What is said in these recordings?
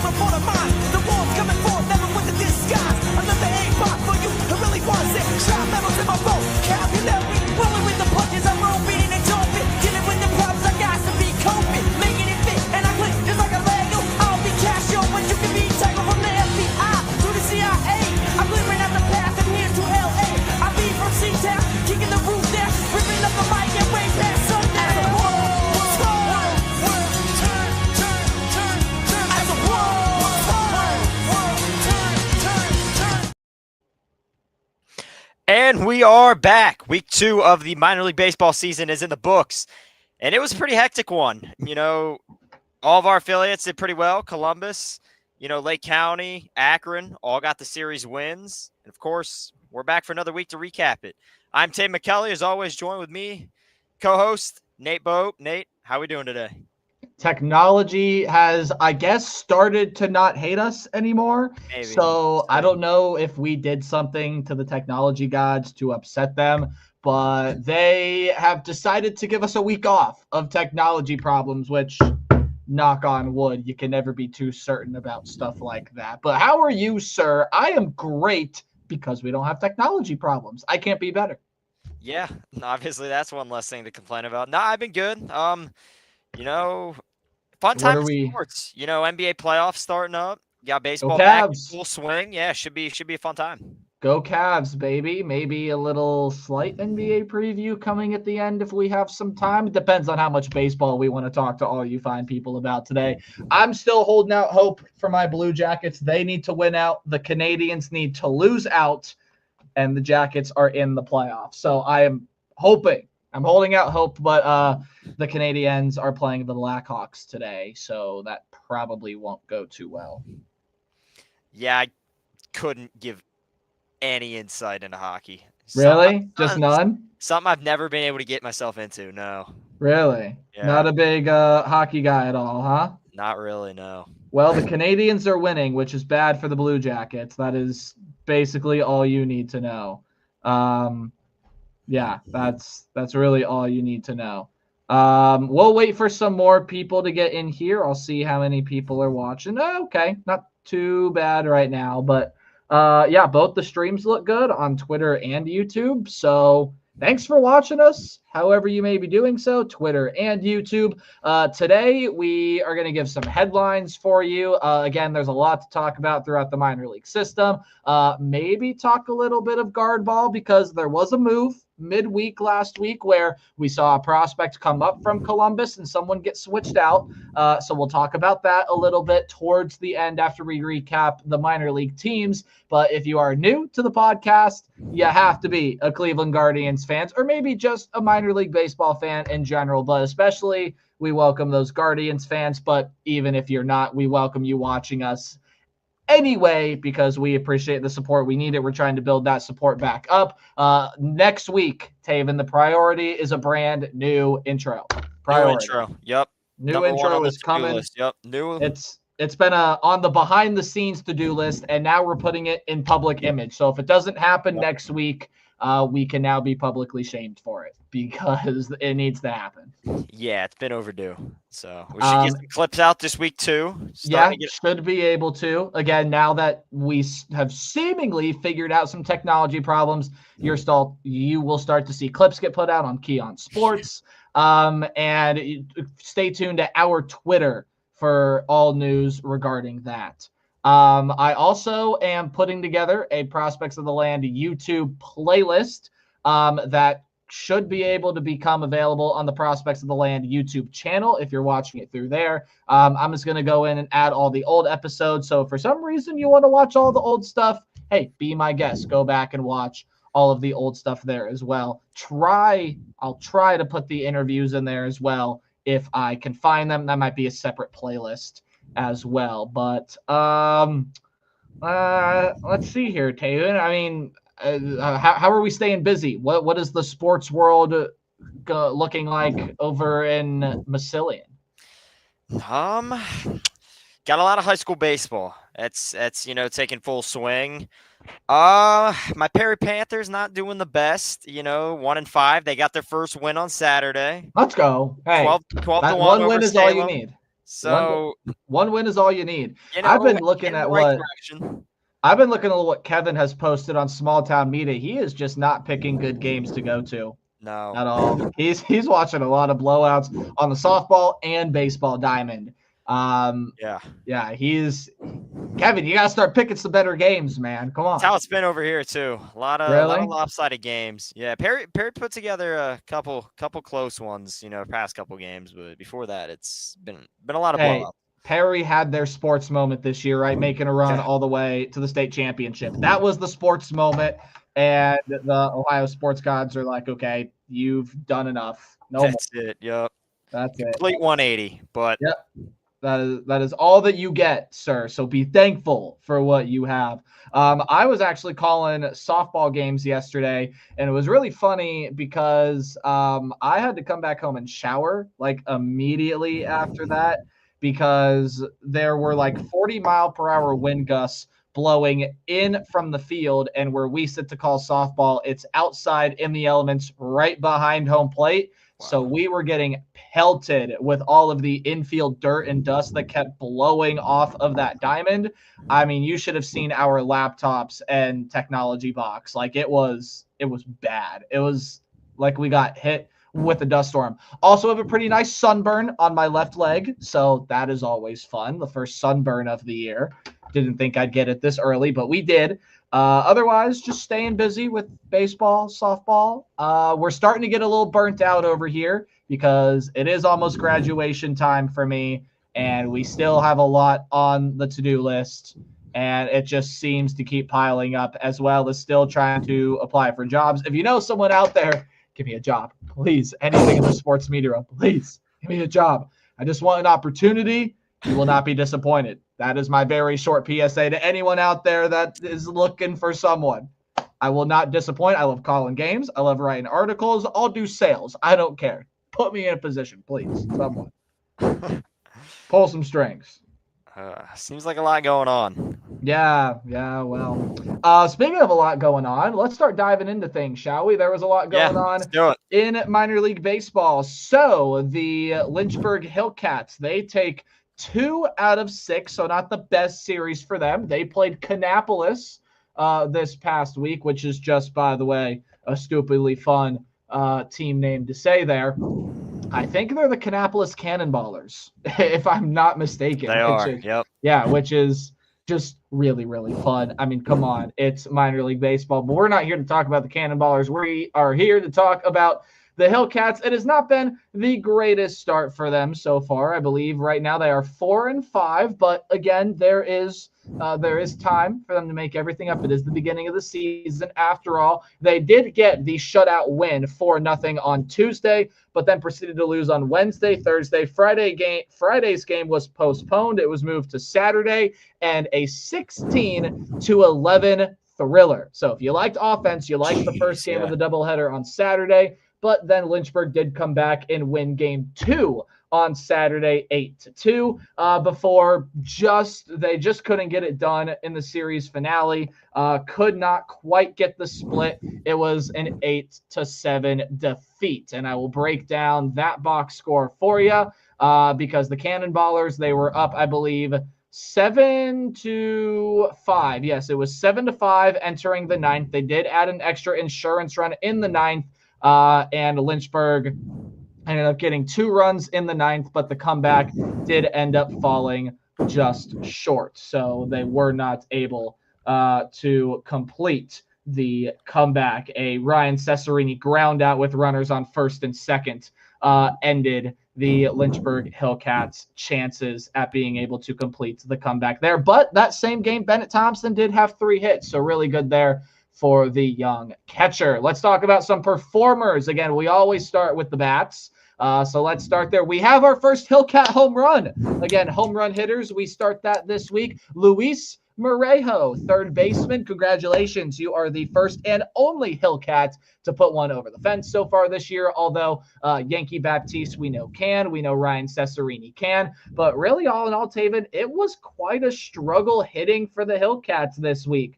I'm for the mind. The war's coming forth, never with the disguise. Another A-bot for you, I really was it. Shot medals in my vocabulary. Rolling with the punches, I'm roll beating and jumping. Dealing with the problems, I got to be coping. Making it fit, and I click just like a Lego. I'll be Casio, but you can be tackled from the FBI to the CIA. I'm glimmering at the path from here to LA. I be from C-Town, kicking the roof down, ripping up the mic and way past sundown. And we are back. Week 2 of the minor league baseball season is in the books. And it was a pretty hectic one. You know, all of our affiliates did pretty well. Columbus, Lake County, Akron, all got the series wins. And, of course, we're back for another week to recap it. I'm Tate McKelly, as always, joined with me, co-host Nate Boat. Nate, how are we doing today? Technology has, I guess, started to not hate us anymore. Maybe. So I don't know if we did something to the technology gods to upset them, but they have decided to give us a week off of technology problems, which, knock on wood, you can never be too certain about stuff like that. But how are you, sir? I am great because we don't have technology problems. I can't be better. Yeah, obviously that's one less thing to complain about. No, I've been good. Fun time in sports. NBA playoffs starting up. Got baseball back in full swing. Yeah, should be a fun time. Go Cavs, baby. Maybe a little slight NBA preview coming at the end if we have some time. It depends on how much baseball we want to talk to all you fine people about today. I'm still holding out hope for my Blue Jackets. They need to win out. The Canadians need to lose out, and the Jackets are in the playoffs. So I am hoping. I'm holding out hope, but the Canadiens are playing the Blackhawks today, so that probably won't go too well. Yeah, I couldn't give any insight into hockey. Really? Just none? Something I've never been able to get myself into, no. Really? Yeah. Not a big hockey guy at all, huh? Not really, no. Well, the Canadians are winning, which is bad for the Blue Jackets. That is basically all you need to know. Yeah, that's really all you need to know. We'll wait for some more people to get in here. I'll see how many people are watching. Okay, not too bad right now, but yeah, both the streams look good on Twitter and YouTube. So thanks for watching us, however you may be doing so, Twitter and YouTube. Today, we are going to give some headlines for you. Again, there's a lot to talk about throughout the minor league system. Maybe talk a little bit of guard ball because there was a move midweek last week where we saw a prospect come up from Columbus and someone get switched out. So we'll talk about that a little bit towards the end after we recap the minor league teams. But if you are new to the podcast, you have to be a Cleveland Guardians fan or maybe just a minor league baseball fan in general. But especially we welcome those Guardians fans. But even if you're not, we welcome you watching us anyway, because we appreciate the support. We need it. We're trying to build that support back up. Next week, Taven, the priority is a brand new intro. New intro. Yep. New intro is coming. List. Yep. New. It's been on the behind the scenes to-do list, and now we're putting it in public image. So if it doesn't happen next week, we can now be publicly shamed for it because it needs to happen. Yeah, it's been overdue. So we should get some clips out this week too. Should be able to. Again, now that we have seemingly figured out some technology problems, you will start to see clips get put out on Keon Sports. And stay tuned to our Twitter for all news regarding that. I also am putting together a Prospects of the Land YouTube playlist that should be able to become available on the Prospects of the Land YouTube channel if you're watching it through there. I'm just going to go in and add all the old episodes. So if for some reason you want to watch all the old stuff, hey, be my guest. Go back and watch all of the old stuff there as well. I'll try to put the interviews in there as well if I can find them. That might be a separate playlist as well. But let's see here, Taylor. I mean, how are we staying busy? What is the sports world looking like over in Massillon? Got a lot of high school baseball. It's taking full swing. My Perry Panthers not doing the best. 1-5. They got their first win on Saturday. Let's go. Hey, 12 to 1 one over win is all you Salem. need. So, One win is all you need. you know, I've been looking in at the right direction. I've been looking at what Kevin has posted on Small Town Media. He is just not picking good games to go to No. at all. He's watching a lot of blowouts on the softball and baseball diamond. Yeah. He's Kevin. You gotta start picking some better games, man. Come on. That's how it's been over here too. A lot of lopsided games. Yeah, Perry put together a couple close ones, past couple games, but before that, it's been a lot of blowouts. Perry had their sports moment this year, right? Making a run all the way to the state championship. That was the sports moment, and the Ohio sports gods are like, okay, you've done enough. No more. That's it. Yep. That's it. Complete 180. But yep. That is all that you get, sir. So be thankful for what you have. I was actually calling softball games yesterday, and it was really funny because I had to come back home and shower like immediately after that because there were like 40-mile-per-hour wind gusts blowing in from the field, and where we sit to call softball, it's outside in the elements right behind home plate. Wow. So we were getting pelted with all of the infield dirt and dust that kept blowing off of that diamond. I mean, you should have seen our laptops and technology box. Like it was bad. It was like we got hit with a dust storm. Also have a pretty nice sunburn on my left leg, so that is always fun. The first sunburn of the year. Didn't think I'd get it this early, but we did. Otherwise, just staying busy with baseball, softball. We're starting to get a little burnt out over here because it is almost graduation time for me, and we still have a lot on the to-do list, and it just seems to keep piling up, as well as still trying to apply for jobs. If you know someone out there, give me a job, please. Anything in the sports media realm, please give me a job. I just want an opportunity. You will not be disappointed. That is my very short PSA to anyone out there that is looking for someone. I will not disappoint. I love calling games. I love writing articles. I'll do sales. I don't care. Put me in a position, please. Someone. Pull some strings. Seems like a lot going on. Yeah, well. Speaking of a lot going on, let's start diving into things, shall we? There was a lot going on in minor league baseball. So the Lynchburg Hillcats, they take 2 out of 6, so not the best series for them. They played Kannapolis this past week, which is just, by the way, a stupidly fun team name to say there. I think they're the Kannapolis Cannonballers, if I'm not mistaken. They are, yep. Yeah, which is just really, really fun. I mean, come on. It's minor league baseball, but we're not here to talk about the Cannonballers. We are here to talk about the Hillcats. It has not been the greatest start for them so far. I believe right now they are 4-5, but again, there is time for them to make everything up. It is the beginning of the season. After all, they did get the shutout win 4-0 on Tuesday, but then proceeded to lose on Wednesday, Thursday, Friday's game was postponed. It was moved to Saturday, and a 16-11 thriller. So if you liked offense, you liked the first game of the doubleheader on Saturday. But then Lynchburg did come back and win game 2 on Saturday, 8-2. Before they just couldn't get it done in the series finale. Could not quite get the split. It was an 8-7 defeat, and I will break down that box score for you because the Cannonballers, they were up, I believe, 7-5. Yes, it was 7-5 entering the 9th. They did add an extra insurance run in the 9th. And Lynchburg ended up getting 2 runs in the 9th, but the comeback did end up falling just short. So they were not able to complete the comeback. A Ryan Cesarini ground out with runners on first and second ended the Lynchburg Hillcats' chances at being able to complete the comeback there. But that same game, Bennett Thompson did have 3 hits, so really good there for the young catcher. Let's talk about some performers. Again, we always start with the bats. So let's start there. We have our first Hillcat home run. Again, home run hitters. We start that this week. Luis Morejo, third baseman. Congratulations. You are the first and only Hillcat to put one over the fence so far this year, although Yankee Baptiste we know can. We know Ryan Cesarini can. But really, all in all, Taven, it was quite a struggle hitting for the Hillcats this week.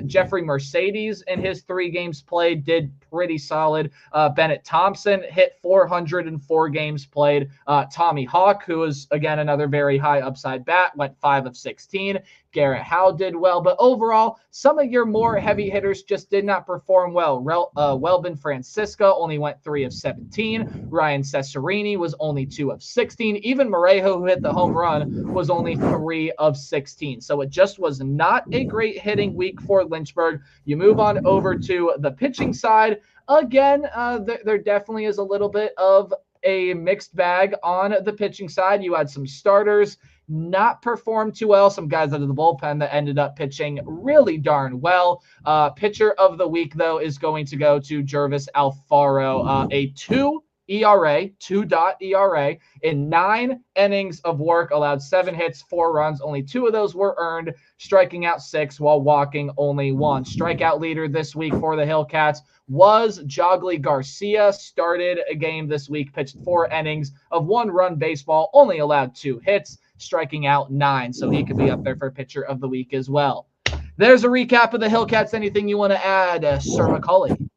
Jeffrey Mercedes in his 3 games played did pretty solid. Bennett Thompson hit 404 games played. Tommy Hawk, who is, again, another very high upside bat, went 5 of 16. Garrett Howe did well, but overall, some of your more heavy hitters just did not perform well. Welbin Francisco only went 3 of 17. Ryan Cesarini was only 2 of 16. Even Morejo, who hit the home run, was only 3 of 16. So it just was not a great hitting week for Lynchburg. You move on over to the pitching side. Again, there definitely is a little bit of a mixed bag on the pitching side. You had some starters not perform too well. Some guys out of the bullpen that ended up pitching really darn well. Pitcher of the week, though, is going to go to Jervis Alfaro, a 2 ERA in 9 innings of work, allowed 7 hits, 4 runs. Only 2 of those were earned, striking out 6 while walking only 1. Strikeout leader this week for the Hillcats was Jogly Garcia. Started a game this week, pitched 4 innings of 1-run baseball, only allowed 2 hits, striking out 9. So he could be up there for pitcher of the week as well. There's a recap of the Hillcats. Anything you want to add, Sir McCauley?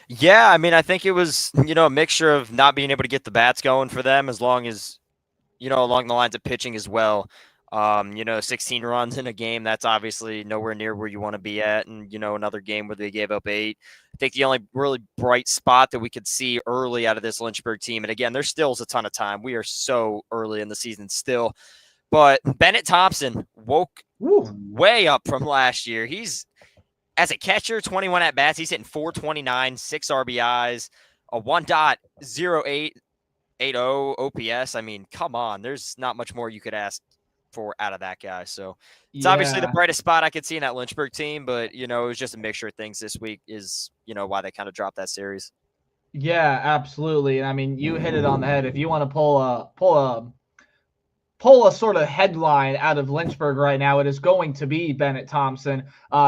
Yeah, I mean, I think it was, a mixture of not being able to get the bats going for them as long as, along the lines of pitching as well. 16 runs in a game, that's obviously nowhere near where you want to be at. And, another game where they gave up 8. I think the only really bright spot that we could see early out of this Lynchburg team, and again, there still is a ton of time. We are so early in the season still. But Bennett Thompson woke way up from last year. He's, as a catcher, 21 at-bats. He's hitting 429, 6 RBIs, a 1.0880 OPS. I mean, come on. There's not much more you could ask for out of that guy. So it's obviously the brightest spot I could see in that Lynchburg team, but, it was just a mixture of things this week is, why they kind of dropped that series. Yeah, absolutely. And I mean, you hit it on the head. If you want to pull a sort of headline out of Lynchburg right now, it is going to be Bennett Thompson.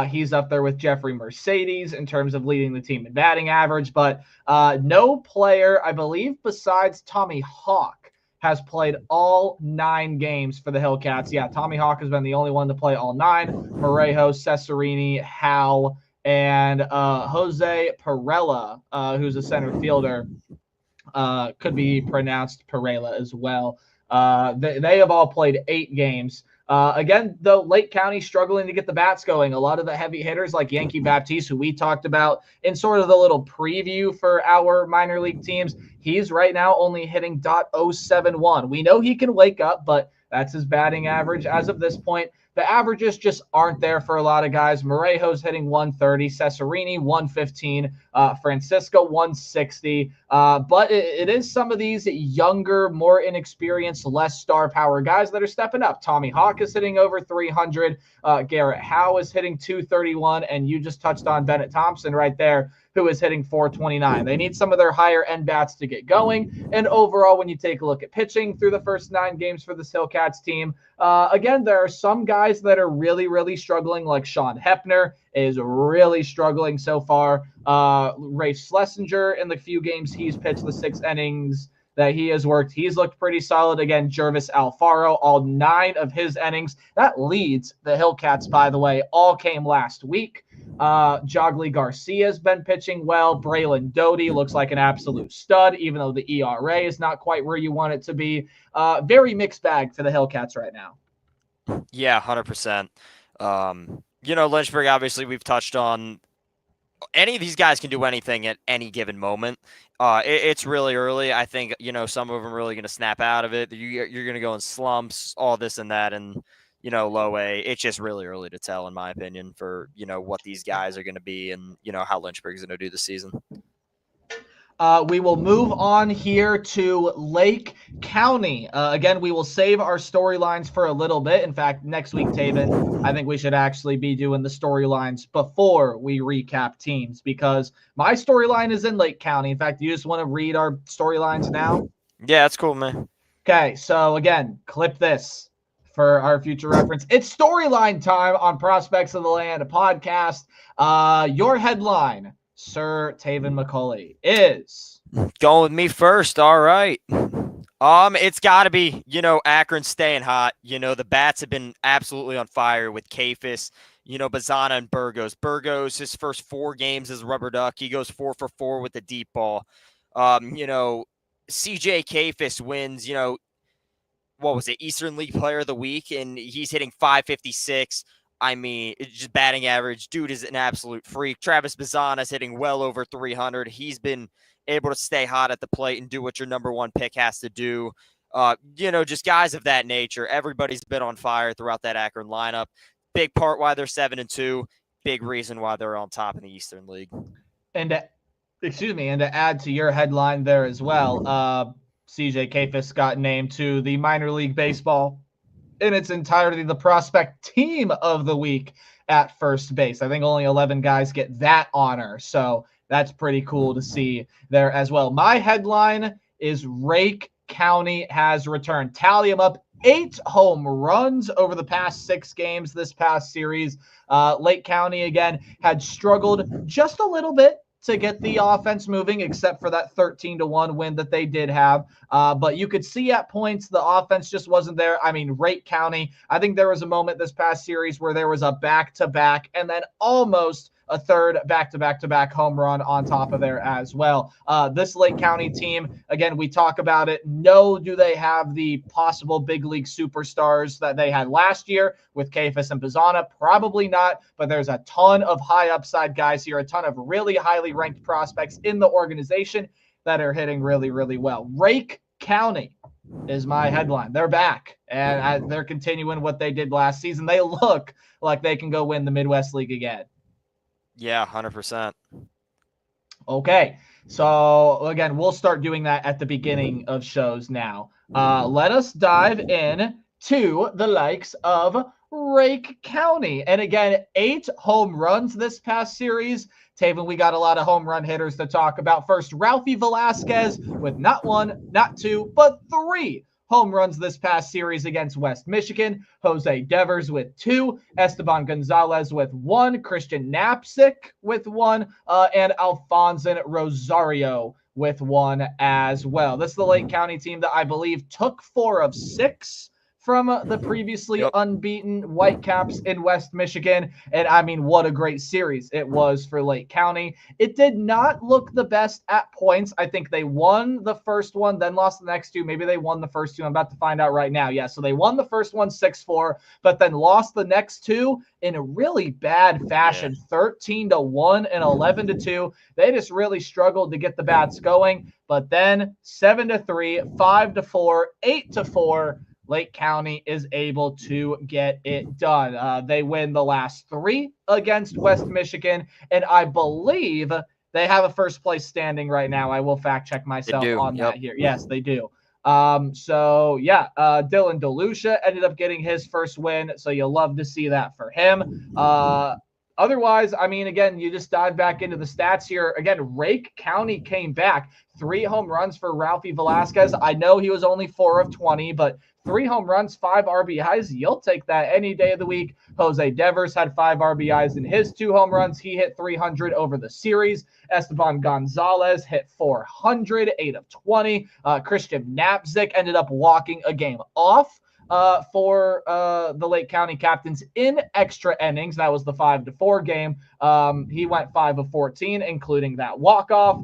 He's up there with Jeffrey Mercedes in terms of leading the team in batting average, but no player, I believe, besides Tommy Hawk has played all 9 games for the Hillcats. Yeah, Tommy Hawk has been the only one to play all 9. Morejo, Cesarini, Howe, and Jose Perella, who's a center fielder, could be pronounced Perella as well. They have all played 8 games. Again, though, Lake County struggling to get the bats going. A lot of the heavy hitters like Yankee Baptiste, who we talked about in sort of the little preview for our minor league teams, he's right now only hitting .071. We know he can wake up, but that's his batting average as of this point. The averages just aren't there for a lot of guys. Morejo's hitting 130, Cesarini 115, Francisco 160. But it is some of these younger, more inexperienced, less star power guys that are stepping up. Tommy Hawk is hitting over 300. Garrett Howe is hitting 231. And you just touched on Bennett Thompson right there, who is hitting 429. They need some of their higher end bats to get going. And overall, when you take a look at pitching through the first 9 games for the Hillcats team, again, there are some guys that are really, really struggling, like Sean Hepner is really struggling so far. Ray Schlesinger, in the few games he's pitched, the 6 innings that he has worked, he's looked pretty solid. Again, Jervis Alfaro, all 9 of his innings. That leads the Hillcats, by the way, all came last week. Jogly Garcia has been pitching well. Braylon Doty looks like an absolute stud, even though the ERA is not quite where you want it to be. Very mixed bag for the Hillcats right now. Yeah, 100%. Lynchburg, obviously, we've touched on. Any of these guys can do anything at any given moment. It's really early. I think, some of them are really going to snap out of it. You're going to go in slumps, all this and that, and, low A. It's just really early to tell, in my opinion, for, what these guys are going to be and, how Lynchburg is going to do this season. We will move on here to Lake County. Again, we will save our storylines for a little bit. In fact, next week, Taven, I think we should actually be doing the storylines before we recap teams, because my storyline is in Lake County. In fact, you just want to read our storylines now? Yeah, that's cool, man. Okay, so again, clip this. for our future reference. It's storyline time on Prospects of the Land, a podcast. Your headline, Sir Taven McCauley, is... Going with me first. All right. It's got to be, Akron staying hot. The Bats have been absolutely on fire with Kafis, Bazana and Burgos. Burgos, his first 4 games as rubber duck. He goes 4 for 4 with the deep ball. CJ Kafis wins, what was it, Eastern League Player of the Week, and he's hitting .556. I mean, it's just batting average. Dude is an absolute freak. Travis Bazana is hitting well over 300. He's been able to stay hot at the plate and do what your number 1 pick has to do. Just guys of that nature. Everybody's been on fire throughout that Akron lineup. Big part why they're 7-2. Big reason why they're on top in the Eastern League. And to add to your headline there as well, CJ Kafis got named to the Minor League Baseball in its entirety the Prospect Team of the Week at first base. I think only 11 guys get that honor, so that's pretty cool to see there as well. My headline is Rake County has returned. Tally them up, 8 home runs over the past 6 games this past series. Lake County, again, had struggled just a little bit to get the offense moving, except for that 13-1 win that they did have. But you could see at points the offense just wasn't there. I mean, Rake County, I think there was a moment this past series where there was a back-to-back and then almost a third back-to-back-to-back home run on top of there as well. This Lake County team, again, we talk about it. No, do they have the possible big league superstars that they had last year with Kafis and Bazana? Probably not, but there's a ton of high upside guys here, a ton of really highly ranked prospects in the organization that are hitting really, really well. Rake County is my headline. They're back, and they're continuing what they did last season. They look like they can go win the Midwest League again. Yeah, 100%. Okay, so again, we'll start doing that at the beginning of shows now. Let us dive in to the likes of Rake County. And again, 8 home runs this past series. Taven, we got a lot of home run hitters to talk about. First, Ralphie Velasquez with not 1, not 2, but 3 home runs this past series against West Michigan. Jose Devers with 2, Esteban Gonzalez with 1, Christian Knapczyk with 1, and Alfonso Rosario with 1 as well. This is the Lake County team that I believe took 4 of 6 from the previously unbeaten Whitecaps in West Michigan. And I mean, what a great series it was for Lake County. It did not look the best at points. I think they won the first one, then lost the next 2. Maybe they won the first 2. I'm about to find out right now. Yeah, so they won the first one 6-4, but then lost the next 2 in a really bad fashion, 13-1 and 11-2. They just really struggled to get the bats going. But then 7-3, 5-4, 8-4, Lake County is able to get it done. They win the last 3 against West Michigan, and I believe they have a first place standing right now. I will fact check myself on that here. Yes, they do. Dylan DeLucia ended up getting his first win, so you'll love to see that for him. Otherwise, I mean, again, you just dive back into the stats here. Again, Rake County came back. 3 home runs for Ralphie Velasquez. I know he was only 4 of 20, but 3 home runs, 5 RBIs. You'll take that any day of the week. Jose Devers had 5 RBIs in his 2 home runs. He hit 300 over the series. Esteban Gonzalez hit 400, 8 of 20. Christian Knapczyk ended up walking a game off for the Lake County Captains in extra innings. That was the 5-4 game. He went 5 of 14, including that walk-off.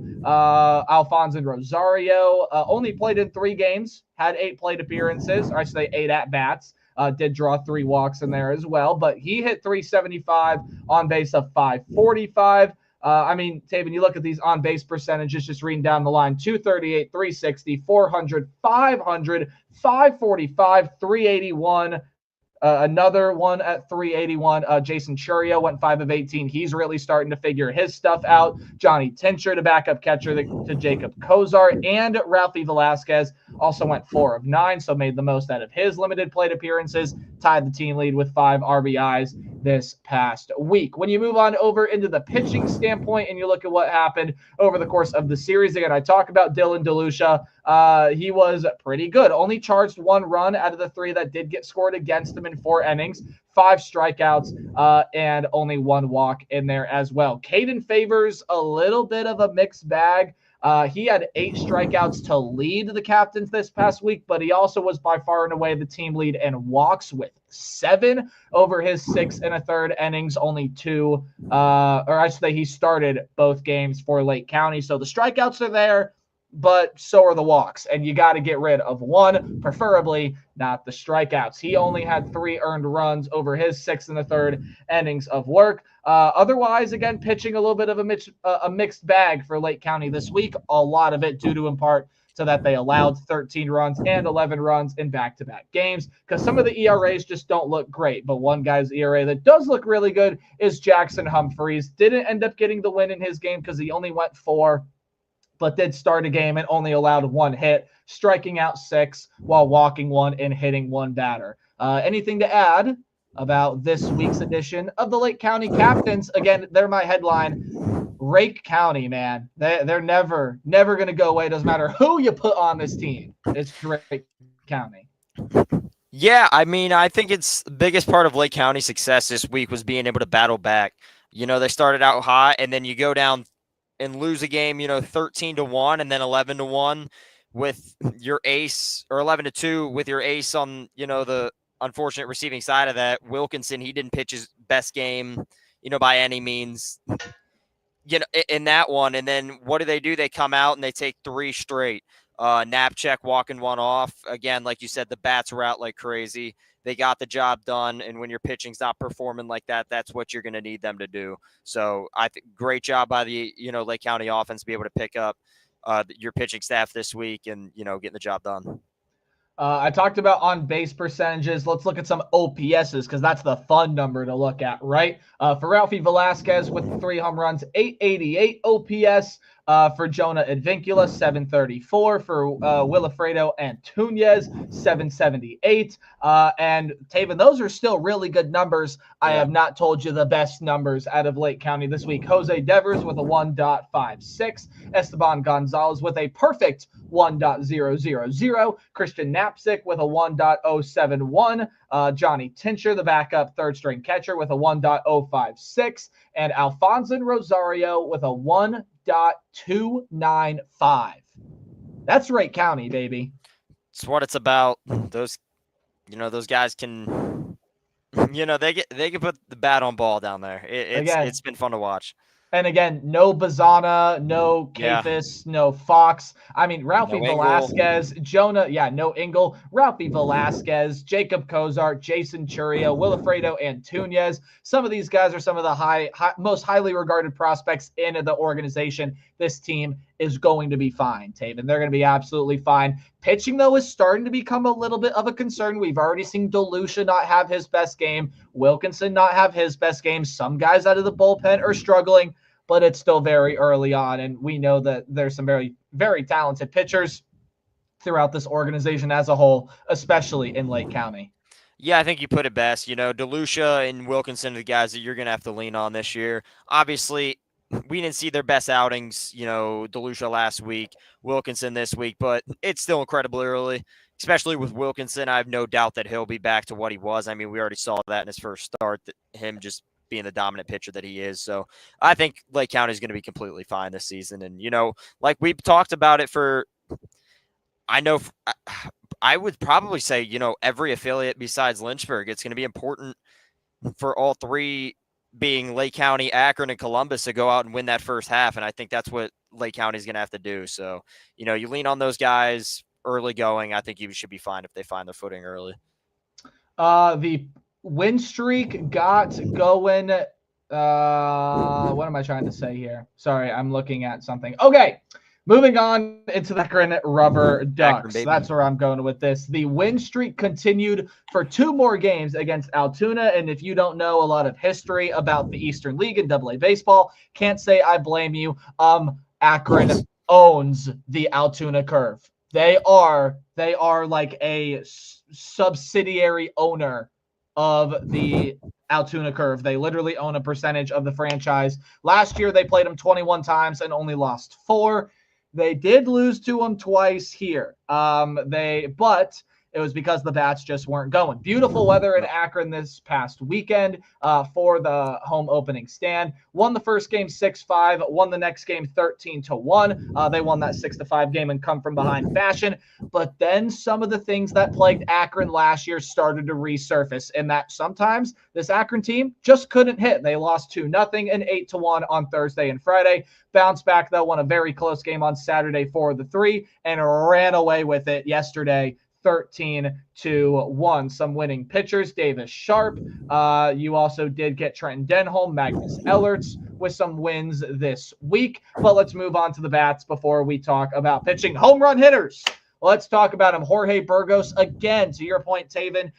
Alfonso Rosario only played in 3 games, had 8 plate appearances, or I should say 8 at-bats. Did draw 3 walks in there as well, but he hit 375 on base of 545. I mean, Taven, you look at these on-base percentages, just reading down the line, 238, 360, 400, 500, 545, 381. Another one at 381. Jason Churio went 5 of 18. He's really starting to figure his stuff out. Johnny Tincher, the backup catcher to Jacob Kozar, and Ralphie Velasquez also went 4 of 9, so made the most out of his limited plate appearances, tied the team lead with 5 RBIs. this past week. When you move on over into the pitching standpoint and you look at what happened over the course of the series, again, I talk about Dylan DeLucia. He was pretty good. Only charged 1 run out of the 3 that did get scored against him in 4 innings, 5 strikeouts, and only 1 walk in there as well. Caden Favors, a little bit of a mixed bag. He had 8 strikeouts to lead the Captains this past week, but he also was by far and away the team lead in walks with 7 over his 6 1/3 innings, only 2, or I should say he started both games for Lake County. So the strikeouts are there, but so are the walks, and you got to get rid of 1, preferably not the strikeouts. He only had 3 earned runs over his 6 1/3 innings of work. Otherwise, again, pitching a little bit of a mixed bag for Lake County this week. A lot of it due to, in part, to that they allowed 13 runs and 11 runs in back-to-back games, because some of the ERAs just don't look great. But one guy's ERA that does look really good is Jackson Humphreys. Didn't end up getting the win in his game because he only went 4, but did start a game and only allowed 1 hit, striking out 6 while walking 1 and hitting 1 batter. Anything to add about this week's edition of the Lake County Captains? Again, they're my headline. Rake County, man. They're never going to go away. Doesn't matter who you put on this team. It's Rake County. Yeah, I mean, I think it's the biggest part of Lake County's success this week was being able to battle back. You know, they started out hot, and then you go down and lose a game, 13-1 and then 11-1 with your ace, or 11-2 with your ace on, the unfortunate receiving side of that. Wilkinson, he didn't pitch his best game, by any means, in that one. And then what do? They come out and they take 3 straight. Knapcheck walking 1 off. Again, like you said, the bats were out like crazy. They got the job done, and when your pitching's not performing like that, that's what you're going to need them to do. So I think great job by the Lake County offense to be able to pick up your pitching staff this week and getting the job done. I talked about on-base percentages. Let's look at some OPSs because that's the fun number to look at, right? For Ralphie Velasquez with 3 home runs, 888 OPS. For Jonah Advincula, 734. For Wilfredo Antunez, 778. And Taven, those are still really good numbers. I have not told you the best numbers out of Lake County this week. Jose Devers with a 1.56. Esteban Gonzalez with a perfect 1.000. Christian Knapczyk with a 1.071. Johnny Tincher, the backup third-string catcher, with a 1.056. And Alfonso Rosario with a 1.295. That's Rake County, baby. It's what it's about. Those guys can, they can put the bat on ball down there. It's been fun to watch. And again, no Bazana, no Kafis, no Fox. I mean, Ralphie Velasquez, Jonah, no Engel, Ralphie Velasquez, Jacob Kozart, Jason Churio, Wilfredo Antunez. Some of these guys are some of the most highly regarded prospects in the organization. This team is going to be fine, Taven. They're going to be absolutely fine. Pitching, though, is starting to become a little bit of a concern. We've already seen DeLucia not have his best game, Wilkinson not have his best game. Some guys out of the bullpen are struggling, but it's still very early on, and we know that there's some very, very talented pitchers throughout this organization as a whole, especially in Lake County. Yeah, I think you put it best. DeLucia and Wilkinson are the guys that you're going to have to lean on this year. Obviously, we didn't see their best outings, DeLucia last week, Wilkinson this week, but it's still incredibly early, especially with Wilkinson. I have no doubt that he'll be back to what he was. I mean, we already saw that in his first start, him just being the dominant pitcher that he is. So I think Lake County is going to be completely fine this season. And, like we've talked about it I would probably say, every affiliate besides Lynchburg, it's going to be important for all 3 being Lake County, Akron, and Columbus to go out and win that first half. And I think that's what Lake County is going to have to do. So, you lean on those guys early going. I think you should be fine if they find their footing early. The win streak got going. What am I trying to say here? Sorry, I'm looking at something. Okay. Moving on into the Akron Rubber Ducks. That's where I'm going with this. The win streak continued for 2 more games against Altoona. And if you don't know a lot of history about the Eastern League and AA baseball, can't say I blame you. Akron owns the Altoona Curve. They are like a subsidiary owner of the Altoona Curve. They literally own a percentage of the franchise. Last year, they played them 21 times and only lost 4. They did lose to them twice here. But it was because the bats just weren't going. Beautiful weather in Akron this past weekend for the home opening stand. Won the first game 6-5, won the next game 13-1. They won that 6-5 game and come from behind fashion. But then some of the things that plagued Akron last year started to resurface, and that sometimes this Akron team just couldn't hit. They lost 2-0 and 8-1 on Thursday and Friday. Bounced back, though, won a very close game on Saturday 4-3, and ran away with it yesterday 13-1. Some winning pitchers, Davis Sharp. You also did get Trenton Denholm, Magnus Ellerts with some wins this week. But let's move on to the bats before we talk about pitching. Home run hitters. Let's talk about him. Jorge Burgos, again, to your point, Taven,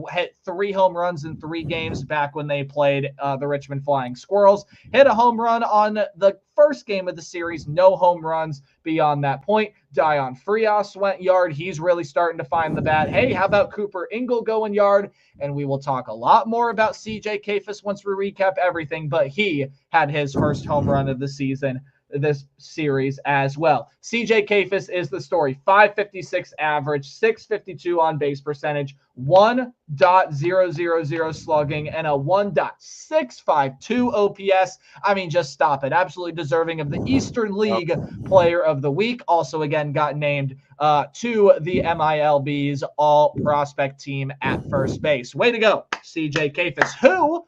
hit 3 home runs in 3 games back when they played the Richmond Flying Squirrels. Hit a home run on the first game of the series. No home runs beyond that point. Dion Frias went yard. He's really starting to find the bat. Hey, how about Cooper Ingle going yard? And we will talk a lot more about CJ Kayfus once we recap everything, but he had his first home run of the season this series as well. CJ Kayfus is the story. 556 average, 652 on base percentage, 1.000 slugging, and a 1.652 OPS. I mean, just stop it. Absolutely deserving of the Eastern League Player of the Week. Also, again, got named to the MILB's All Prospect Team at first base. Way to go, CJ Kayfus, who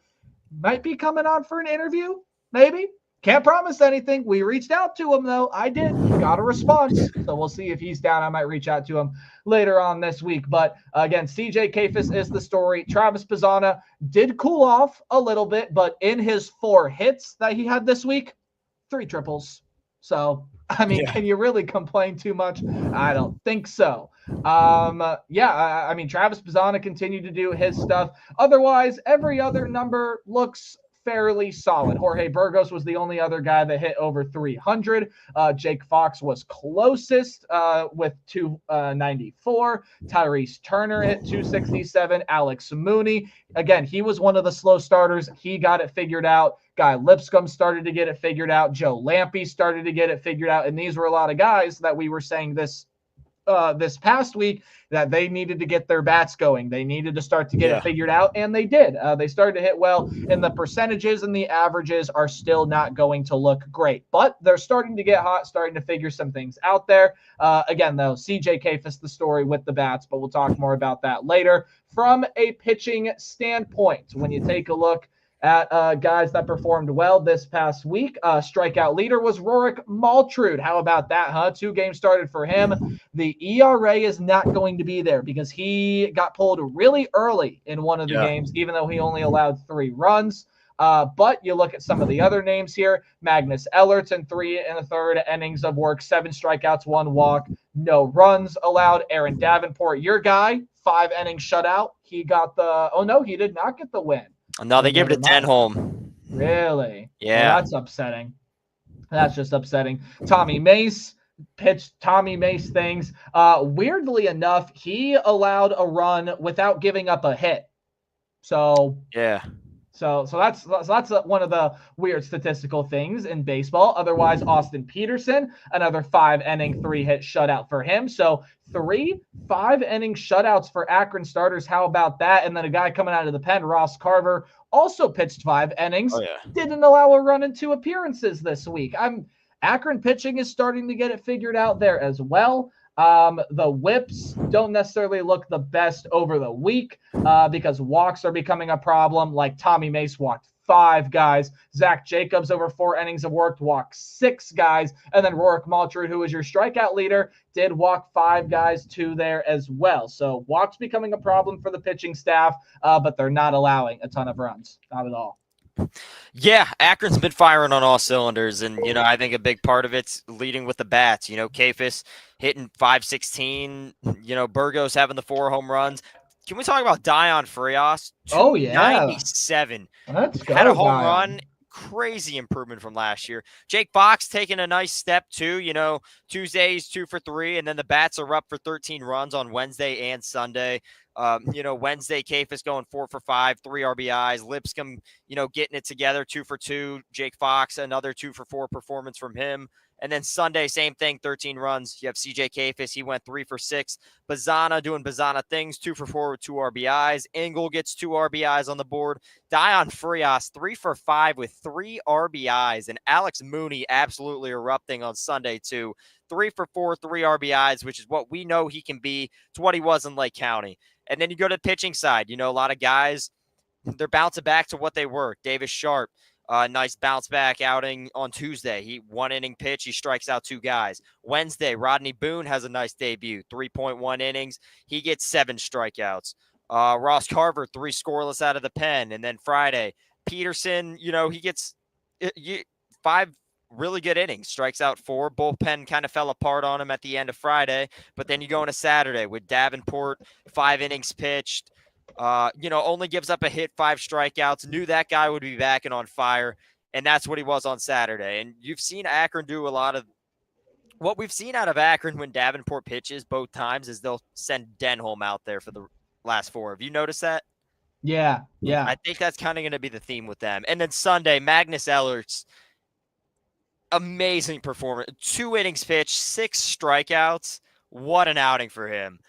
might be coming on for an interview, maybe. Can't promise anything. We reached out to him, though. I did. Got a response. So we'll see if he's down. I might reach out to him later on this week. But again, CJ Kayfus is the story. Travis Pizzana did cool off a little bit, but in his 4 hits that he had this week, 3 triples. So, I mean, Can you really complain too much? I don't think so. I mean, Travis Pizzana continued to do his stuff. Otherwise, every other number looks fairly solid. Jorge Burgos was the only other guy that hit over 300. Jake Fox was closest with 294. Tyrese Turner hit 267. Alex Mooney, again, he was one of the slow starters. He got it figured out. Guy Lipscomb started to get it figured out. Joe Lampe started to get it figured out. And these were a lot of guys that we were saying this past week that they needed to get their bats going. They needed to start to get it figured out, and they did. They started to hit well, and the percentages and the averages are still not going to look great, but they're starting to get hot, starting to figure some things out there. Again, though, CJ Kayfus the story with the bats, but we'll talk more about that later. From a pitching standpoint, when you take a look at guys that performed well this past week. Strikeout leader was Rorik Maltrud. How about that, huh? 2 games started for him. The ERA is not going to be there because he got pulled really early in one of the games, even though he only allowed 3 runs. But you look at some of the other names here. Magnus Ellerts in 3 1/3 innings of work, 7 strikeouts, 1 walk, no runs allowed. Aaron Davenport, your guy, 5 innings shutout. He got he did not get the win. No, they gave it a Denholm. Really? Yeah. Well, that's upsetting. That's just upsetting. Tommy Mace pitched Tommy Mace things. Weirdly enough, he allowed a run without giving up a hit. So yeah. So that's one of the weird statistical things in baseball. Otherwise, Austin Peterson, another 5-inning, 3-hit shutout for him. So 3 5-inning shutouts for Akron starters. How about that? And then a guy coming out of the pen, Ross Carver, also pitched 5 innings. Didn't allow a run in 2 appearances this week. Akron pitching is starting to get it figured out there as well. The whips don't necessarily look the best over the week because walks are becoming a problem. Like Tommy Mace walked 5 guys. Zach Jacobs over 4 innings of work walked 6 guys. And then Rorik Maltrud, who was your strikeout leader, did walk 5 guys too there as well. So walks becoming a problem for the pitching staff, but they're not allowing a ton of runs. Not at all. Yeah, Akron's been firing on all cylinders, and I think a big part of it's leading with the bats. Kayfus hitting 516. Burgos having the 4 home runs. Can we talk about Dion Frias? 97. Let's go. Had a home run. Crazy improvement from last year. Jake Fox taking a nice step too. Tuesdays 2 for 3, and then the bats are up for 13 runs on Wednesday and Sunday. Wednesday, Kafis going 4 for 5, 3 RBIs. Lipscomb, getting it together, 2 for 2. Jake Fox, another 2 for 4 performance from him. And then Sunday, same thing, 13 runs. You have CJ Kafis. He went 3 for 6. Bazana doing Bazana things, 2 for 4 with 2 RBIs. Engel gets 2 RBIs on the board. Dion Frias, 3 for 5 with 3 RBIs. And Alex Mooney absolutely erupting on Sunday, too. 3 for 4, 3 RBIs, which is what we know he can be. It's what he was in Lake County. And then you go to the pitching side. A lot of guys, they're bouncing back to what they were. Davis Sharp, nice bounce back outing on Tuesday. He 1-inning pitch. He strikes out 2 guys. Wednesday, Rodney Boone has a nice debut, 3.1 innings. He gets 7 strikeouts. Ross Carver, 3 scoreless out of the pen. And then Friday, Peterson, he gets 5 really good innings, strikes out 4. Bullpen kind of fell apart on him at the end of Friday. But then you go into Saturday with Davenport, 5 innings pitched. Only gives up a hit, 5 strikeouts. Knew that guy would be back and on fire, and that's what he was on Saturday. And you've seen Akron do a lot of what we've seen out of Akron when Davenport pitches both times is they'll send Denholm out there for the last 4. Have you noticed that? Yeah. I think that's kind of going to be the theme with them. And then Sunday, Magnus Ellerts, amazing performance. 2 innings pitched, 6 strikeouts. What an outing for him.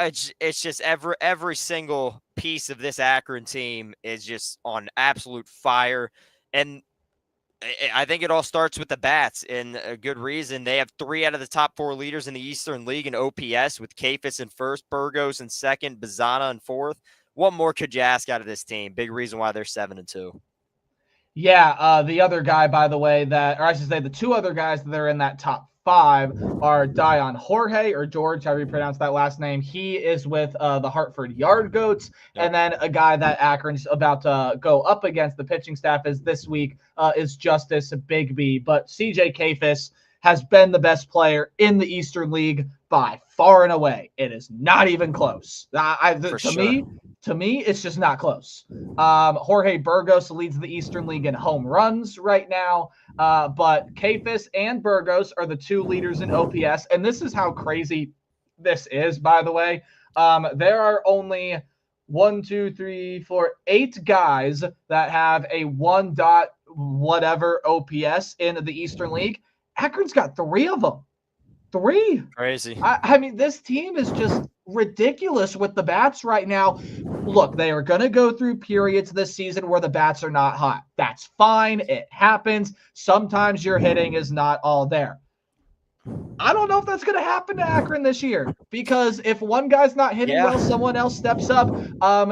It's just every single piece of this Akron team is just on absolute fire. And I think it all starts with the bats, and a good reason. They have 3 out of the top 4 leaders in the Eastern League in OPS, with Kafis in first, Burgos in second, Bazana in fourth. What more could you ask out of this team? Big reason why they're 7-2. Yeah, the other guy, by the way, the 2 other guys that are in that top 5 are Dion Jorge, or George, however you pronounce that last name. He is with the Hartford Yard Goats. Yep. And then a guy that Akron's about to go up against the pitching staff is this week is Justice Bigby. But CJ Kafis has been the best player in the Eastern League by far and away. It is not even close. To me, it's just not close. Jorge Burgos leads the Eastern League in home runs right now, but Kafis and Burgos are the 2 leaders in OPS, and this is how crazy this is, by the way. There are only 8 guys that have a 1 dot whatever OPS in the Eastern League. Akron's got 3 of them. 3. Crazy. I mean, this team is just ridiculous with the bats right now. Look, they are going to go through periods this season where the bats are not hot. That's fine. It happens. Sometimes your hitting is not all there. I don't know if that's going to happen to Akron this year, because if one guy's not hitting well, someone else steps up.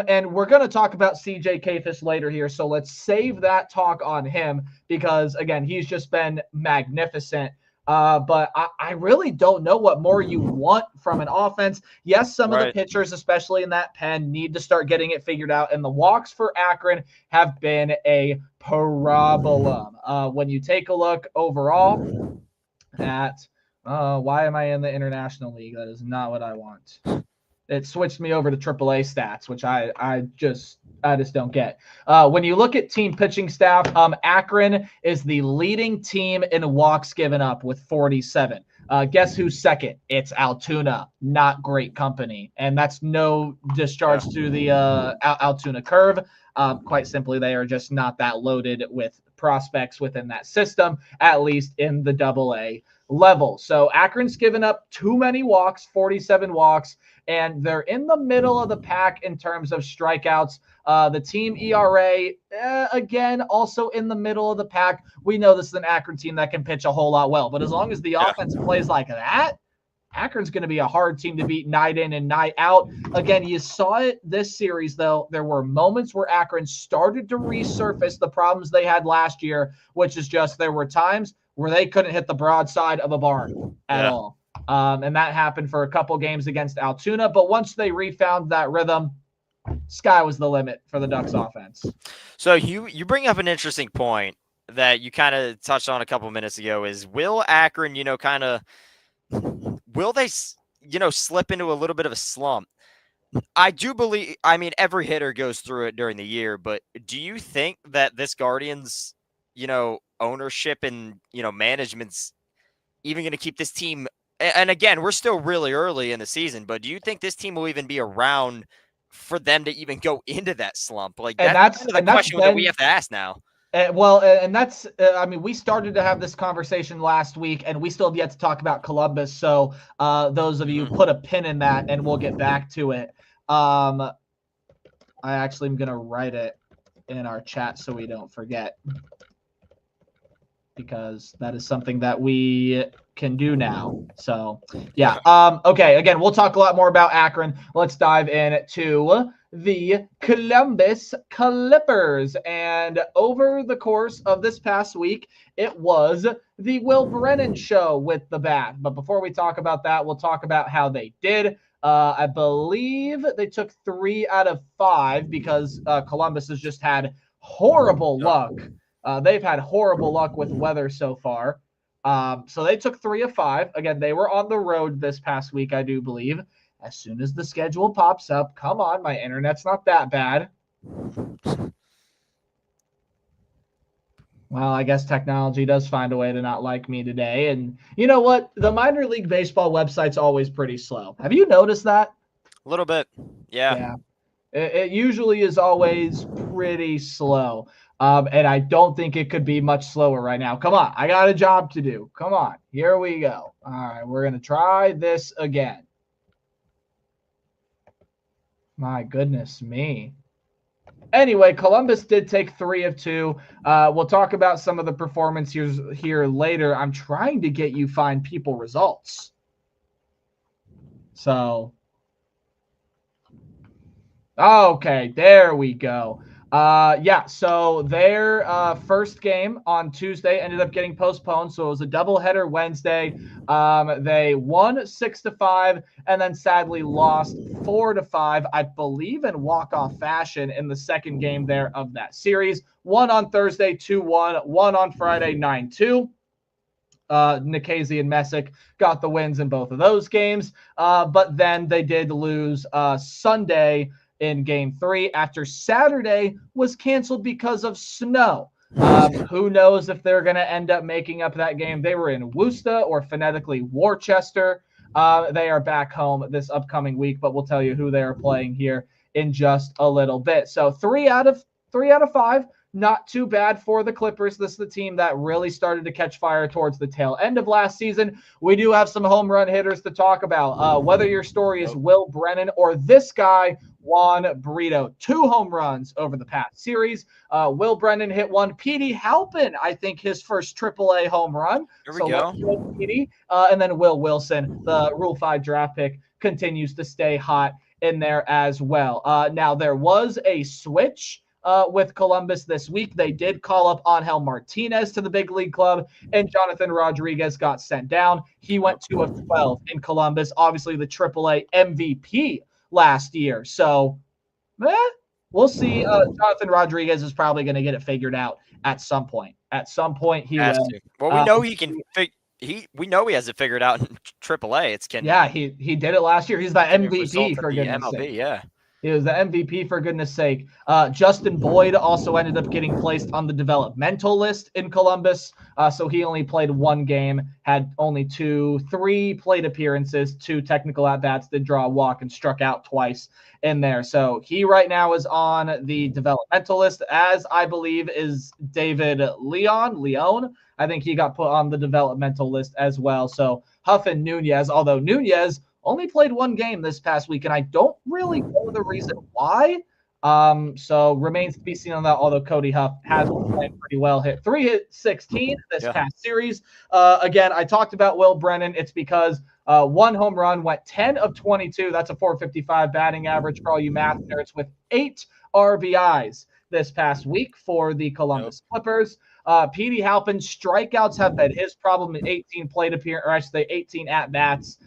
And we're going to talk about CJ Kafis later here, so let's save that talk on him because, again, he's just been magnificent. But I really don't know what more you want from an offense. Yes, some of the pitchers, especially in that pen, need to start getting it figured out. And the walks for Akron have been a problem. When you take a look overall at why am I in the International League? That is not what I want. It switched me over to AAA stats, which I just don't get. When you look at team pitching staff, Akron is the leading team in walks given up with 47. Guess who's second? It's Altoona. Not great company. And that's no discharge to the Altoona curve. Quite simply, they are just not that loaded with prospects within that system, at least in the AA level. So Akron's given up too many walks, 47 walks, and they're in the middle of the pack in terms of strikeouts. The team ERA, again, also in the middle of the pack. We know this is an Akron team that can pitch a whole lot well, but as long as the offense plays like that, Akron's going to be a hard team to beat night in and night out. Again, you saw it this series, though. There were moments where Akron started to resurface the problems they had last year, which is just there were times where they couldn't hit the broadside of a barn at all. And that happened for a couple games against Altoona. But once they refound that rhythm, sky was the limit for the Ducks offense. So you bring up an interesting point that you kind of touched on a couple minutes ago is, will Akron, will they, slip into a little bit of a slump? I do believe, every hitter goes through it during the year, but do you think that this Guardians, ownership and, management's even going to keep this team And again, we're still really early in the season, but do you think this team will even be around for them to even go into that slump? Like And that's that's kind of the and that's question that we been have to ask now. and that's I mean, we started to have this conversation last week, and we still have yet to talk about Columbus. So those of you put a pin in that, and we'll get back to it. I actually am gonna write it in our chat so we don't forget, because that is something that we can do now. So yeah. Okay, again, we'll talk a lot more about Akron. Let's dive into the Columbus Clippers. And over the course of this past week, it was the Will Brennan show with the bat. But before we talk about that, we'll talk about how they did. I believe they took 3 out of 5 because Columbus has just had horrible luck. They've had horrible luck with weather so far. So they took 3 of 5. Again, they were on the road this past week, I do believe. As soon as the schedule pops up, come on, my internet's not that bad. Well, I guess technology does find a way to not like me today. And you know what? The minor league baseball website's always pretty slow. Have you noticed that? A little bit. Yeah. It usually is always pretty slow. And I don't think it could be much slower right now. Come on. I got a job to do. Come on. Here we go. All right. We're going to try this again. My goodness me. Anyway, Columbus did take 3 of 2. We'll talk about some of the performance here later. I'm trying to get you Find People results. So, okay, there we go. Yeah, so their first game on Tuesday ended up getting postponed, so it was a doubleheader Wednesday. They won 6-5, and then sadly lost 4-5, I believe, in walk-off fashion in the second game there of that series. One on Thursday, 2-1. One on Friday, 9-2. Nikhazy and Messick got the wins in both of those games, but then they did lose Sunday in game 3 after Saturday was canceled because of snow. Who knows if they're going to end up making up that game. They were in Worcester, or phonetically Worcester. They are back home this upcoming week, but we'll tell you who they are playing here in just a little bit. So 3 out of 5. Not too bad for the Clippers. This is the team that really started to catch fire towards the tail end of last season. We do have some home run hitters to talk about. Whether your story is Will Brennan or this guy, Juan Brito. 2 home runs over the past series. Will Brennan hit one. Petey Halpin, I think, his first AAA home run. Here we go. Petey. And then Will Wilson, the Rule 5 draft pick, continues to stay hot in there as well. Now, there was a switch with Columbus this week. They did call up Angel Martinez to the big league club, and Jonathan Rodriguez got sent down. He went 2 of 12 in Columbus, obviously the AAA MVP last year. So we'll see. Jonathan Rodriguez is probably going to get it figured out at some point. At some point, he will. Well, we know he can. We know he has it figured out in AAA. It's can. Yeah, he did it last year. He's the MVP for goodness sake. Yeah. He was the MVP for goodness sake. Justin Boyd also ended up getting placed on the developmental list in Columbus. So he only played 1 game, had only 3 plate appearances, 2 technical at-bats, did draw a walk, and struck out twice in there. So he right now is on the developmental list, as I believe is David Leon. I think he got put on the developmental list as well. So Huff and Nunez, although Nunez only played 1 game this past week, and I don't really know the reason why. So remains to be seen on that, although Cody Huff has been playing pretty well. Hit 316 this past series. Again, I talked about Will Brennan. It's because 1 home run, went 10 of 22. That's a .455 batting average for all you math nerds, with 8 RBIs this past week for the Columbus Clippers. Petey Halpin's strikeouts have been his problem in 18 plate appearances, or I should say 18 at-bats.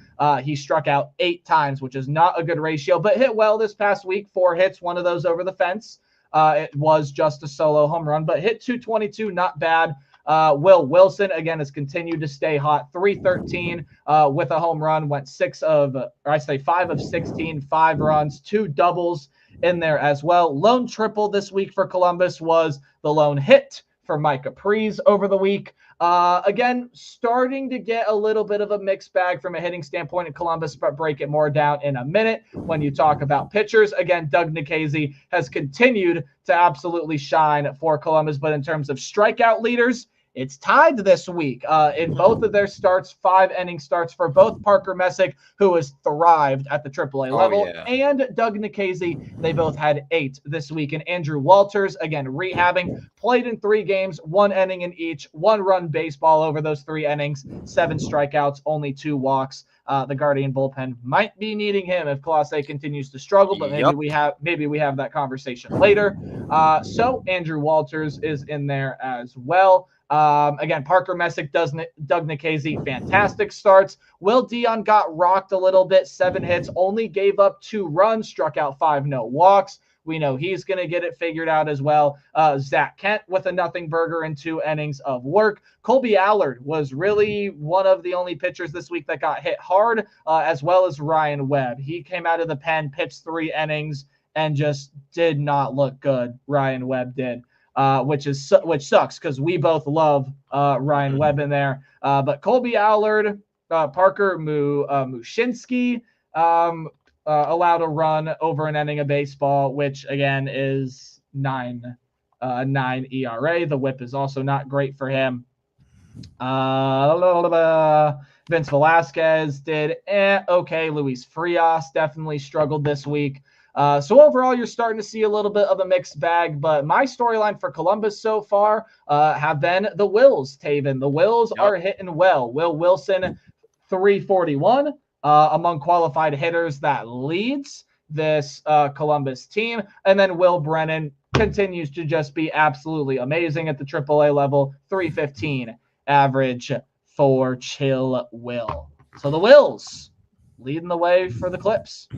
He struck out 8 times, which is not a good ratio, but hit well this past week. 4 hits, 1 of those over the fence. It was just a solo home run, but hit 222, not bad. Will Wilson, again, has continued to stay hot. 313 with a home run, went 5 of 16, 5 runs, 2 doubles in there as well. Lone triple this week for Columbus was the lone hit for Mike Capriz over the week. Again, starting to get a little bit of a mixed bag from a hitting standpoint in Columbus, but break it more down in a minute when you talk about pitchers. Again, Doug Nikhazy has continued to absolutely shine for Columbus, but in terms of strikeout leaders, it's tied this week in both of their starts, 5-inning starts for both Parker Messick, who has thrived at the AAA level, and Doug Nikhazy. They both had 8 this week. And Andrew Walters, again, rehabbing, played in 3 games, 1 inning in each, 1-run baseball over those 3 innings, 7 strikeouts, only 2 walks. The Guardian bullpen might be needing him if Clase continues to struggle, but maybe we have that conversation later. So Andrew Walters is in there as well. Again, Parker Messick, Doug Nikhazy, fantastic starts. Will Dion got rocked a little bit, 7 hits, only gave up 2 runs, struck out 5, no walks. We know he's going to get it figured out as well. Zach Kent with a nothing burger and 2 innings of work. Colby Allard was really one of the only pitchers this week that got hit hard, as well as Ryan Webb. He came out of the pen, pitched 3 innings, and just did not look good. Ryan Webb did. Which sucks because we both love Ryan Webb in there. But Colby Allard, Parker Mushinski allowed a run over an inning of baseball, which again is 9 ERA. The whip is also not great for him. Vince Velasquez did okay. Luis Frias definitely struggled this week. So overall, you're starting to see a little bit of a mixed bag, but my storyline for Columbus so far have been the Wills, Taven. The Wills are hitting well. Will Wilson, 341 among qualified hitters, that leads this Columbus team. And then Will Brennan continues to just be absolutely amazing at the AAA level, 315 average for Chill Will. So the Wills leading the way for the Clips.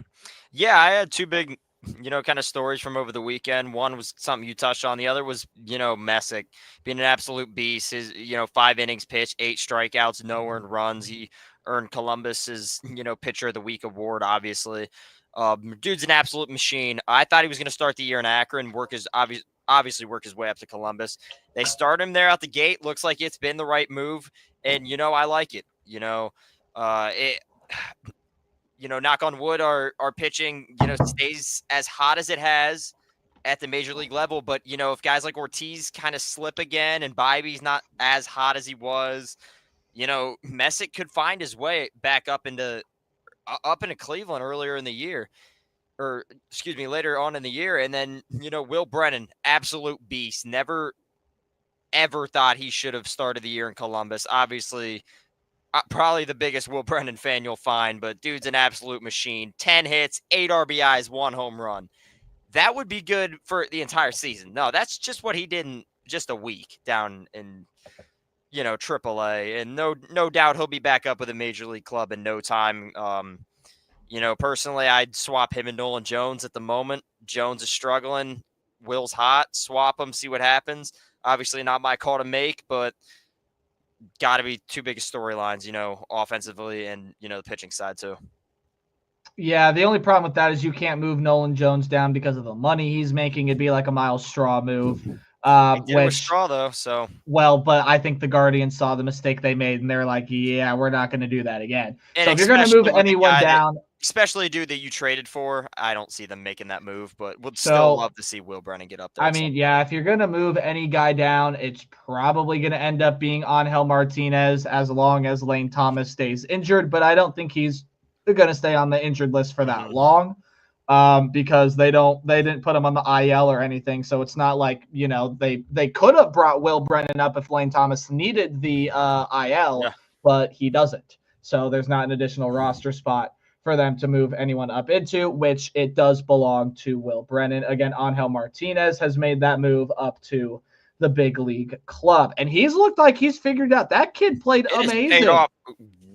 Yeah, I had 2 big, kind of stories from over the weekend. One was something you touched on. The other was, Messick being an absolute beast. His, 5 innings pitched, 8 strikeouts, no earned runs. He earned Columbus's, Pitcher of the Week award, obviously. Dude's an absolute machine. I thought he was going to start the year in Akron, obviously work his way up to Columbus. They start him there out the gate. Looks like it's been the right move. And, I like it. Knock on wood, our pitching, stays as hot as it has at the major league level. But, if guys like Ortiz kind of slip again and Bibby's not as hot as he was, Messick could find his way back up into Cleveland later on in the year. And then, Will Brennan, absolute beast. Never, ever thought he should have started the year in Columbus. Obviously, probably the biggest Will Brennan fan you'll find, but dude's an absolute machine. 10 hits, 8 RBIs, 1 home run. That would be good for the entire season. No, that's just what he did in just a week down in, AAA. And no doubt he'll be back up with a major league club in no time. Personally, I'd swap him and Nolan Jones at the moment. Jones is struggling. Will's hot. Swap him, see what happens. Obviously not my call to make, but got to be 2 biggest storylines, offensively and, the pitching side too. Yeah, the only problem with that is you can't move Nolan Jones down because of the money he's making. It'd be like a Miles Straw move. With Straw though, so. Well, but I think the Guardians saw the mistake they made and they're like, yeah, we're not going to do that again. And so if you're going to move anyone down. Especially a dude that you traded for, I don't see them making that move, but would still love to see Will Brennan get up there. I mean, yeah, if you're going to move any guy down, it's probably going to end up being Angel Martinez as long as Lane Thomas stays injured, but I don't think he's going to stay on the injured list for that long because they didn't put him on the IL or anything, so it's not like, they could have brought Will Brennan up if Lane Thomas needed the IL, but he doesn't. So there's not an additional roster spot for them to move anyone up into, which it does belong to Will Brennan. Again, Angel Martinez has made that move up to the big league club. And he's looked like he's figured out. That kid played amazing. Paid off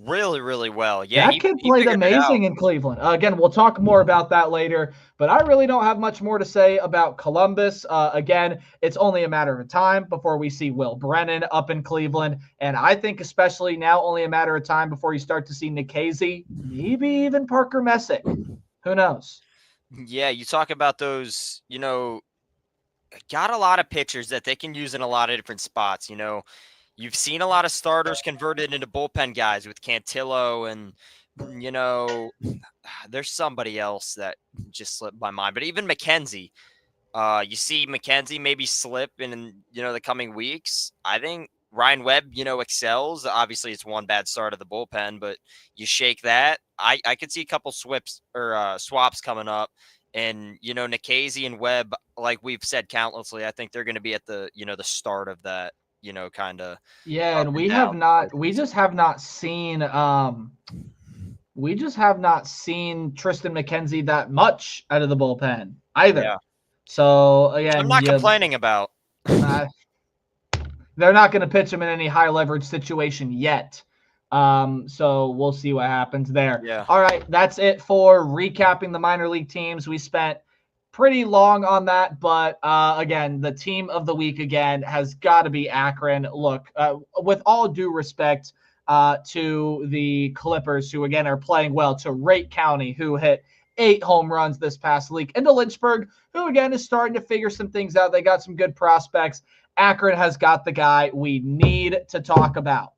really, really well. Yeah, that kid played amazing in Cleveland. Again, we'll talk more about that later, but I really don't have much more to say about Columbus. Again, it's only a matter of time before we see Will Brennan up in Cleveland, and I think especially now only a matter of time before you start to see Nikhazy, maybe even Parker Messick. Who knows? Yeah, you talk about those, got a lot of pitchers that they can use in a lot of different spots. You've seen a lot of starters converted into bullpen guys with Cantillo and, there's somebody else that just slipped my mind. But even McKenzie, you see McKenzie maybe slip in, the coming weeks. I think Ryan Webb, excels. Obviously, it's one bad start of the bullpen, but you shake that. I could see a couple swaps coming up. And, Nikhazy and Webb, like we've said countlessly, I think they're going to be at the, the start of that, kind of Yeah, up and and we have down. not we just have not seen Tristan McKenzie that much out of the bullpen either. Yeah. So Which I'm again, not complaining about. uh, they're not going to pitch him in any high leverage situation yet. So we'll see what happens there. Yeah. All right, that's it for recapping the minor league teams. We spent pretty long on that, but again, the team of the week again has got to be Akron. Look, with all due respect to the Clippers, who again are playing well, to Wright County, who hit 8 home runs this past week, and to Lynchburg, who again is starting to figure some things out. They got some good prospects. Akron has got the guy we need to talk about.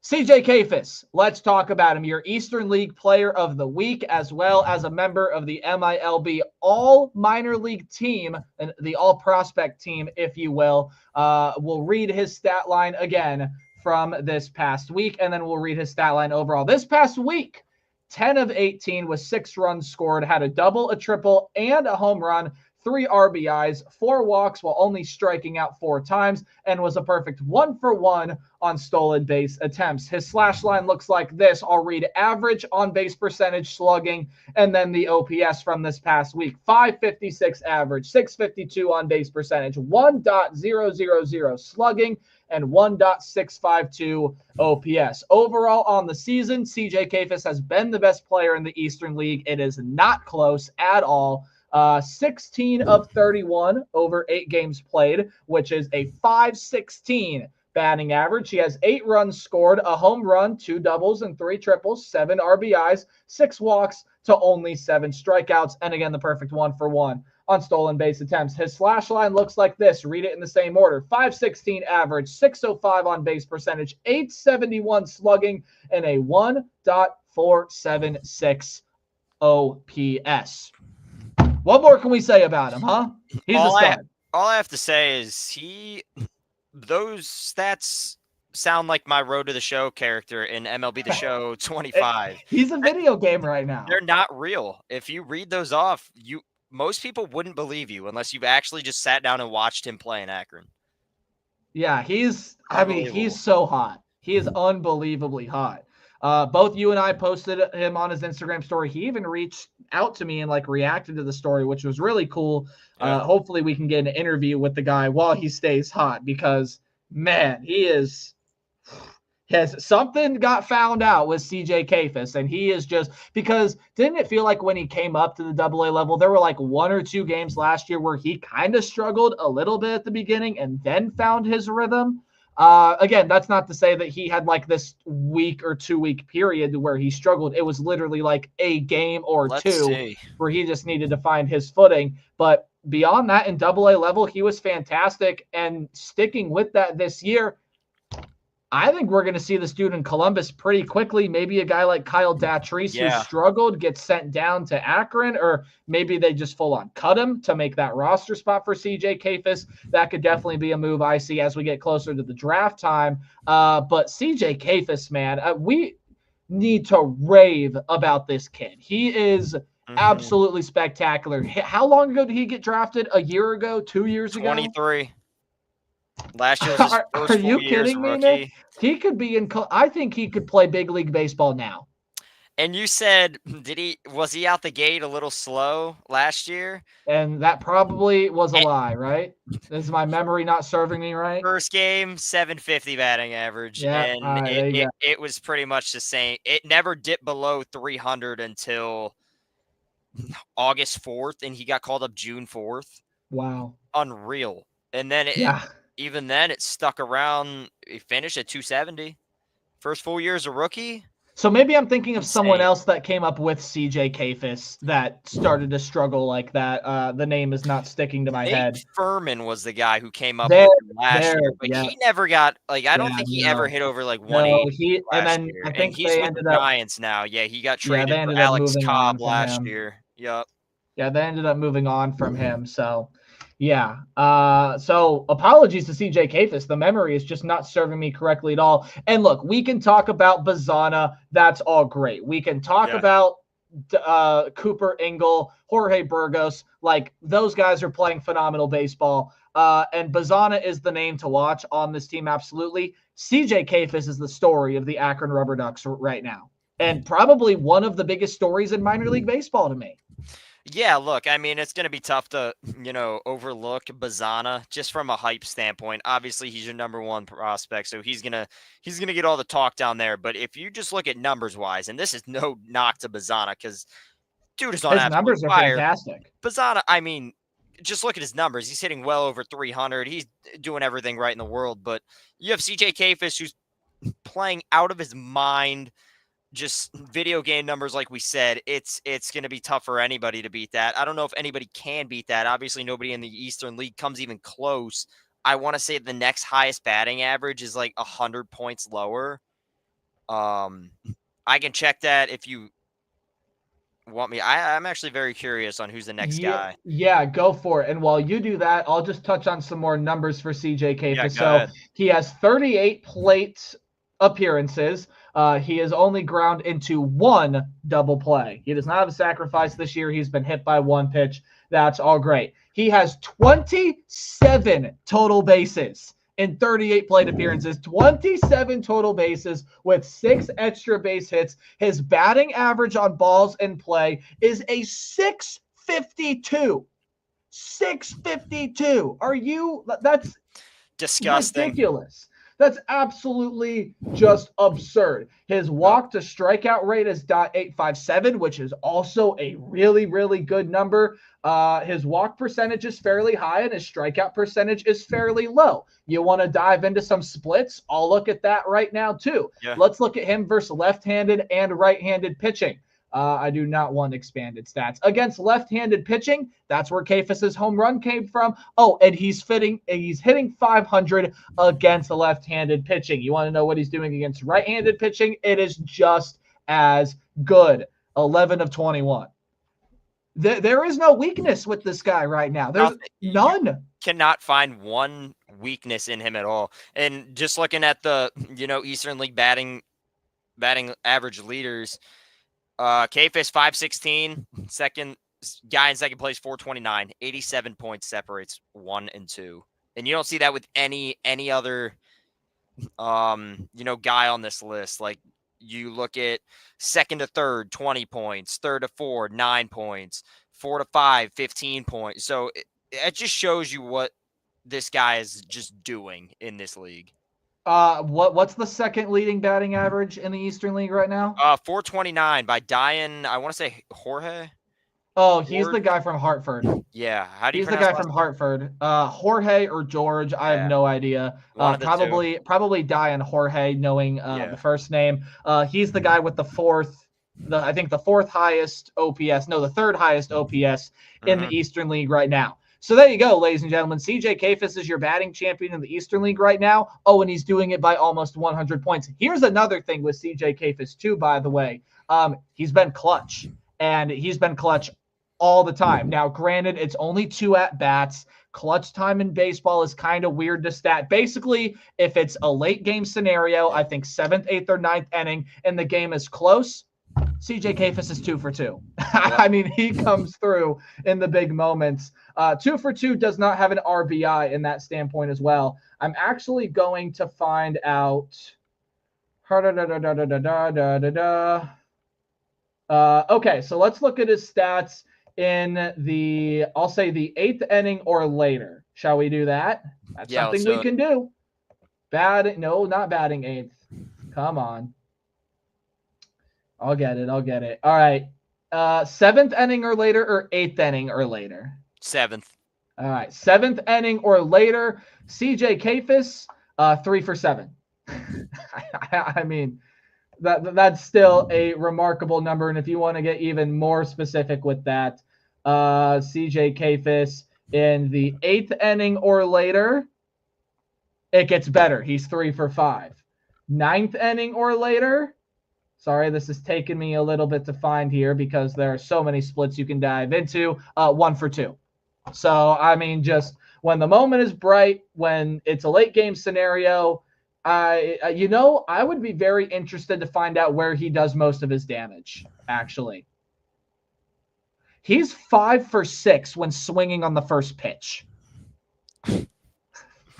CJ Kayfus, let's talk about him. Your Eastern League Player of the Week, as well as a member of the MILB All Minor League Team, and the All Prospect Team, if you will. We'll read his stat line again from this past week, and then we'll read his stat line overall. This past week, 10 of 18 with 6 runs scored, had a double, a triple, and a home run. 3 RBIs, 4 walks while only striking out 4 times, and was a perfect 1-for-1 on stolen base attempts. His slash line looks like this. I'll read average on base percentage, slugging, and then the OPS from this past week. 556 average, 652 on base percentage, 1.000 slugging, and 1.652 OPS. Overall on the season, CJ Kayfus has been the best player in the Eastern League. It is not close at all. 16 of 31 over 8 games played, which is a 5.16 batting average. He has 8 runs scored, a home run, 2 doubles and 3 triples, 7 RBIs, 6 walks to only 7 strikeouts, and again, the perfect 1-for-1 on stolen base attempts. His slash line looks like this. Read it in the same order. 516 average, 605 on base percentage, 871 slugging, and a 1.476 OPS. What more can we say about him, huh? He's a stud. All I have to say is those stats sound like my Road to the Show character in MLB The Show 25. He's a video game right now. They're not real. If you read those off, most people wouldn't believe you unless you've actually just sat down and watched him play in Akron. Yeah, he's so hot. He is unbelievably hot. Both you and I posted him on his Instagram story. He even reached out to me and reacted to the story, which was really cool. Yeah. Hopefully we can get an interview with the guy while he stays hot, because man, has something got found out with CJ Kayfus, and he is just, because didn't it feel like when he came up to the AA level, there were 1 or 2 games last year where he kind of struggled a little bit at the beginning and then found his rhythm? Again, that's not to say that he had this week or 2-week period where he struggled. It was literally a game or 2 where he just needed to find his footing. But beyond that, in AA level, he was fantastic. And sticking with that this year, I think we're going to see this dude in Columbus pretty quickly. Maybe a guy like Kyle Datrice, who struggled, gets sent down to Akron, or maybe they just full on cut him to make that roster spot for CJ Kayfus. That could definitely be a move I see as we get closer to the draft time. But CJ Kayfus, man, we need to rave about this kid. He is absolutely spectacular. How long ago did he get drafted? A year ago? 2 years ago? 23. Last year was his first Are you full year as kidding a me, rookie. man? He could be in. I think he could play big league baseball now. And you said, was he out the gate a little slow last year? And that probably was a lie, right? Is my memory not serving me right? First game, 750 batting average. Yeah, and right, it was pretty much the same. It never dipped below 300 until August 4th, and he got called up June 4th. Wow. Unreal. And then even then, it stuck around. He finished at 270. First full year as a rookie. So maybe I'm thinking of someone Insane. else that came up with CJ Kafis that started to struggle like that. The name is not sticking to my Nate head. Furman was the guy who came up There, with it last there, year, but yeah, he never got like I don't yeah, think he ever no, hit over like no. 180 And last then year, I and think he's they with the ended up, Giants now. Yeah, he got yeah, traded they for ended up Alex moving on Cobb from last him. year. Yep. Yeah, they ended up moving on from him. So, yeah. So apologies to CJ Kafis. The memory is just not serving me correctly at all. And look, we can talk about Bazana. That's all great. We can talk Yeah. about Cooper Engel, Jorge Burgos. Like, those guys are playing phenomenal baseball. And Bazana is the name to watch on this team, absolutely. CJ Kafis is the story of the Akron Rubber Ducks right now. And probably one of the biggest stories in minor league baseball to me. Yeah, look, I mean, it's going to be tough to, overlook Bazana just from a hype standpoint. Obviously, he's your number one prospect, so he's going to get all the talk down there, but if you just look at numbers wise, and this is no knock to Bazana cuz dude is on His absolute numbers are fire. fantastic. Bazana, I mean, just look at his numbers. He's hitting well over 300. He's doing everything right in the world, but you have CJ Kafis who's playing out of his mind. Just video game numbers, like we said, it's going to be tough for anybody to beat that. I don't know if anybody can beat that. Obviously, nobody in the Eastern League comes even close. I want to say the next highest batting average is like 100 points lower. I can check that if you want me. I'm actually very curious on who's the next guy. Yeah, go for it. And while you do that, I'll just touch on some more numbers for CJ Kafis. Yeah, go So ahead. he has 38 plate appearances. He has only ground into one double play. He does not have a sacrifice this year. He's been hit by one pitch. That's all great. He has 27 total bases in 38 plate appearances, 27 total bases with 6 extra base hits. His batting average on balls in play is a 652. 652. That's Disgusting. ridiculous. That's absolutely just absurd. His walk to strikeout rate is .857, which is also a really, really good number. His walk percentage is fairly high and his strikeout percentage is fairly low. You want to dive into some splits? I'll look at that right now too. Yeah. Let's look at him versus left-handed and right-handed pitching. I do not want expanded stats. Against left-handed pitching, that's where Kafis's home run came from. Oh, and he's hitting 500 against the left-handed pitching. You want to know what he's doing against right-handed pitching? It is just as good. 11 of 21. There is no weakness with this guy right now. There's none. Cannot find one weakness in him at all. And just looking at the, Eastern League batting average leaders, Kafis 516, second guy in second place 429, 87 points separates 1 and 2. And you don't see that with any other guy on this list. Like, you look at second to third 20 points, third to fourth 9 points, 4 to 5 15 points. So it just shows you what this guy is just doing in this league. What's the second leading batting average in the Eastern League right now? 429 by Dian, I want to say Jorge. Oh, he's the guy from Hartford. Yeah, how do you? He's the guy from Hartford. Jorge or George, I have no idea. Probably Dian Jorge, knowing the first name. He's the guy with the third highest OPS. No, the third highest OPS in the Eastern League right now. So there you go, ladies and gentlemen. CJ Kafis is your batting champion in the Eastern League right now. Oh, and he's doing it by almost 100 points. Here's another thing with CJ Kafis too, by the way. He's been clutch, and he's been clutch all the time. Now, granted, it's only 2 at-bats. Clutch time in baseball is kind of weird to stat. Basically, if it's a late game scenario, I think 7th, 8th, or 9th inning, and the game is close, CJ Kafis is 2 for 2. I mean, he comes through in the big moments. 2 for 2 does not have an RBI in that standpoint as well. I'm actually going to find out. Okay, so let's look at his stats in I'll say the 8th inning or later. Shall we do that? That's something we can do. No, not batting 8th. Come on. I'll get it. All right. 7th inning or later, or 8th inning or later? 7th. All right. 7th inning or later. CJ Kafis, 3 for 7. I mean, That's still a remarkable number. And if you want to get even more specific with that, CJ Kafis in the 8th inning or later, it gets better. He's 3 for 5. 9th inning or later, sorry, this is taking me a little bit to find here because there are so many splits you can dive into. 1 for 2. So, I mean, just when the moment is bright, when it's a late game scenario, I would be very interested to find out where he does most of his damage, actually. He's 5 for 6 when swinging on the first pitch.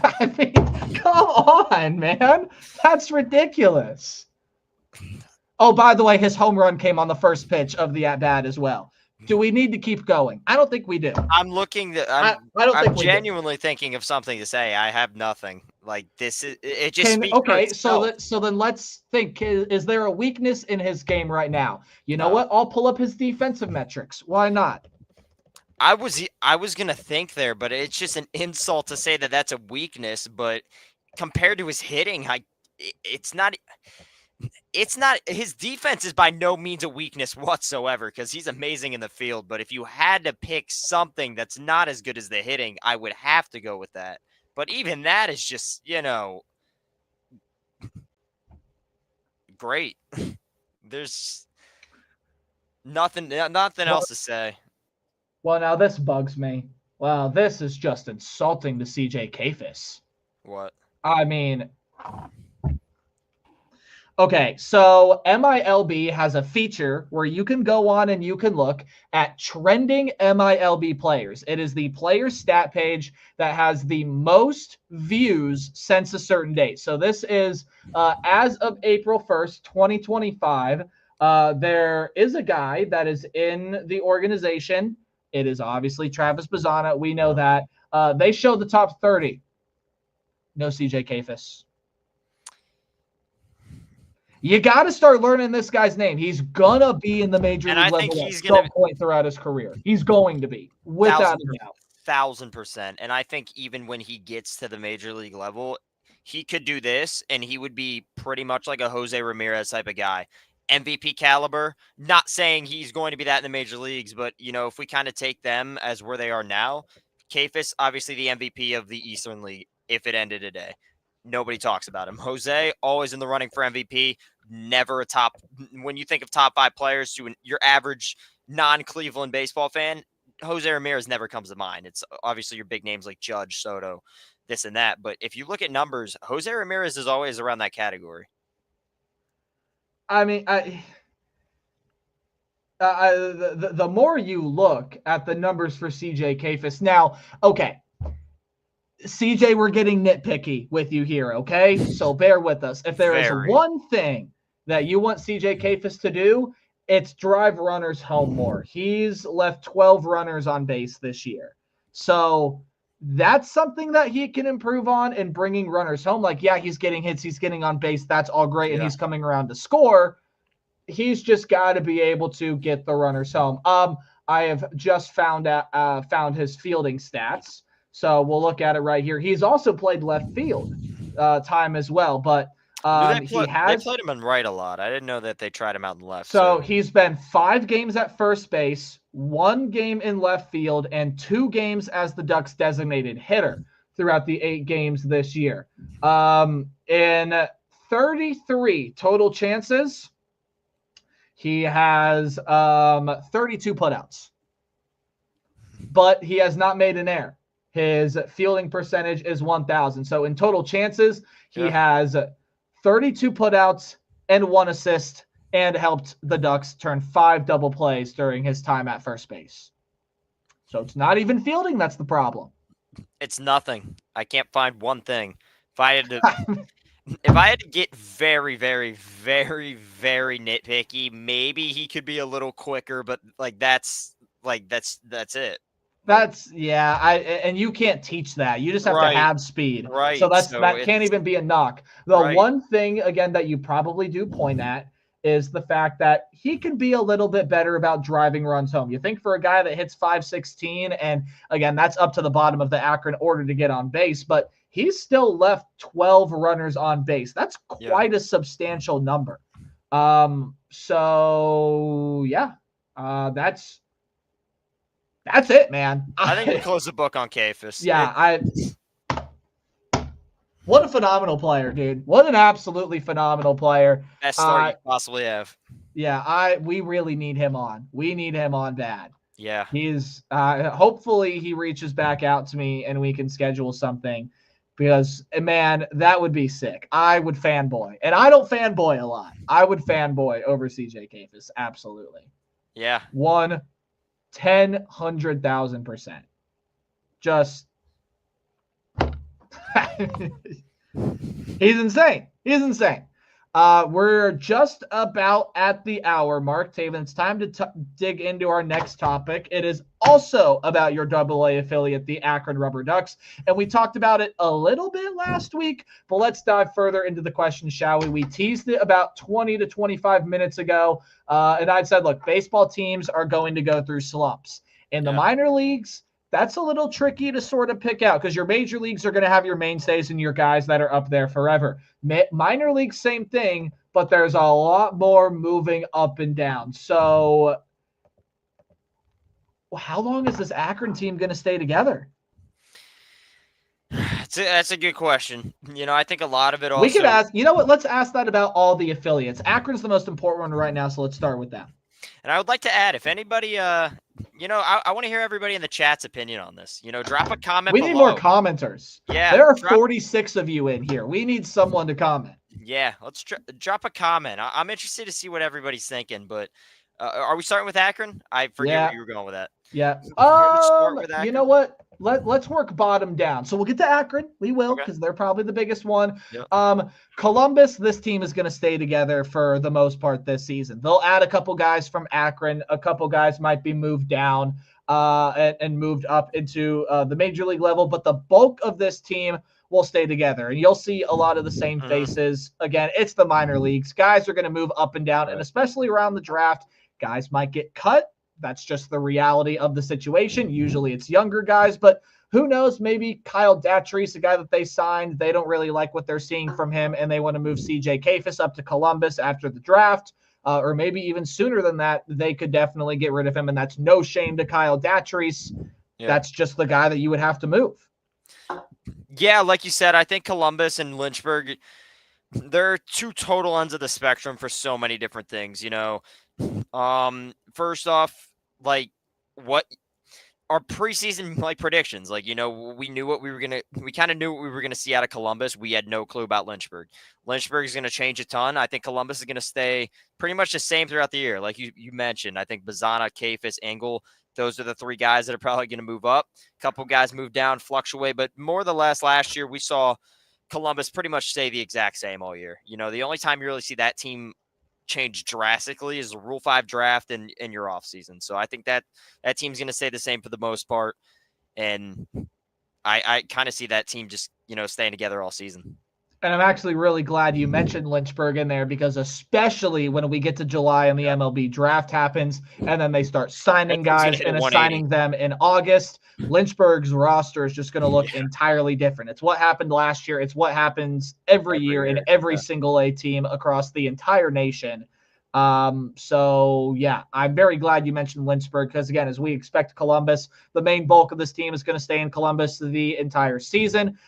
I mean, come on, man. That's ridiculous. Oh, by the way, his home run came on the first pitch of the at-bat as well. Do we need to keep going? I don't think we do. I'm looking. I'm genuinely thinking of something to say. I have nothing. Like this is. It just speaks okay. For so then let's think. Is there a weakness in his game right now? You know what? I'll pull up his defensive metrics. Why not? I was gonna think there, but it's just an insult to say that that's a weakness. But compared to his hitting, it's not. It's not, his defense is by no means a weakness whatsoever because he's amazing in the field. But if you had to pick something that's not as good as the hitting, I would have to go with that. But even that is just, great. There's nothing else to say. Well, now this bugs me. Wow, this is just insulting to CJ Kafis. What? I mean, okay, so MILB has a feature where you can go on and you can look at trending MILB players. It is the player stat page that has the most views since a certain date. So this is as of April 1st, 2025. There is a guy that is in the organization. It is obviously Travis Bazzana. We know that. They show the top 30. No CJ Kafis. You got to start learning this guy's name. He's going to be in the major league level at some point throughout his career. He's going to be, without a doubt. 1,000%. And I think even when he gets to the major league level, he could do this, and he would be pretty much like a Jose Ramirez type of guy. MVP caliber. Not saying he's going to be that in the major leagues, but, if we kind of take them as where they are now, Kafis, obviously the MVP of the Eastern League, if it ended today. Nobody talks about him. Jose, always in the running for MVP, never a top. When you think of top 5 players to your average non-Cleveland baseball fan, Jose Ramirez never comes to mind. It's obviously your big names like Judge, Soto, this and that. But if you look at numbers, Jose Ramirez is always around that category. I mean, the more you look at the numbers for CJ Kafis, now, okay, CJ, we're getting nitpicky with you here, okay? So bear with us. If there is one thing that you want CJ Kafis to do, it's drive runners home more. He's left 12 runners on base this year. So that's something that he can improve on in bringing runners home. Like, yeah, he's getting hits, he's getting on base. That's all great, and he's coming around to score. He's just got to be able to get the runners home. I have just found his fielding stats. So we'll look at it right here. He's also played left field time as well, but they played him on right a lot. I didn't know that they tried him out in left. So he's been 5 games at first base, 1 game in left field, and 2 games as the Ducks' designated hitter throughout the 8 games this year. In 33 total chances, he has 32 putouts, but he has not made an error. His fielding percentage is 1,000. So in total chances, he has 32 putouts and 1 assist and helped the Ducks turn 5 double plays during his time at first base. So it's not even fielding that's the problem. It's nothing. I can't find one thing. If I had to get very, very, very, very nitpicky, maybe he could be a little quicker, but that's it. And you can't teach that. You just have to have speed. Right. So that can't even be a knock. The one thing, again, that you probably do point at is the fact that he can be a little bit better about driving runs home. You think for a guy that hits 516, and again, that's up to the bottom of the Akron order to get on base, but he's still left 12 runners on base. That's quite a substantial number. So yeah, that's it, man. I think we close the book on Kefis. Yeah, what a phenomenal player, dude. What an absolutely phenomenal player. Best start you could possibly have. Yeah, we really need him on. We need him on bad. Yeah. He's hopefully he reaches back out to me and we can schedule something because man, that would be sick. I would fanboy. And I don't fanboy a lot. I would fanboy over CJ Kefis. Absolutely. Yeah. 1,100,000%. Just he's insane. He's insane. We're just about at the hour mark, Taven. It's time to dig into our next topic. It is also about your AA affiliate, the Akron Rubber Ducks. And we talked about it a little bit last week, but let's dive further into the question, shall we? We teased it about 20 to 25 minutes ago. And I said, look, baseball teams are going to go through slumps. In the minor leagues, that's a little tricky to sort of pick out because your major leagues are going to have your mainstays and your guys that are up there forever. Minor league, same thing, but there's a lot more moving up and down. So how long is this Akron team going to stay together? That's a good question. I think a lot of it also... We could ask, you know what? Let's ask that about all the affiliates. Akron's the most important one right now, so let's start with that. And I would like to add, if anybody, I want to hear everybody in the chat's opinion on this. Drop a comment We below. need more commenters. Yeah. There are 46 of you in here. We need someone to comment. Yeah, let's drop a comment. I'm interested to see what everybody's thinking, but are we starting with Akron? I forget where you were going with that. Yeah. You know what? Let's work bottom down. So we'll get to Akron. We will, because they're probably the biggest one. Yep. Columbus, this team is going to stay together for the most part this season. They'll add a couple guys from Akron. A couple guys might be moved down and moved up into the major league level. But the bulk of this team will stay together. And you'll see a lot of the same faces. Again, it's the minor leagues. Guys are going to move up and down. And especially around the draft, guys might get cut. That's just the reality of the situation. Usually it's younger guys, but who knows? Maybe Kyle Datries, the guy that they signed, they don't really like what they're seeing from him, and they want to move CJ Kefis up to Columbus after the draft, or maybe even sooner than that. They could definitely get rid of him, and that's no shame to Kyle Datries. Yeah. That's just the guy that you would have to move. Yeah, like you said, I think Columbus and Lynchburg, they're two total ends of the spectrum for so many different things, First off, what our preseason predictions, we knew what we kind of knew what we were gonna see out of Columbus. We had no clue about Lynchburg. Lynchburg is gonna change a ton. I think Columbus is gonna stay pretty much the same throughout the year. Like you mentioned, I think Bazana, Kefis, Engel, those are the three guys that are probably gonna move up. A couple guys move down, fluctuate, but more or less last year we saw Columbus pretty much stay the exact same all year. The only time you really see that team change drastically is the Rule 5 draft and your off season. So I think that team's going to stay the same for the most part. And I kind of see that team just, staying together all season. And I'm actually really glad you mentioned Lynchburg in there because especially when we get to July and the MLB draft happens and then they start signing guys and assigning them in August, Lynchburg's roster is just going to look entirely different. It's what happened last year. It's what happens every year in every single A team across the entire nation. So yeah, I'm very glad you mentioned Lynchburg because again, as we expect Columbus, the main bulk of this team is going to stay in Columbus the entire season.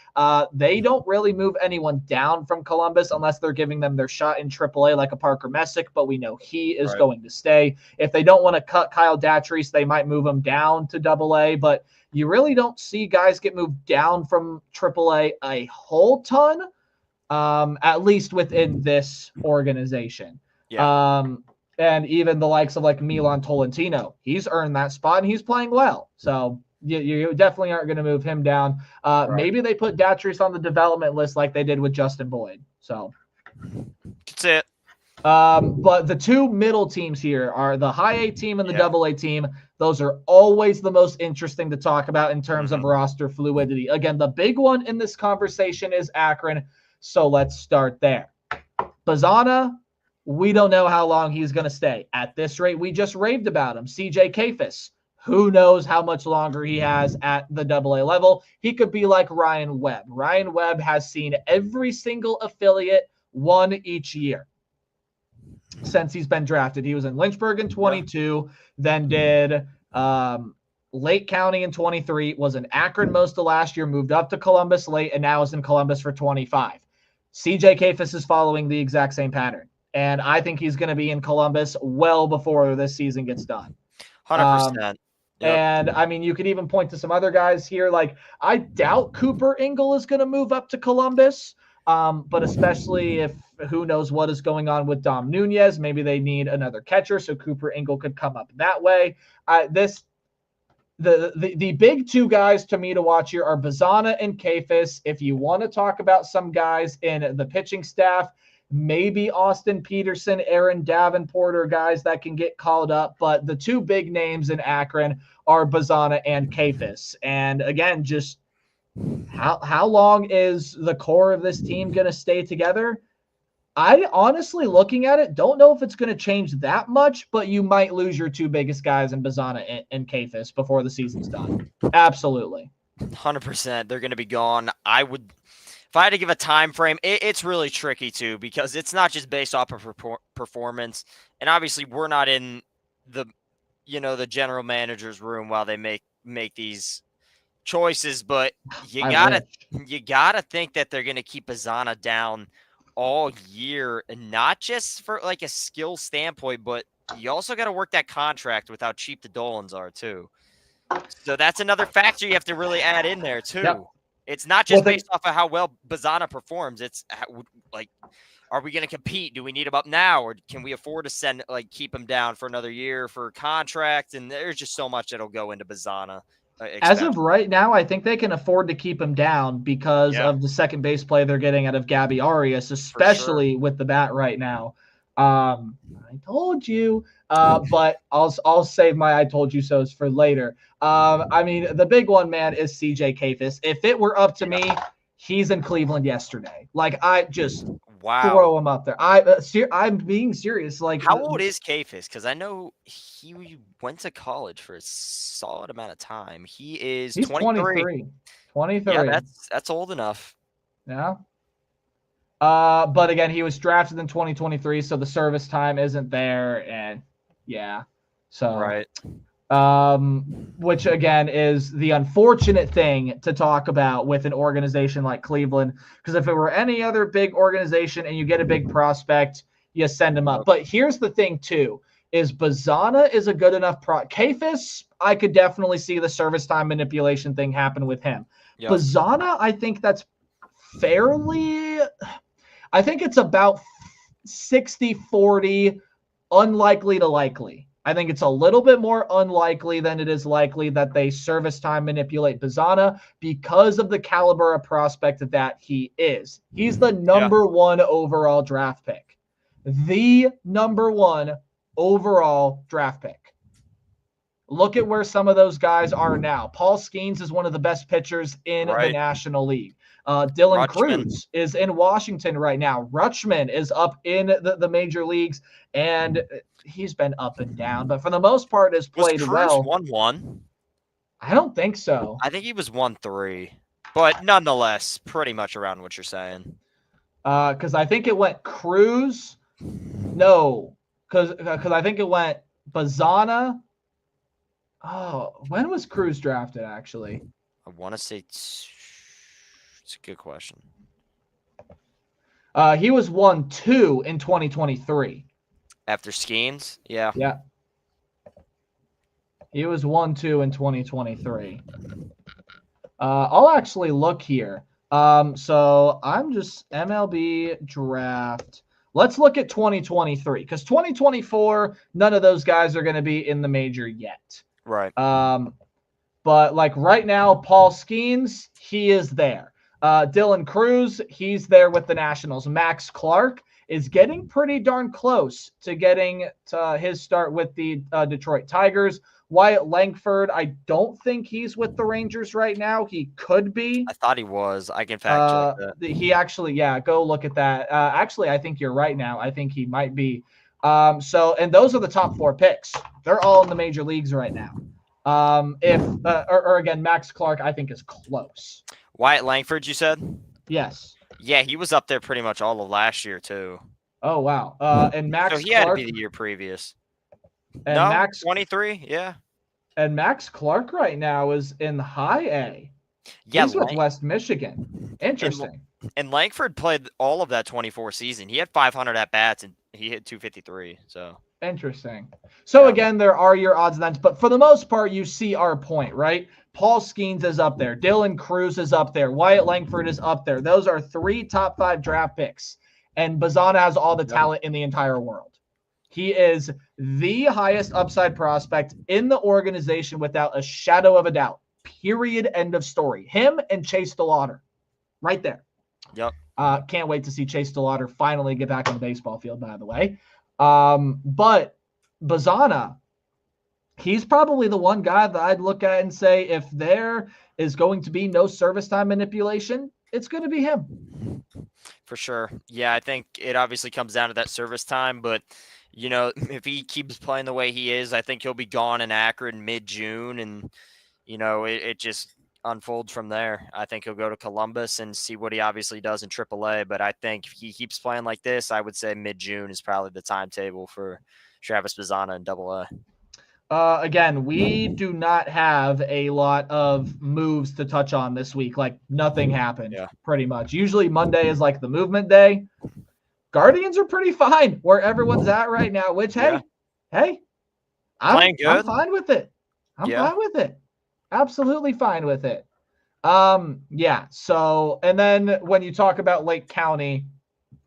They don't really move anyone down from Columbus unless they're giving them their shot in AAA like a Parker Messick, but we know he is going to stay. If they don't want to cut Kyle Datries, they might move him down to AA, but you really don't see guys get moved down from AAA a whole ton, at least within this organization. Yeah. And even the likes of Milan Tolentino, he's earned that spot and he's playing well. So you definitely aren't going to move him down. Maybe they put Datries on the development list like they did with Justin Boyd. So that's it. But the two middle teams here are the high A team and the double A team. Those are always the most interesting to talk about in terms of roster fluidity. Again, the big one in this conversation is Akron. So let's start there. Bazana, we don't know how long he's going to stay. At this rate, we just raved about him. CJ Kefis, who knows how much longer he has at the AA level. He could be like Ryan Webb. Ryan Webb has seen every single affiliate one each year. since he's been drafted. He was in Lynchburg in 22, then did Lake County in 23, was in Akron most of last year, moved up to Columbus late, and now is in Columbus for 25. CJ Kafis is following the exact same pattern, and I think he's going to be in Columbus well before this season gets done. 100%. And I mean, you could even point to some other guys here. Like, I doubt Cooper Ingle is going to move up to Columbus. But especially if who knows what is going on with Dom Nunez, maybe they need another catcher, so Cooper Ingle could come up that way. The big two guys to me to watch here are Bazana and Kafis. If you want to talk about some guys in the pitching staff, maybe Austin Peterson, Aaron Davenport are guys that can get called up. But the two big names in Akron are Bazana and Kafis. And again, just how long is the core of this team going to stay together? I honestly, looking at it, don't know if it's going to change that much, but you might lose your two biggest guys in Bazana and Kafis before the season's done. Absolutely. 100%. They're going to be gone. If I had to give a time frame, it's really tricky too, because it's not just based off of performance. And obviously we're not in the general manager's room while they make these choices, but you gotta think that they're gonna keep Bazana down all year, and not just for like a skill standpoint, but you also got to work that contract with how cheap the Dolans are too. So that's another factor you have to really add in there too. Yep. It's not just based off of how well Bazana performs. It's like, are we going to compete? Do we need him up now, or can we afford to keep him down for another year for a contract? And there's just so much that'll go into Bazana. As of right now, I think they can afford to keep him down because of the second base play they're getting out of Gabby Arias, especially with the bat right now. I told you, but I'll save my I told you so's for later. I mean, the big one, man, is CJ Kafis. If it were up to me, he's in Cleveland yesterday. Like, I just throw him up there. I'm being serious. Like, how old is Kafis? Because I know he went to college for a solid amount of time. He's 23. 23. Yeah, that's old enough. Yeah. But again, he was drafted in 2023, so the service time isn't there, and right. Which again is the unfortunate thing to talk about with an organization like Cleveland, because if it were any other big organization and you get a big prospect, you send him up. But here's the thing too, is Bazana is a good enough Kafis, I could definitely see the service time manipulation thing happen with him. Yep. Bazana, I think that's I think it's about 60-40 unlikely to likely. I think it's a little bit more unlikely than it is likely that they service time manipulate Bazana because of the caliber of prospect that he is. He's the number one overall draft pick. The number one overall draft pick. Look at where some of those guys are now. Paul Skeens is one of the best pitchers in the National League. Dylan Cruz is in Washington right now. Rutschman is up in the major leagues, and he's been up and down, but for the most part has played well. Was Cruz 1-1? I don't think so. I think he was 1-3, but nonetheless, pretty much around what you're saying. Because I think it went Cruz. No, because I think it went Bazana. Oh, when was Cruz drafted, actually? I want to say it's a good question. He was 1-2 in 2023. After Skeens? Yeah. Yeah. He was 1-2 in 2023. I'll actually look here. So I'm just MLB draft. Let's look at 2023, because 2024, none of those guys are going to be in the major yet. Right. But like right now, Paul Skeens, he is there. Dylan Cruz, he's there with the Nationals. Max Clark is getting pretty darn close to getting to his start with the Detroit Tigers. Wyatt Langford, I don't think he's with the Rangers right now. He could be. I thought he was. I can fact check that. He actually, go look at that. Actually, I think you're right now. I think he might be. And those are the top 4 picks. They're all in the major leagues right now. Again, Max Clark, I think is close. Wyatt Langford, you said? Yes. Yeah, he was up there pretty much all of last year too. Oh wow. And Max So he had to Clark be the year previous. and No, Max 23. Yeah. and Max Clark right now is in high A. Yeah. He's with West Michigan. and, Interesting. and Langford played all of that 24 season. He had 500 at bats and he hit 253. So, Interesting. So yeah. again, there are your odds and ends, but for the most part, you see our point, right? Paul Skeens is up there. Dylan Cruz is up there. Wyatt Langford is up there. Those are 3 top 5 draft picks. And Bazana has all the talent in the entire world. He is the highest upside prospect in the organization without a shadow of a doubt. Period. End of story. Him and Chase DeLauder. Right there. Yep. Can't wait to see Chase DeLauder finally get back on the baseball field, by the way. But Bazana, he's probably the one guy that I'd look at and say, if there is going to be no service time manipulation, it's going to be him. For sure. Yeah, I think it obviously comes down to that service time, but if he keeps playing the way he is, I think he'll be gone in Akron mid-June, and it just unfolds from there. I think he'll go to Columbus and see what he obviously does in AAA, but I think if he keeps playing like this, I would say mid-June is probably the timetable for Travis Bazana in AA. Again, we do not have a lot of moves to touch on this week. Like nothing happened, pretty much. Usually Monday is like the movement day. Guardians are pretty fine where everyone's at right now, which, hey, I'm fine with it. I'm fine with it. Absolutely fine with it. So, and then when you talk about Lake County,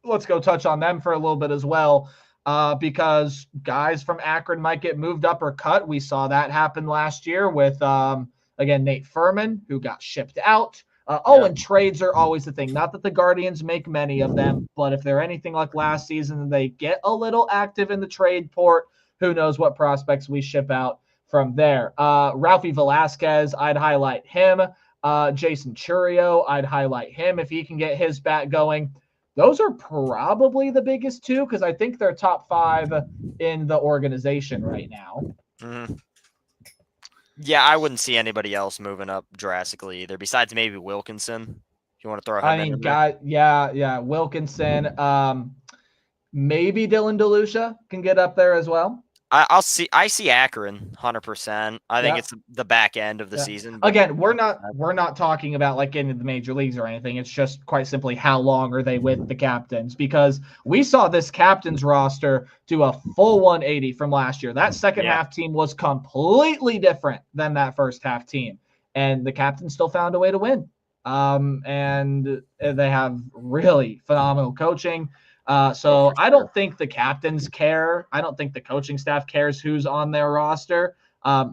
let's go touch on them for a little bit as well. Because guys from Akron might get moved up or cut. We saw that happen last year with, again, Nate Furman, who got shipped out. And trades are always the thing. Not that the Guardians make many of them, but if they're anything like last season, they get a little active in the trade port. Who knows what prospects we ship out from there. Ralphie Velasquez, I'd highlight him. Jason Churio, I'd highlight him if he can get his bat going. Those are probably the biggest two because I think they're top 5 in the organization right now. Mm-hmm. Yeah, I wouldn't see anybody else moving up drastically either, besides maybe Wilkinson. If you want to throw him in there. Wilkinson. Maybe Dylan DeLucia can get up there as well. I see Akron 100%. I think it's the back end of the season. Again, we're not talking about like getting to the major leagues or anything. It's just quite simply how long are they with the captains, because we saw this captains roster do a full 180 from last year. That second half team was completely different than that first half team, and the captains still found a way to win. And they have really phenomenal coaching. So I don't think the captains care. I don't think the coaching staff cares who's on their roster.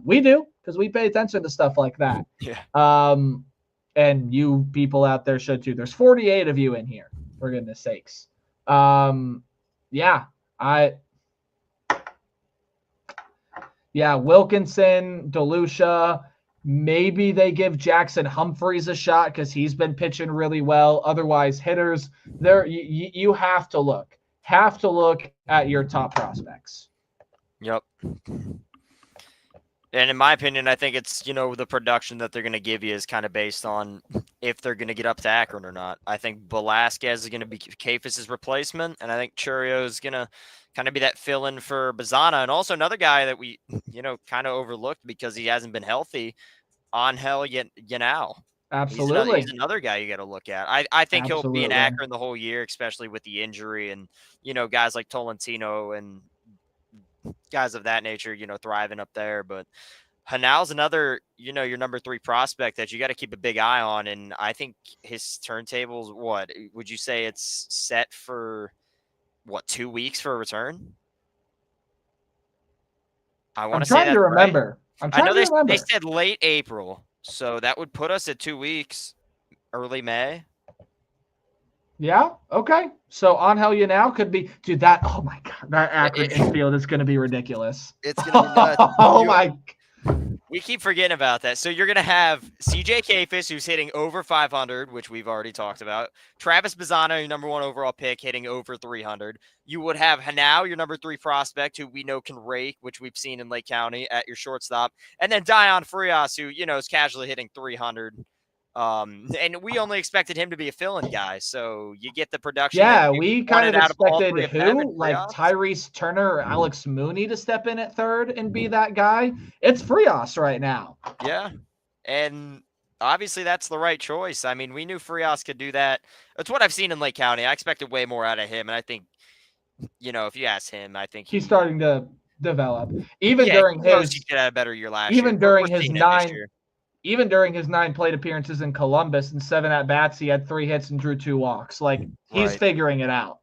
We do, because we pay attention to stuff like that. Yeah. And you people out there should too. There's 48 of you in here, for goodness sakes. Wilkinson, DeLucia. Maybe they give Jackson Humphreys a shot because he's been pitching really well. Otherwise, hitters, there you have to look at your top prospects. Yep. And in my opinion, I think it's, the production that they're going to give you is kind of based on if they're going to get up to Akron or not. I think Velasquez is going to be Kefis' replacement, and I think Churio is going to kind of be that fill-in for Bazana. And also another guy that we, kind of overlooked because he hasn't been healthy, Angel Yanao. Absolutely. He's another guy you got to look at. I think he'll be in Akron the whole year, especially with the injury and, guys like Tolentino and guys of that nature, thriving up there. But Hanal's another, your number 3 prospect that you got to keep a big eye on. And I think his turntables, what would you say it's set for 2 weeks for a return? I'm trying to remember. They said late April, so that would put us at 2 weeks, early May. Yeah. Okay. So Angel Yanao could be, dude. Oh my God, that Akron infield is going to be ridiculous. It's going to be nuts. My. We keep forgetting about that. So you're going to have CJ Kefis, who's hitting over 500, which we've already talked about. Travis Bazana, your number 1 overall pick, hitting over 300. You would have Hanao, your number 3 prospect, who we know can rake, which we've seen in Lake County at your shortstop. And then Dion Frias, who, is casually hitting 300 And we only expected him to be a fill-in guy, so you get the production that Yeah, you we kind wanted of out of all expected three of them and who, like Frias. Tyrese Turner or Alex Mooney, to step in at third and be that guy. It's Frias right now. Yeah, and obviously that's the right choice. I mean, we knew Frias could do that. That's what I've seen in Lake County. I expected way more out of him, and I think, if you ask him, I think He's starting to develop. Even yeah, during he knows he his could have a better year last year. even We're during his seeing it this 9 year. even during his 9 plate appearances in Columbus and 7 at bats, he had 3 hits and drew 2 walks. Like, he's Right. figuring it out.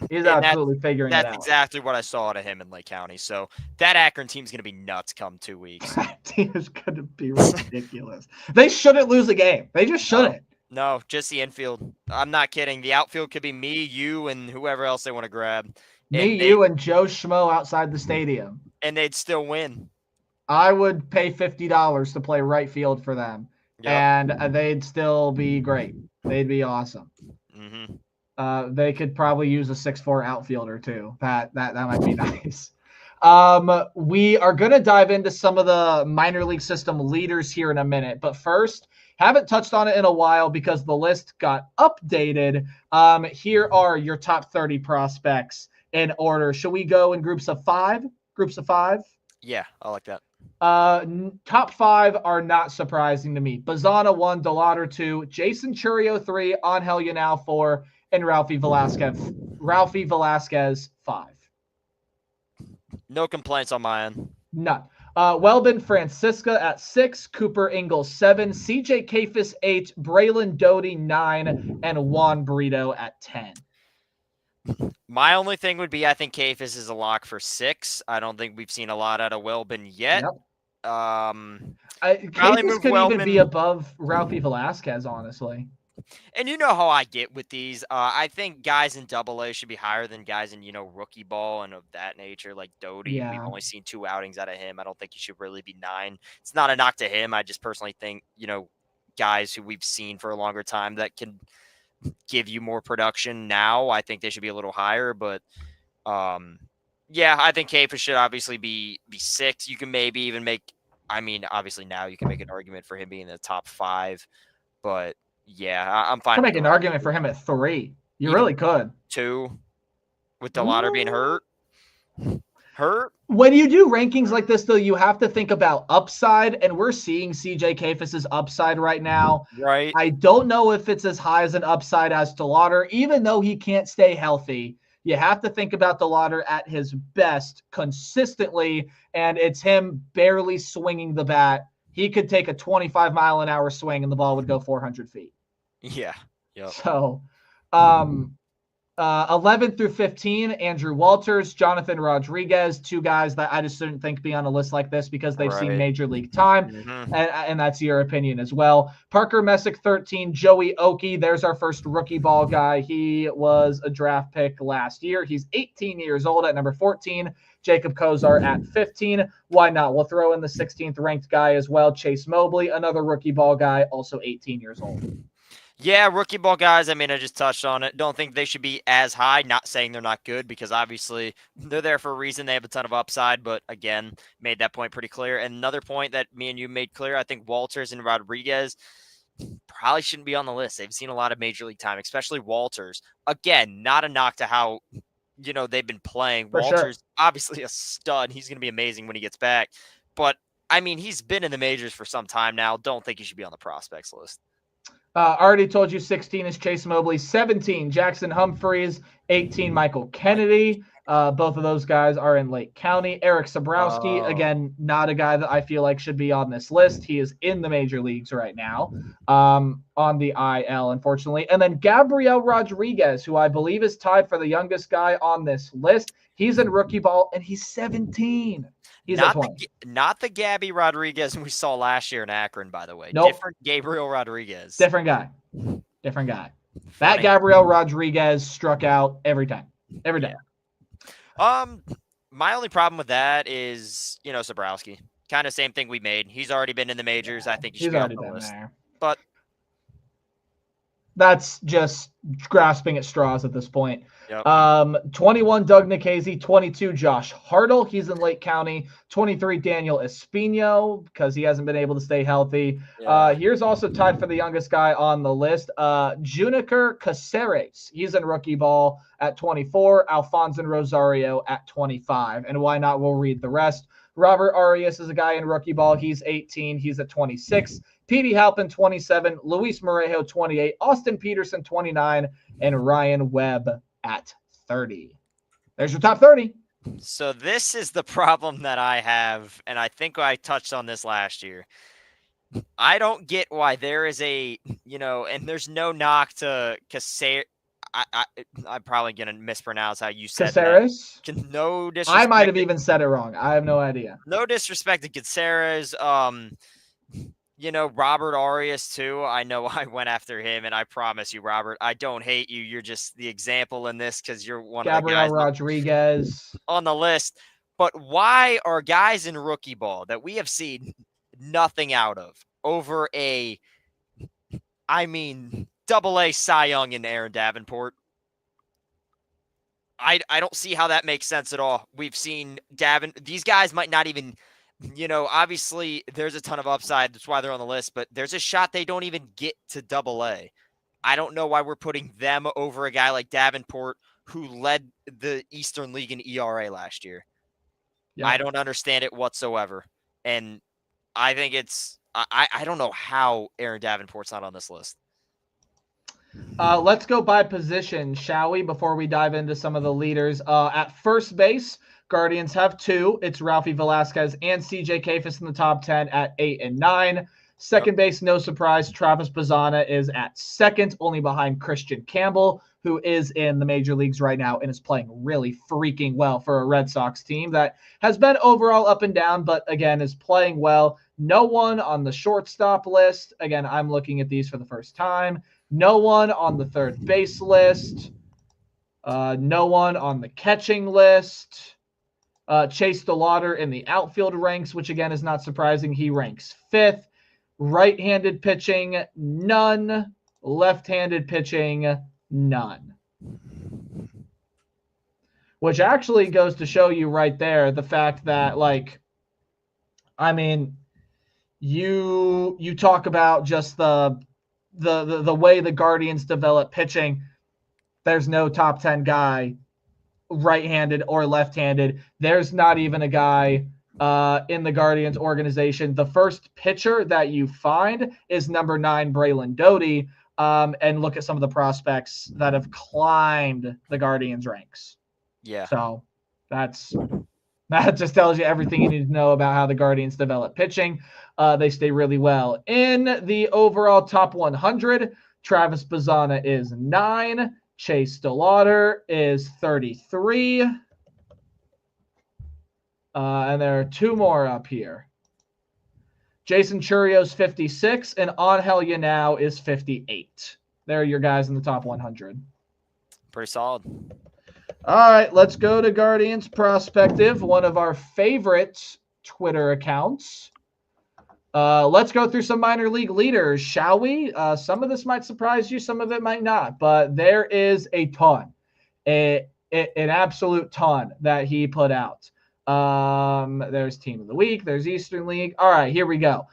He's And absolutely figuring it That's out. exactly what I saw out of him in Lake County. So that Akron team's going to be nuts come 2 weeks. That team is going to be ridiculous. They shouldn't lose a game. They just shouldn't. No, just the infield. I'm not kidding. The outfield could be me, you, and whoever else they want to grab. You, and Joe Schmo outside the stadium. And they'd still win. I would pay $50 to play right field for them, and they'd still be great. They'd be awesome. Mm-hmm. They could probably use a 6'4" outfielder too. That might be nice. We are going to dive into some of the minor league system leaders here in a minute, but first, haven't touched on it in a while because the list got updated. Here are your top 30 prospects in order. Should we go in groups of 5? Groups of 5? Yeah, I like that. Top 5 are not surprising to me. Bazana 1, Delauder 2, Jason Churio 3, Angel Yanal 4, and Ralphie Velasquez 5. No complaints on my end. None. Welbin Francisca at 6, Cooper Ingalls 7, CJ Kafis 8, Braylon Doty 9, and Juan Brito at 10. My only thing would be I think Kafis is a lock for 6. I don't think we've seen a lot out of Welbin yet. Yep. Probably Kafis could even be above Ralphie Velasquez, honestly. And you know how I get with these. I think guys in AA should be higher than guys in, rookie ball and of that nature, like Doty. Yeah. We've only seen 2 outings out of him. I don't think he should really be 9. It's not a knock to him. I just personally think, guys who we've seen for a longer time that can give you more production now, I think they should be a little higher. But, yeah, I think Kafis should obviously be 6. You can maybe even obviously now you can make an argument for him being in the top 5. But, yeah, I'm fine. I can make an argument for him at 3. You really could. 2, with Delauder being hurt. When you do rankings like this, though, you have to think about upside, and we're seeing CJ Kafis' upside right now. Right. I don't know if it's as high as an upside as Delauder, even though he can't stay healthy. You have to think about Delauder at his best consistently, and it's him barely swinging the bat. He could take a 25-mile-an-hour swing, and the ball would go 400 feet. Yeah. Yep. So, 11 through 15, Andrew Walters, Jonathan Rodriguez, 2 guys that I just didn't think be on a list like this because they've seen major league time, and that's your opinion as well. Parker Messick, 13, Joey Oki, there's our first rookie ball guy. He was a draft pick last year. He's 18 years old at number 14. Jacob Kozar at 15. Why not? We'll throw in the 16th ranked guy as well, Chase Mobley, another rookie ball guy, also 18 years old. Yeah, rookie ball guys, I just touched on it. Don't think they should be as high. Not saying they're not good because obviously they're there for a reason. They have a ton of upside, but again, made that point pretty clear. And another point that me and you made clear, I think Walters and Rodriguez probably shouldn't be on the list. They've seen a lot of major league time, especially Walters. Again, not a knock to how, they've been playing. For Walters, sure. Obviously a stud. He's going to be amazing when he gets back. But, he's been in the majors for some time now. Don't think he should be on the prospects list. Already told you 16 is Chase Mobley, 17 Jackson Humphreys, 18 Michael Kennedy. Both of those guys are in Lake County. Eric Sabrowski, again, not a guy that I feel like should be on this list. He is in the major leagues right now on the IL, unfortunately. And then Gabriel Rodriguez, who I believe is tied for the youngest guy on this list. He's in rookie ball, and he's 17. He's not the Gabby Rodriguez we saw last year in Akron, by the way. Nope. Different Gabriel Rodriguez. Different guy. That Gabriel Rodriguez struck out every time. Every day. Yeah. My only problem with that is, Sabrowski. Kind of same thing we made. He's already been in the majors. I think he should be on the list. There. But that's just grasping at straws at this point. Yep. 21, Doug Nikhazy. 22, Josh Hartle. He's in Lake County. 23, Daniel Espino, because he hasn't been able to stay healthy. Yeah. Here's also tied for the youngest guy on the list, Juniker Caceres. He's in rookie ball at 24. Alfonso Rosario at 25. And why not? We'll read the rest. Robert Arias is a guy in rookie ball. He's 18. He's at 26. Petey Halpin, 27. Luis Morejo, 28. Austin Peterson, 29. And Ryan Webb at 30. There's your top 30. So this is the problem that I have, and I think I touched on this last year. I don't get why there is a, and there's no knock to Caceres. I'm probably going to mispronounce how you said Caceres? that. No disrespect. I might have even said it wrong. I have no idea. No disrespect to Caceres. Robert Arias too. I know I went after him, and I promise you, Robert, I don't hate you. You're just the example in this because you're one of the guys Rodriguez on the list. But why are guys in rookie ball that we have seen nothing out of over double-A Cy Young and Aaron Davenport? I don't see how that makes sense at all. We've seen these guys might not even, obviously there's a ton of upside. That's why they're on the list, but there's a shot they don't even get to double-A. I don't know why we're putting them over a guy like Davenport who led the Eastern League in ERA last year. Yeah. I don't understand it whatsoever. And I think I don't know how Aaron Davenport's not on this list. Let's go by position, shall we, before we dive into some of the leaders. At first base, Guardians have 2. It's Ralphie Velasquez and CJ Kayfus in the top 10 at 8 and 9. Second base, no surprise, Travis Bazzana is at second, only behind Christian Campbell, who is in the major leagues right now and is playing really freaking well for a Red Sox team that has been overall up and down, but again, is playing well. No one on the shortstop list. Again, I'm looking at these for the first time. No one on the third base list. No one on the catching list. Chase DeLauder in the outfield ranks, which again is not surprising. He ranks 5th. Right-handed pitching, none. Left-handed pitching, none. Which actually goes to show you right there the fact that, you talk about just the way the Guardians develop pitching. There's no top 10 guy right-handed or left-handed. There's not even a guy in the Guardians organization. The first pitcher that you find is number 9, Braylon Doty. And look at some of the prospects that have climbed the Guardians ranks. Yeah. So that just tells you everything you need to know about how the Guardians develop pitching. They stay really well. In the overall top 100, Travis Bazzana is 9. Chase DeLauder is 33. And there are 2 more up here. Jason Churio's 56, and Angel Yanao is 58. There are your guys in the top 100. Pretty solid. All right, let's go to Guardians Prospective, one of our favorite Twitter accounts. Let's go through some minor league leaders, shall we? Some of this might surprise you, some of it might not, but there is a ton, an absolute ton that he put out. There's Team of the Week, there's Eastern League. All right, here we go.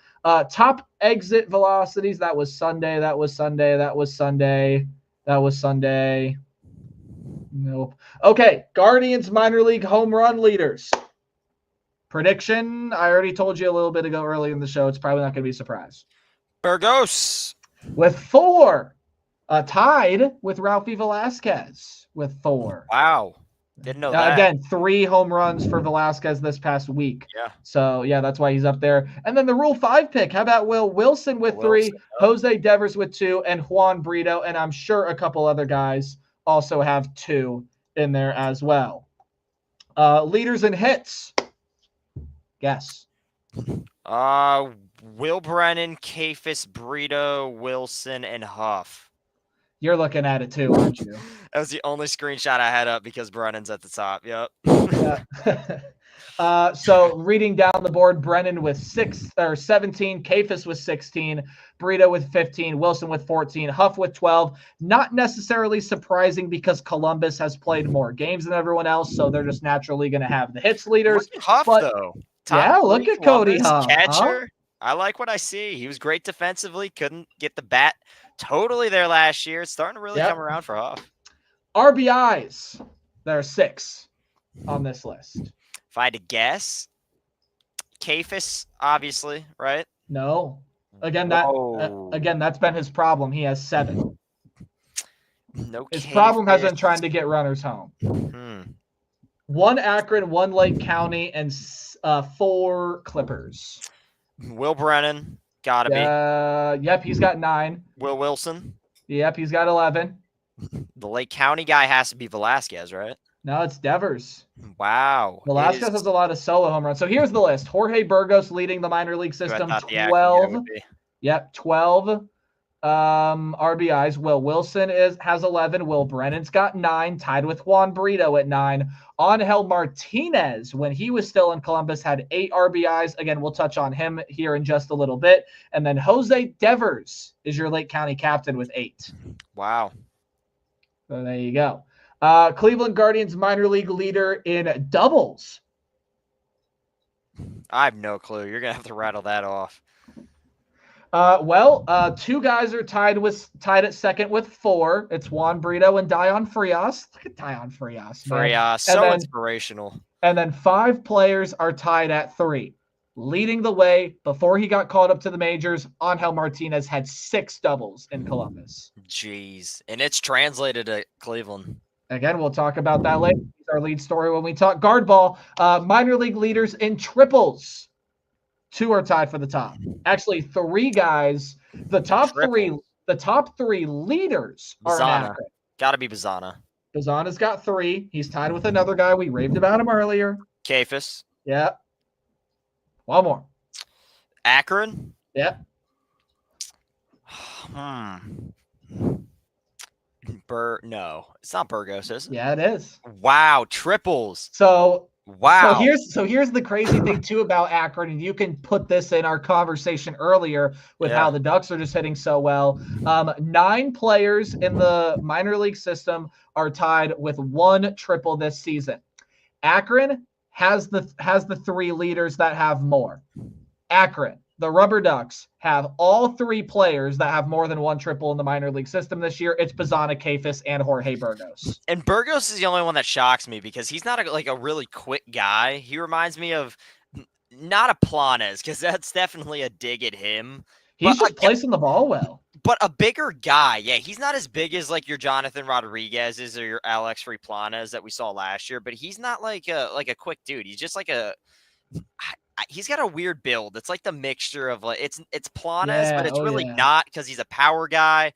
Top exit velocities. That was Sunday. Nope. Okay, Guardians minor league home run leaders. Prediction, I already told you a little bit ago early in the show. It's probably not going to be a surprise. Burgos. With 4. Tied with Ralphie Velasquez with 4. Wow. Didn't know that. Again, 3 home runs for Velasquez this past week. Yeah. So, yeah, that's why he's up there. And then the Rule 5 pick. How about Will Wilson with 3, Jose Devers with 2, and Juan Brito. And I'm sure a couple other guys also have 2 in there as well. Leaders in hits. Guess. Will Brennan, Kayfus, Brito, Wilson, and Huff. You're looking at it too, aren't you? That was the only screenshot I had up because Brennan's at the top. Yep. Yeah. So reading down the board, Brennan with 17, Kafis with 16, Burrito with 15, Wilson with 14, Huff with 12. Not necessarily surprising because Columbus has played more games than everyone else, so they're just naturally going to have the hits leaders. Look at Huff, but- though. Yeah, Top look three at Cody Columbus Huff, huh? catcher. I like what I see. He was great defensively. Couldn't get the bat totally there last year. It's starting to really Yep. come around for Huff. RBIs, there are 6 on this list. If I had to guess, Kafis, obviously, right? No. Again, Whoa. that's been his problem. He has 7. No. His problem has been Kafis. trying to get runners home. Hmm. 1 Akron, 1 Lake County, and 4 Clippers. Will Brennan, gotta be. Yep, he's got 9. Will Wilson. Yep, he's got 11. The Lake County guy has to be Velasquez, right? No, it's Devers. Wow. Velasquez has a lot of solo home runs. So here's the list. Jorge Burgos leading the minor league system, 12. Yep, 12 RBIs. Will Wilson has 11. Will Brennan's got 9, tied with Juan Brito at 9. Angel Martinez, when he was still in Columbus, had 8 RBIs. Again, we'll touch on him here in just a little bit. And then Jose Devers is your Lake County captain with 8. Wow. So there you go. Cleveland Guardians minor league leader in doubles. I have no clue. You're gonna have to rattle that off. 2 guys are tied at second with 4. It's Juan Brito and Dion Frias. Look at Dion Frias. Man. Frias, so inspirational. And then 5 players are tied at 3. Leading the way before he got called up to the majors, Angel Martinez had 6 doubles in Columbus. Jeez. And it's translated to Cleveland. Again, we'll talk about that later. It's our lead story when we talk guard ball. Minor league leaders in triples. 2 are tied for the top. Actually, 3 guys. The top 3 leaders are in Akron. Gotta be Bazana. Bazana's got 3. He's tied with another guy. We raved about him earlier. Kafis. Yeah. One more. Akron. Yeah. No, it's not Burgos, is it? Yeah, it is. Wow, triples. So wow. So here's the crazy thing too about Akron, and you can put this in our conversation earlier with how the Ducks are just hitting so well. 9 players in the minor league system are tied with 1 triple this season. Akron has the 3 leaders that have more. Akron, the Rubber Ducks, have all 3 players that have more than 1 triple in the minor league system this year. It's Bazana, Kafis, and Jorge Burgos. And Burgos is the only one that shocks me because he's not a really quick guy. He reminds me of not a Planes because that's definitely a dig at him. He's just placing the ball well. But a bigger guy, yeah. He's not as big as like your Jonathan Rodriguez's or your Alex Friplanes that we saw last year, but he's not like a quick dude. He's just like he's got a weird build. It's like the mixture of like it's Planes, but it's really not because he's a power guy.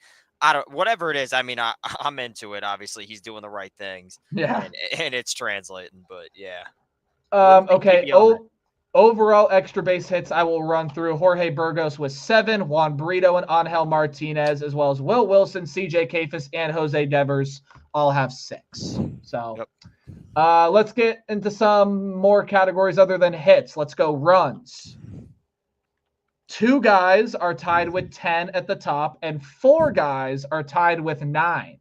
Whatever it is. I mean, I'm into it. Obviously, he's doing the right things. Yeah, and it's translating. But yeah. Okay. Overall extra base hits, I will run through. Jorge Burgos with 7, Juan Brito and Angel Martinez, as well as Will Wilson, CJ Kafis, and Jose Devers all have 6. So let's get into some more categories other than hits. Let's go runs. 2 guys are tied with 10 at the top, and 4 guys are tied with 9.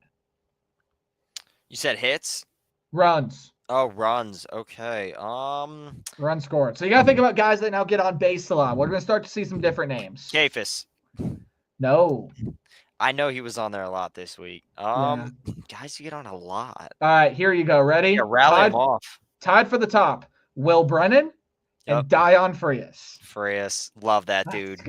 You said hits? Runs. Oh, runs. Okay. Run scored. So you got to think about guys that now get on base a lot. We're going to start to see some different names. Kafis. No. I know he was on there a lot this week. Guys, you get on a lot. All right, here you go. Ready? Yeah, rally him off. Tied for the top. Will Brennan and Dion Frias. Frias. Love that dude. Let's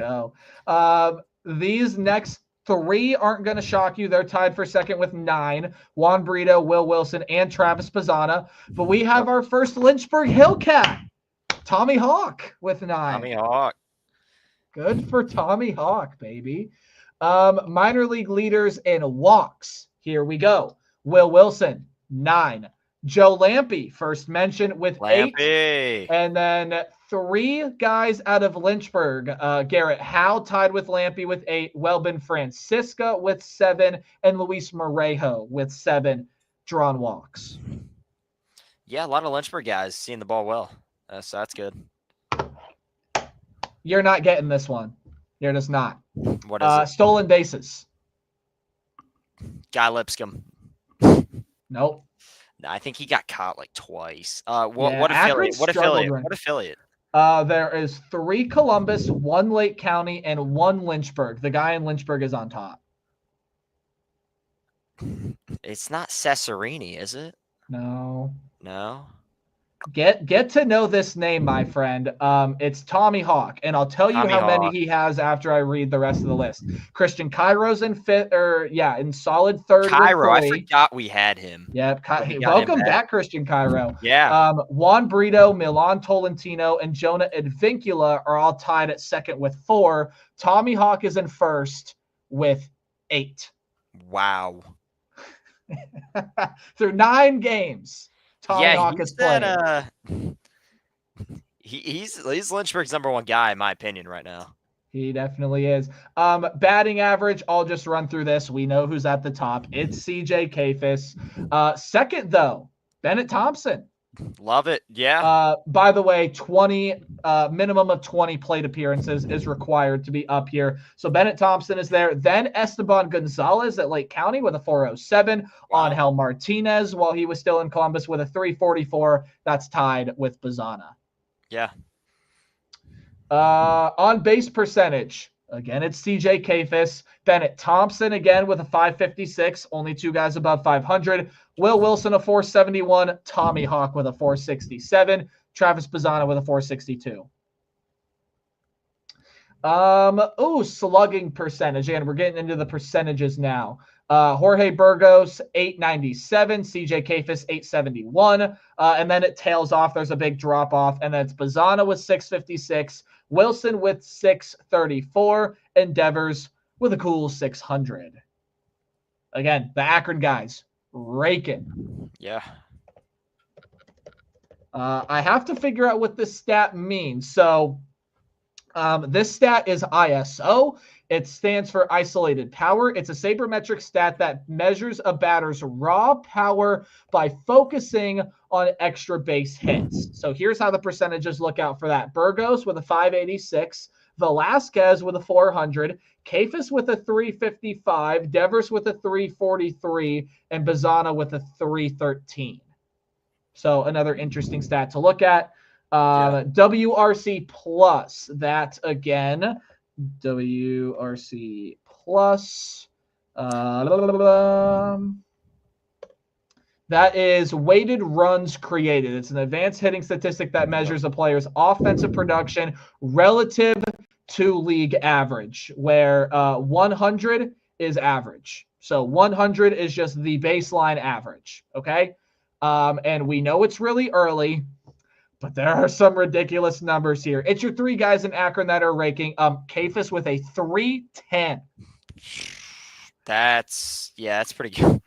go. These next 3 aren't going to shock you. They're tied for second with 9. Juan Brito, Will Wilson, and Travis Bazana. But we have our first Lynchburg Hillcat, Tommy Hawk, with 9. Tommy Hawk. Good for Tommy Hawk, baby. Minor league leaders in walks. Here we go. Will Wilson, 9. Joe Lampe, first mention with 8. Lampy. And then 3 guys out of Lynchburg. Garrett Howe tied with Lampe with 8. Welbin Francisca with 7. And Luis Morejo with 7 drawn walks. Yeah, a lot of Lynchburg guys seeing the ball well. So that's good. You're not getting this one. You're just not. What is it? Stolen bases. Guy Lipscomb. Nope. No, I think he got caught like twice. Yeah, What Akron affiliate? What struggled affiliate? right- What affiliate? There is 3 Columbus, 1 Lake County, and 1 Lynchburg. The guy in Lynchburg is on top. It's not Cesarini, is it? No. No. Get to know this name, my friend. It's Tommy Hawk, and I'll tell you Tommy how many Hawk. he has after I read the rest of the list. Christian Cairo's in fifth, in solid third. with Cairo, I 3. forgot we had him. Yep. We got him Welcome back. back, Christian Cairo. Yeah. Juan Brito, Milan Tolentino, and Jonah Advincula are all tied at second with 4. Tommy Hawk is in first with 8. Wow. Through 9 games, Tommy Hawk has played. He's Lynchburg's number 1 guy, in my opinion, right now. He definitely is. Batting average, I'll just run through this. We know who's at the top. It's CJ Kafis. Second, though, Bennett Thompson. Love it. Yeah. By the way, 20 minimum of 20 plate appearances is required to be up here. So Bennett Thompson is there. Then Esteban Gonzalez at Lake County with a 407. Wow. Angel Martinez while he was still in Columbus with a 344. That's tied with Bazana. Yeah. On base percentage, again, it's CJ Kafis. Bennett Thompson again with a 556, only 2 guys above 500. Will Wilson a 471, Tommy Hawk with a 467, Travis Bazana with a 462. Slugging percentage. Again, we're getting into the percentages now. Jorge Burgos, 897. CJ Kafis, 871. And then it tails off. There's a big drop off. And then it's Bazana with 656. Wilson with 634. And Devers with a cool 600. Again, the Akron guys raking. Yeah. I have to figure out what this stat means. So this stat is ISO. It stands for isolated power. It's a sabermetric stat that measures a batter's raw power by focusing on extra base hits. So here's how the percentages look out for that. Burgos with a 586, Velasquez with a 400, Kafis with a 355, Devers with a 343, and Bazana with a 313. So another interesting stat to look at. WRC plus, that again, WRC plus, that is weighted runs created. It's an advanced hitting statistic that measures a player's offensive production relative to league average, where 100 is average. So 100 is just the baseline average, okay? And we know it's really early, but there are some ridiculous numbers here. It's your 3 guys in Akron that are raking. Kafis with a 310. That's pretty good.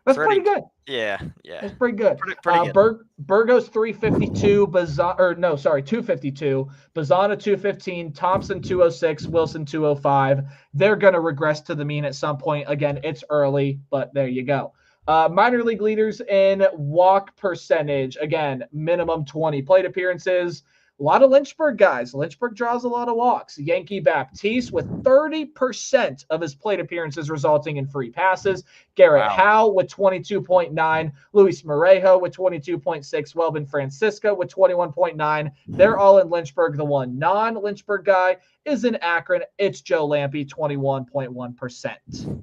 That's pretty good. Yeah. That's pretty good. Pretty good. Burgos 352, 252, Bazana 215, Thompson 206, Wilson 205. They're going to regress to the mean at some point. Again, it's early, but there you go. Minor league leaders in walk percentage. Again, minimum 20 plate appearances. A lot of Lynchburg guys. Lynchburg draws a lot of walks. Yankee Baptiste with 30% of his plate appearances resulting in free passes. Garrett Howe with 22.9. Luis Morejo with 22.6. Welbin Francisca with 21.9. They're all in Lynchburg. The one non-Lynchburg guy is in Akron. It's Joe Lampe, 21.1%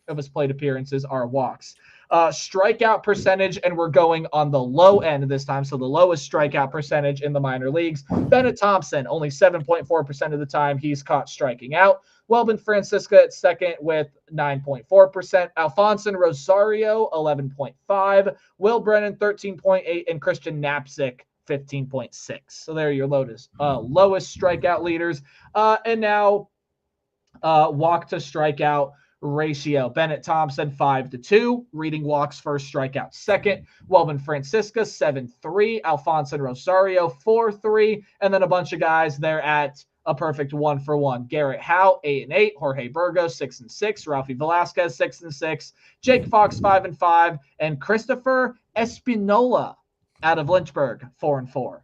of his plate appearances are walks. Strikeout percentage, and we're going on the low end this time, so the lowest strikeout percentage in the minor leagues. Bennett Thompson, only 7.4% of the time he's caught striking out. Welbin Francisca at second with 9.4%. Alfonso Rosario, 11.5%. Will Brennan, 13.8%. And Christian Knapzik, 15.6%. So there are your lowest strikeout leaders. And now walk to strikeout ratio. Bennett Thompson 5-2, reading walks first, strikeout second. Welvin Francisca 7-3, Alfonso Rosario 4-3, and then a bunch of guys there at a perfect 1-for-1. Garrett Howe 8-8, Jorge Burgos 6-6, Ralphie Velasquez 6-6, Jake Fox 5-5, and Christopher Espinola out of Lynchburg 4-4.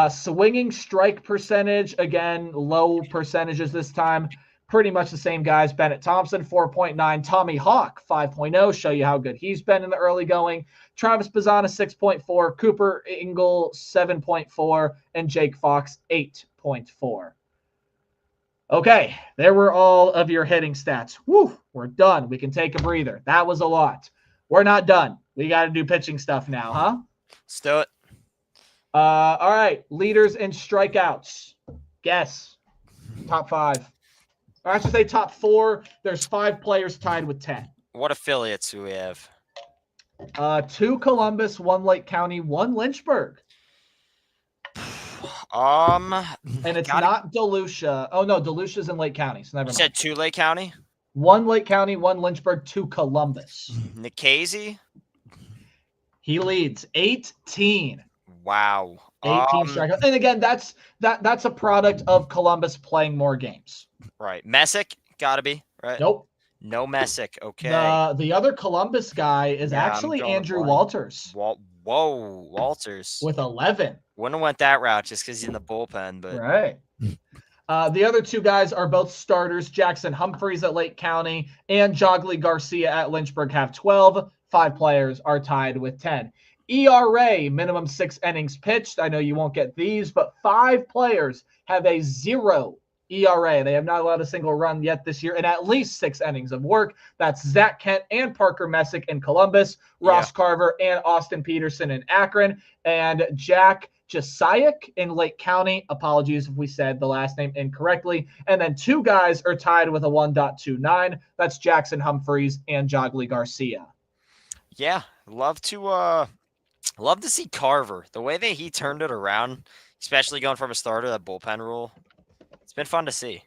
Swinging strike percentage, again, low percentages this time. Pretty much the same guys. Bennett Thompson, 4.9. Tommy Hawk, 5.0. Show you how good he's been in the early going. Travis Bazzana, 6.4. Cooper Ingle, 7.4. And Jake Fox, 8.4. Okay, there were all of your hitting stats. Woo, we're done. We can take a breather. That was a lot. We're not done. We got to do pitching stuff now, huh? Let's do it. All right, leaders in strikeouts. Guess. Top 5. Or I should say top 4. There's 5 players tied with 10. What affiliates do we have? 2 Columbus, 1 Lake County, 1 Lynchburg. And it's not Delucia. Oh no, Delucia's in Lake County. So never mind. You said 2 Lake County? 1 Lake County, 1 Lynchburg, 2 Columbus. Nikhazy? He leads 18. Wow. 18 strikeouts. And again, that's a product of Columbus playing more games. Right. Messick? Gotta be, right? Nope. No Messick. Okay. The other Columbus guy is actually Andrew Walters. Whoa, Walters. With 11. Wouldn't have went that route just because he's in the bullpen, but Right. The other 2 guys are both starters. Jackson Humphreys at Lake County and Jogly Garcia at Lynchburg have 12. 5 players are tied with 10. ERA, minimum 6 innings pitched. I know you won't get these, but 5 players have a 0 ERA. They have not allowed a single run yet this year in at least 6 innings of work. That's Zach Kent and Parker Messick in Columbus, Ross Carver and Austin Peterson in Akron, and Jack Jasiak in Lake County. Apologies if we said the last name incorrectly. And then 2 guys are tied with a 1.29. That's Jackson Humphreys and Jogly Garcia. Yeah, love to see Carver. The way that he turned it around, especially going from a starter to that bullpen rule. It's been fun to see.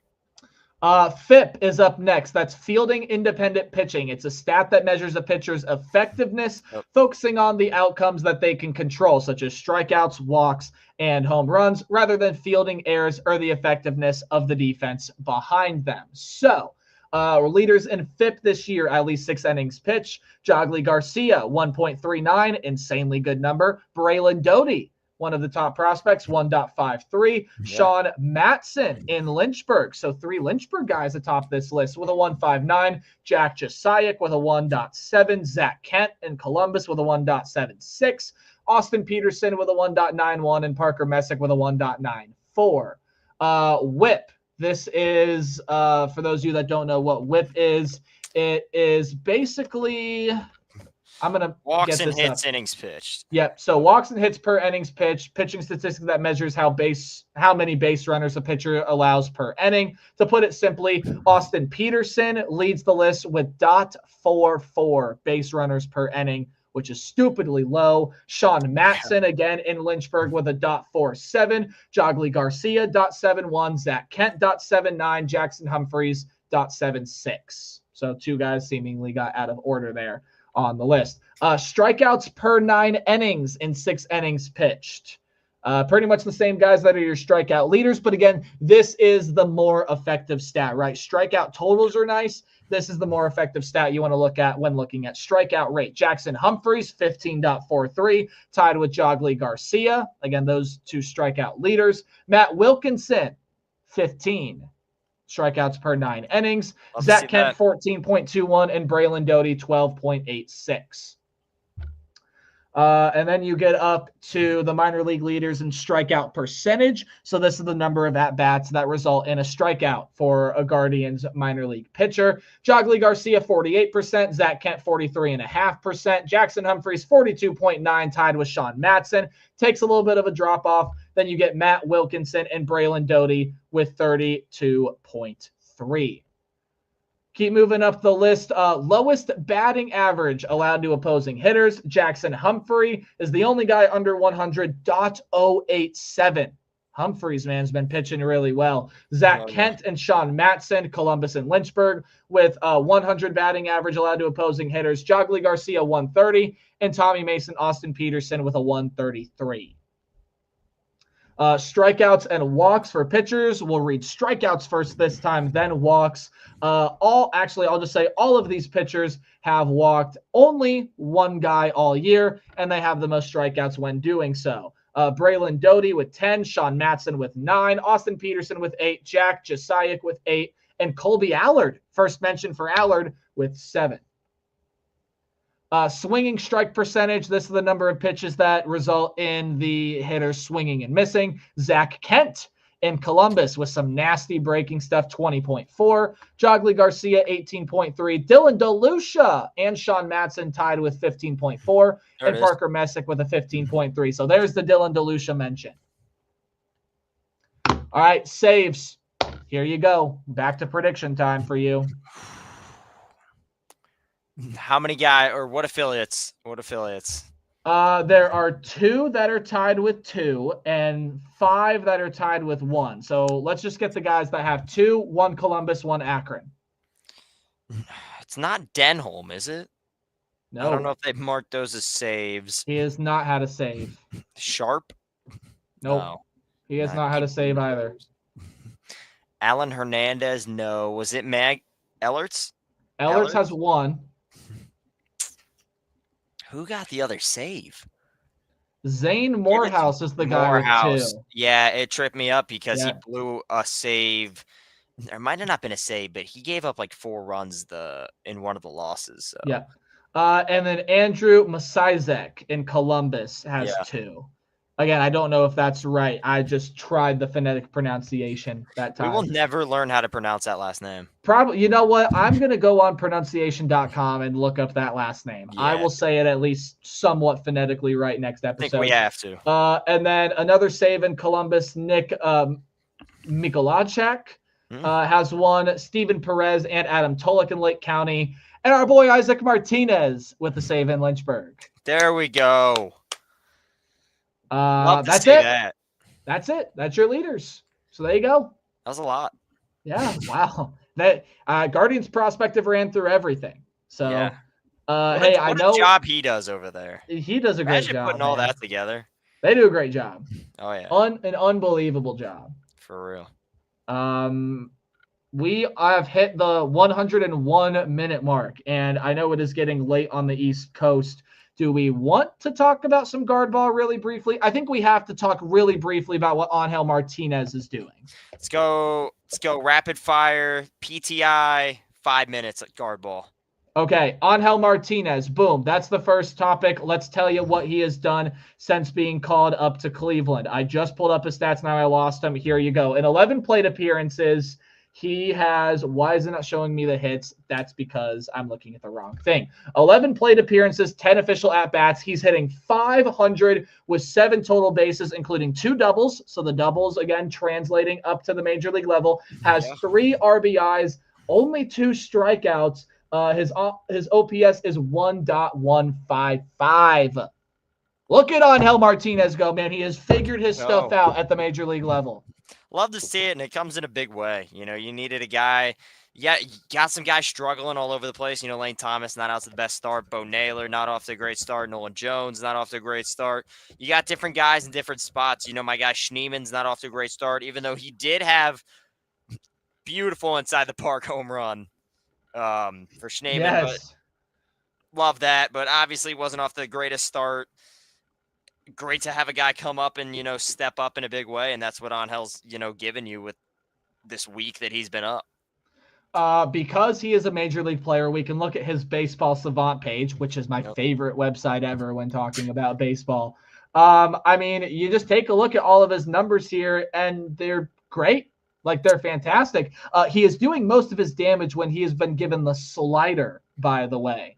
FIP is up next. That's fielding independent pitching. It's a stat that measures a pitcher's effectiveness, focusing on the outcomes that they can control, such as strikeouts, walks, and home runs, rather than fielding errors or the effectiveness of the defense behind them. So, leaders in FIP this year, at least 6 innings pitched. Jogly Garcia, 1.39, insanely good number. Braylon Doty, one of the top prospects, 1.53. Sean Matson in Lynchburg. So 3 Lynchburg guys atop this list with a 1.59. Jack Jasiak with a 1.7. Zach Kent in Columbus with a 1.76. Austin Peterson with a 1.91. And Parker Messick with a 1.94. WHIP. This is, for those of you that don't know what WHIP is, it is basically... I'm going to walks and hits innings pitched. Yep. So walks and hits per innings pitched, pitching statistic that measures how many base runners a pitcher allows per inning. To put it simply, Austin Peterson leads the list with .44 base runners per inning, which is stupidly low. Sean Matson, again, in Lynchburg with a .47. Jogly Garcia, .71. Zach Kent, .79. Jackson Humphreys, .76. So 2 guys seemingly got out of order there on the list. Strikeouts per 9 innings in 6 innings pitched. Pretty much the same guys that are your strikeout leaders. But again, this is the more effective stat, right? Strikeout totals are nice. This is the more effective stat you want to look at when looking at strikeout rate. Jackson Humphreys, 15.43, tied with Jogly Garcia. Again, those 2 strikeout leaders. Matt Wilkinson, 15 strikeouts per 9 innings. Zach Kent, 14.21, and Braylon Doty, 12.86. And then you get up to the minor league leaders in strikeout percentage. So this is the number of at-bats that result in a strikeout for a Guardians minor league pitcher. Jogly Garcia, 48%. Zach Kent, 43.5%. Jackson Humphreys, 42.9, tied with Sean Matson. Takes a little bit of a drop-off. Then you get Matt Wilkinson and Braylon Doty with 32.3. Keep moving up the list. Lowest batting average allowed to opposing hitters. Jackson Humphrey is the only guy under 100, .087 Humphreys, man, has been pitching really well. Zach Kent and Sean Matson, Columbus and Lynchburg, with 100 batting average allowed to opposing hitters. Jogley Garcia, 130, and Tommy Mason, Austin Peterson with a 133. Strikeouts and walks for pitchers. We'll read strikeouts first this time, then walks. I'll just say all of these pitchers have walked only one guy all year, and they have the most strikeouts when doing so. Braylon Doty with 10, Sean Matson with 9, Austin Peterson with 8, Jack Jasiak with 8, and Colby Allard, first mention for Allard, with 7. Swinging strike percentage. This is the number of pitches that result in the hitter swinging and missing. Zach Kent in Columbus with some nasty breaking stuff, 20.4. Jogley Garcia, 18.3. Dylan DeLucia and Sean Matson tied with 15.4. And Parker Messick with a 15.3. So there's the Dylan DeLucia mention. All right, saves. Here you go. Back to prediction time for you. How many what affiliates? There are 2 that are tied with 2 and 5 that are tied with 1. So let's just get the guys that have 2, 1 Columbus, 1 Akron. It's not Denholm, is it? No. I don't know if they've marked those as saves. He has not had a save. Sharp? Nope. No. He has not had a save either. Alan Hernandez, no. Was it Ellerts? Ellerts has 1. Who got the other save? Zane Morehouse is the guy with 2. Yeah, it tripped me up because he blew a save. There might have not been a save, but he gave up like 4 runs in one of the losses. So. Yeah. And then Andrew Masizek in Columbus has 2. Again, I don't know if that's right. I just tried the phonetic pronunciation that time. We will never learn how to pronounce that last name. Probably. You know what? I'm going to go on pronunciation.com and look up that last name. Yeah. I will say it at least somewhat phonetically right next episode. I think we have to. And then another save in Columbus, Nick Mikolajczak has 1. Steven Perez and Adam Tolik in Lake County. And our boy Isaac Martinez with the save in Lynchburg. There we go. That's it. That's it. That's your leaders. So there you go. That was a lot. Yeah. Wow. That Guardians Prospective ran through everything. So, hey, I know what job he does over there. He does a great job. Putting all that together. They do a great job. Oh yeah. An unbelievable job. For real. We have hit the 101-minute mark, and I know it is getting late on the East Coast. Do we want to talk about some guard ball really briefly? I think we have to talk really briefly about what Angel Martinez is doing. Let's go rapid fire, PTI, 5 minutes at guard ball. Okay, Angel Martinez, boom. That's the first topic. Let's tell you what he has done since being called up to Cleveland. I just pulled up his stats, now I lost him. Here you go. In 11 plate appearances, he has, why is it not showing me the hits? That's because I'm looking at the wrong thing. 11 plate appearances, 10 official at-bats. He's hitting .500 with 7 total bases, including 2 doubles. So the doubles, again, translating up to the major league level. Has 3 RBIs, only 2 strikeouts. His OPS is 1.155. Look at Angel Martinez go, man. He has figured his stuff out at the major league level. Love to see it, and it comes in a big way. You know, you needed a guy. Yeah, you got some guys struggling all over the place. You know, Lane Thomas not out to the best start. Bo Naylor not off to a great start. Nolan Jones not off to a great start. You got different guys in different spots. You know, my guy Schneeman's not off to a great start, even though he did have beautiful inside the park home run for Schneeman. Yes. But love that, but obviously wasn't off to the greatest start. Great to have a guy come up and, you know, step up in a big way. And that's what Angel's, you know, given you with this week that he's been up. Because he is a major league player, we can look at his Baseball Savant page, which is my favorite website ever when talking about baseball. I mean, you just take a look at all of his numbers here and they're great. Like, they're fantastic. He is doing most of his damage when he has been given the slider, by the way.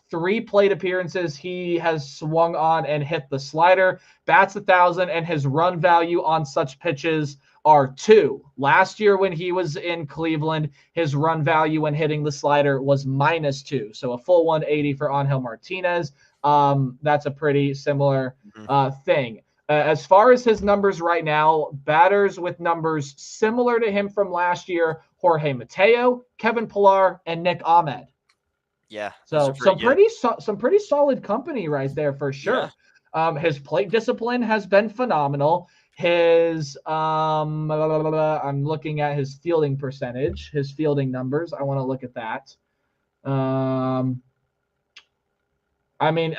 3 plate appearances, he has swung on and hit the slider, bats 1,000, and his run value on such pitches are 2. Last year when he was in Cleveland, his run value when hitting the slider was -2. So a full 180 for Angel Martinez. That's a pretty similar thing. As far as his numbers right now, batters with numbers similar to him from last year: Jorge Mateo, Kevin Pillar, and Nick Ahmed. Yeah. So some pretty solid company right there for sure. Yeah. His plate discipline has been phenomenal. His I'm looking at his fielding percentage, his fielding numbers. I want to look at that. I mean,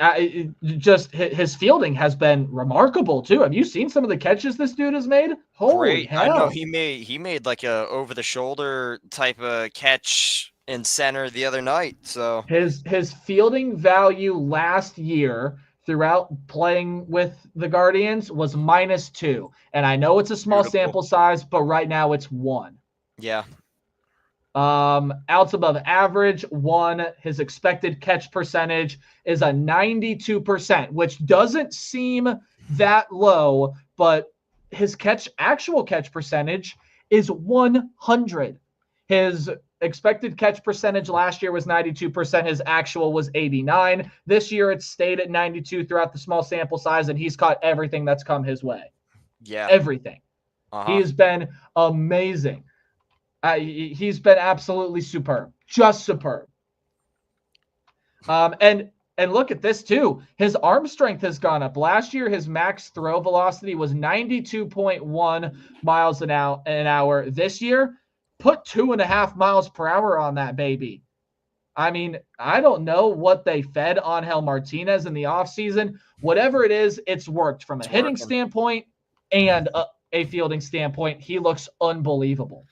just his fielding has been remarkable too. Have you seen some of the catches this dude has made? Holy hell! I know he made like a over the shoulder type of catch in center the other night. So his fielding value last year throughout playing with the Guardians was -2, and I know it's a small sample size, but right now it's 1. Yeah. Outs above average, 1. His expected catch percentage is a 92%, which doesn't seem that low, but his actual catch percentage is 100. His expected catch percentage last year was 92%. His actual was 89. This year it's stayed at 92 throughout the small sample size, and he's caught everything that's come his way. Yeah. Everything. He has been amazing. He's been absolutely superb, just superb. And look at this too. His arm strength has gone up. Last year, his max throw velocity was 92.1 miles an hour. This year, put 2.5 miles per hour on that baby. I mean, I don't know what they fed Angel Martinez in the offseason. Whatever it is, it's worked from a hitting standpoint and a fielding standpoint. He looks unbelievable.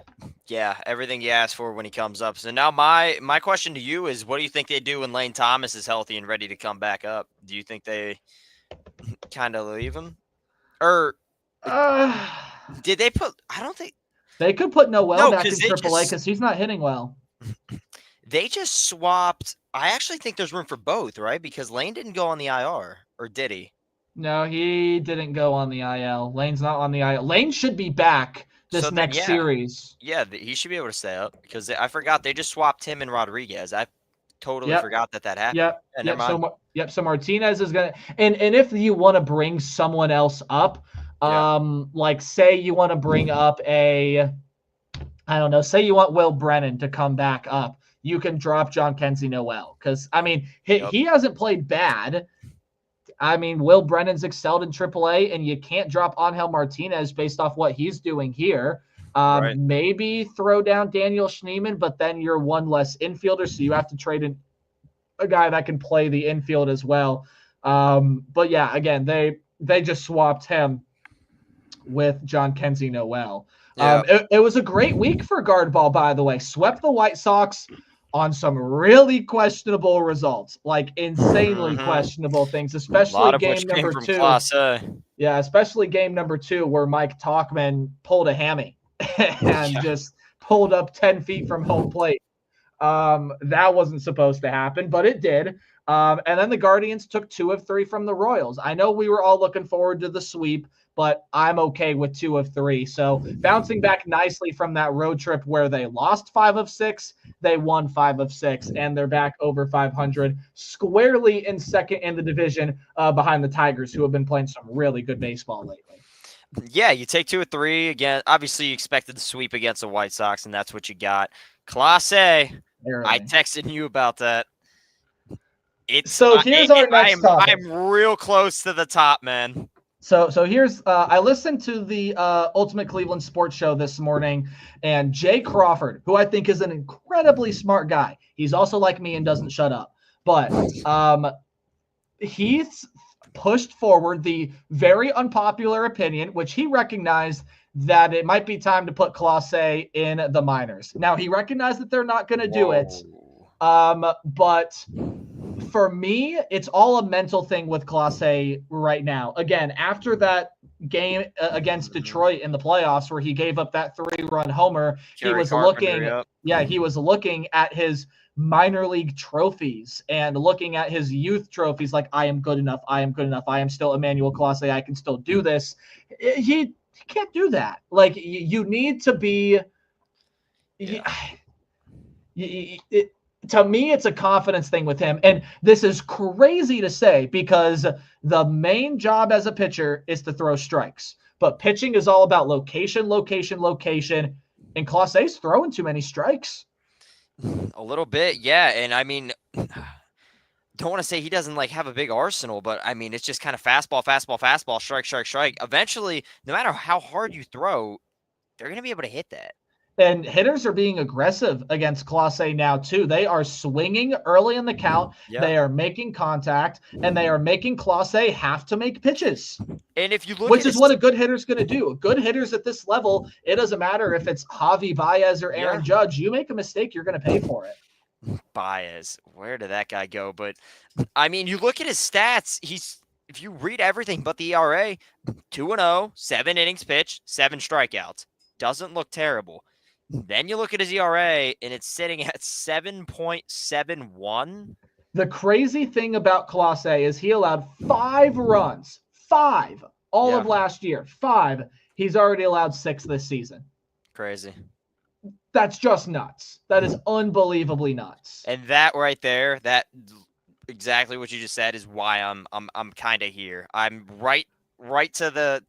Yeah, everything you asked for when he comes up. So now my question to you is, what do you think they do when Lane Thomas is healthy and ready to come back up? Do you think they kind of leave him? Or did they put – I don't think – they could put Noel back in AAA because he's not hitting well. They just swapped – I actually think there's room for both, right? Because Lane didn't go on the IR, or did he? No, he didn't go on the IL. Lane's not on the IL. Lane should be back this next series. Yeah, he should be able to stay up because I forgot they just swapped him and Rodriguez. I totally forgot that happened. So Martinez is gonna and if you want to bring someone else up, like say you want to bring up say you want Will Brennan to come back up, you can drop Jhonkensy Noel because I mean he hasn't played bad. I mean, Will Brennan's excelled in AAA, and you can't drop Angel Martinez based off what he's doing here. Maybe throw down Daniel Schneemann, but then you're one less infielder, so you have to trade in a guy that can play the infield as well. But yeah, again, they just swapped him with Jhonkensy Noel. It was a great week for guard ball, by the way. Swept the White Sox on some really questionable results, like insanely questionable things, especially game number 2. Yeah, especially game number 2 where Mike Tauchman pulled a hammy and just pulled up 10 feet from home plate. That wasn't supposed to happen, but it did. And then the Guardians took 2 of 3 from the Royals. I know we were all looking forward to the sweep, but I'm okay with 2 of 3. So bouncing back nicely from that road trip where they lost 5 of 6, they won 5 of 6, and they're back over 500, squarely in second in the division behind the Tigers, who have been playing some really good baseball lately. Yeah, you take 2 of 3 again. Obviously, you expected the sweep against the White Sox, and that's what you got. Class A, I texted you about that. Here's our next topic. I'm real close to the top, man. So here's I listened to the Ultimate Cleveland Sports Show this morning, and Jay Crawford, who I think is an incredibly smart guy. He's also like me and doesn't shut up. But he's pushed forward the very unpopular opinion, which he recognized that it might be time to put Class A in the minors. Now, he recognized that they're not going to do it. But for me, it's all a mental thing with Class A right now. Again, after that game against Detroit in the playoffs where he gave up that 3-run homer, he was looking at his minor league trophies and looking at his youth trophies like, I am good enough. I am good enough. I am still Emmanuel Class A. I can still do this. He can't do that. Like, you need to be to me, it's a confidence thing with him. And this is crazy to say because the main job as a pitcher is to throw strikes. But pitching is all about location, location, location. And Clase's throwing too many strikes. A little bit, yeah. And I mean, don't want to say he doesn't like have a big arsenal, but I mean, it's just kind of fastball, fastball, fastball, strike, strike, strike. Eventually, no matter how hard you throw, they're going to be able to hit that. And hitters are being aggressive against Clase now, too. They are swinging early in the count. Yeah. They are making contact, and they are making Clase have to make pitches. And if you look Which is what a good hitter's going to do. Good hitters at this level, it doesn't matter if it's Javi Baez or Aaron Judge. You make a mistake, you're going to pay for it. Baez, where did that guy go? But, I mean, you look at his stats, if you read everything but the ERA, 2-0, 7 innings pitched, 7 strikeouts. Doesn't look terrible. Then you look at his ERA, and it's sitting at 7.71. The crazy thing about Clase is he allowed 5 runs. 5 all of last year. 5. He's already allowed 6 this season. Crazy. That's just nuts. That is unbelievably nuts. And that right there, that exactly what you just said is why I'm kind of here. I'm right to the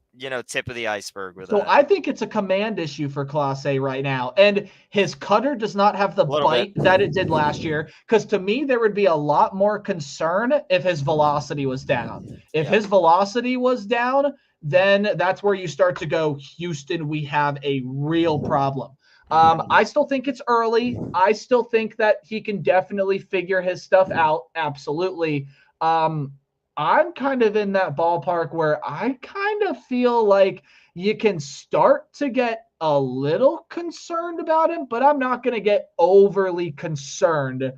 tip of the iceberg with that. So I think it's a command issue for Clase right now. And his cutter does not have the bite that it did last year. Because to me, there would be a lot more concern if his velocity was down. If his velocity was down, then that's where you start to go, Houston, we have a real problem. I still think it's early. I still think that he can definitely figure his stuff out. Absolutely. I'm kind of in that ballpark where I kind of feel like you can start to get a little concerned about him, but I'm not going to get overly concerned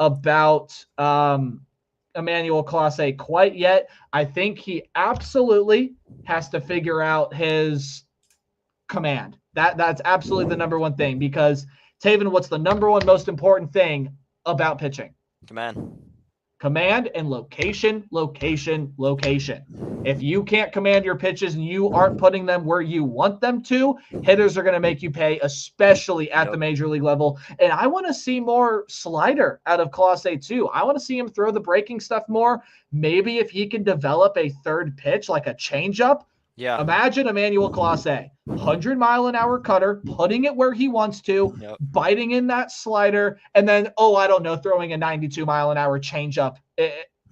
about Emmanuel Clase quite yet. I think he absolutely has to figure out his command. That's absolutely the number one thing because, Taven, what's the number one most important thing about pitching? Command and location, location, location. If you can't command your pitches and you aren't putting them where you want them to, hitters are going to make you pay, especially at the major league level. And I want to see more slider out of Clase too. I want to see him throw the breaking stuff more. Maybe if he can develop a third pitch like a changeup. Yeah. Imagine Emmanuel Clase, 100-mile-an-hour cutter, putting it where he wants to, biting in that slider, and then, throwing a 92-mile-an-hour changeup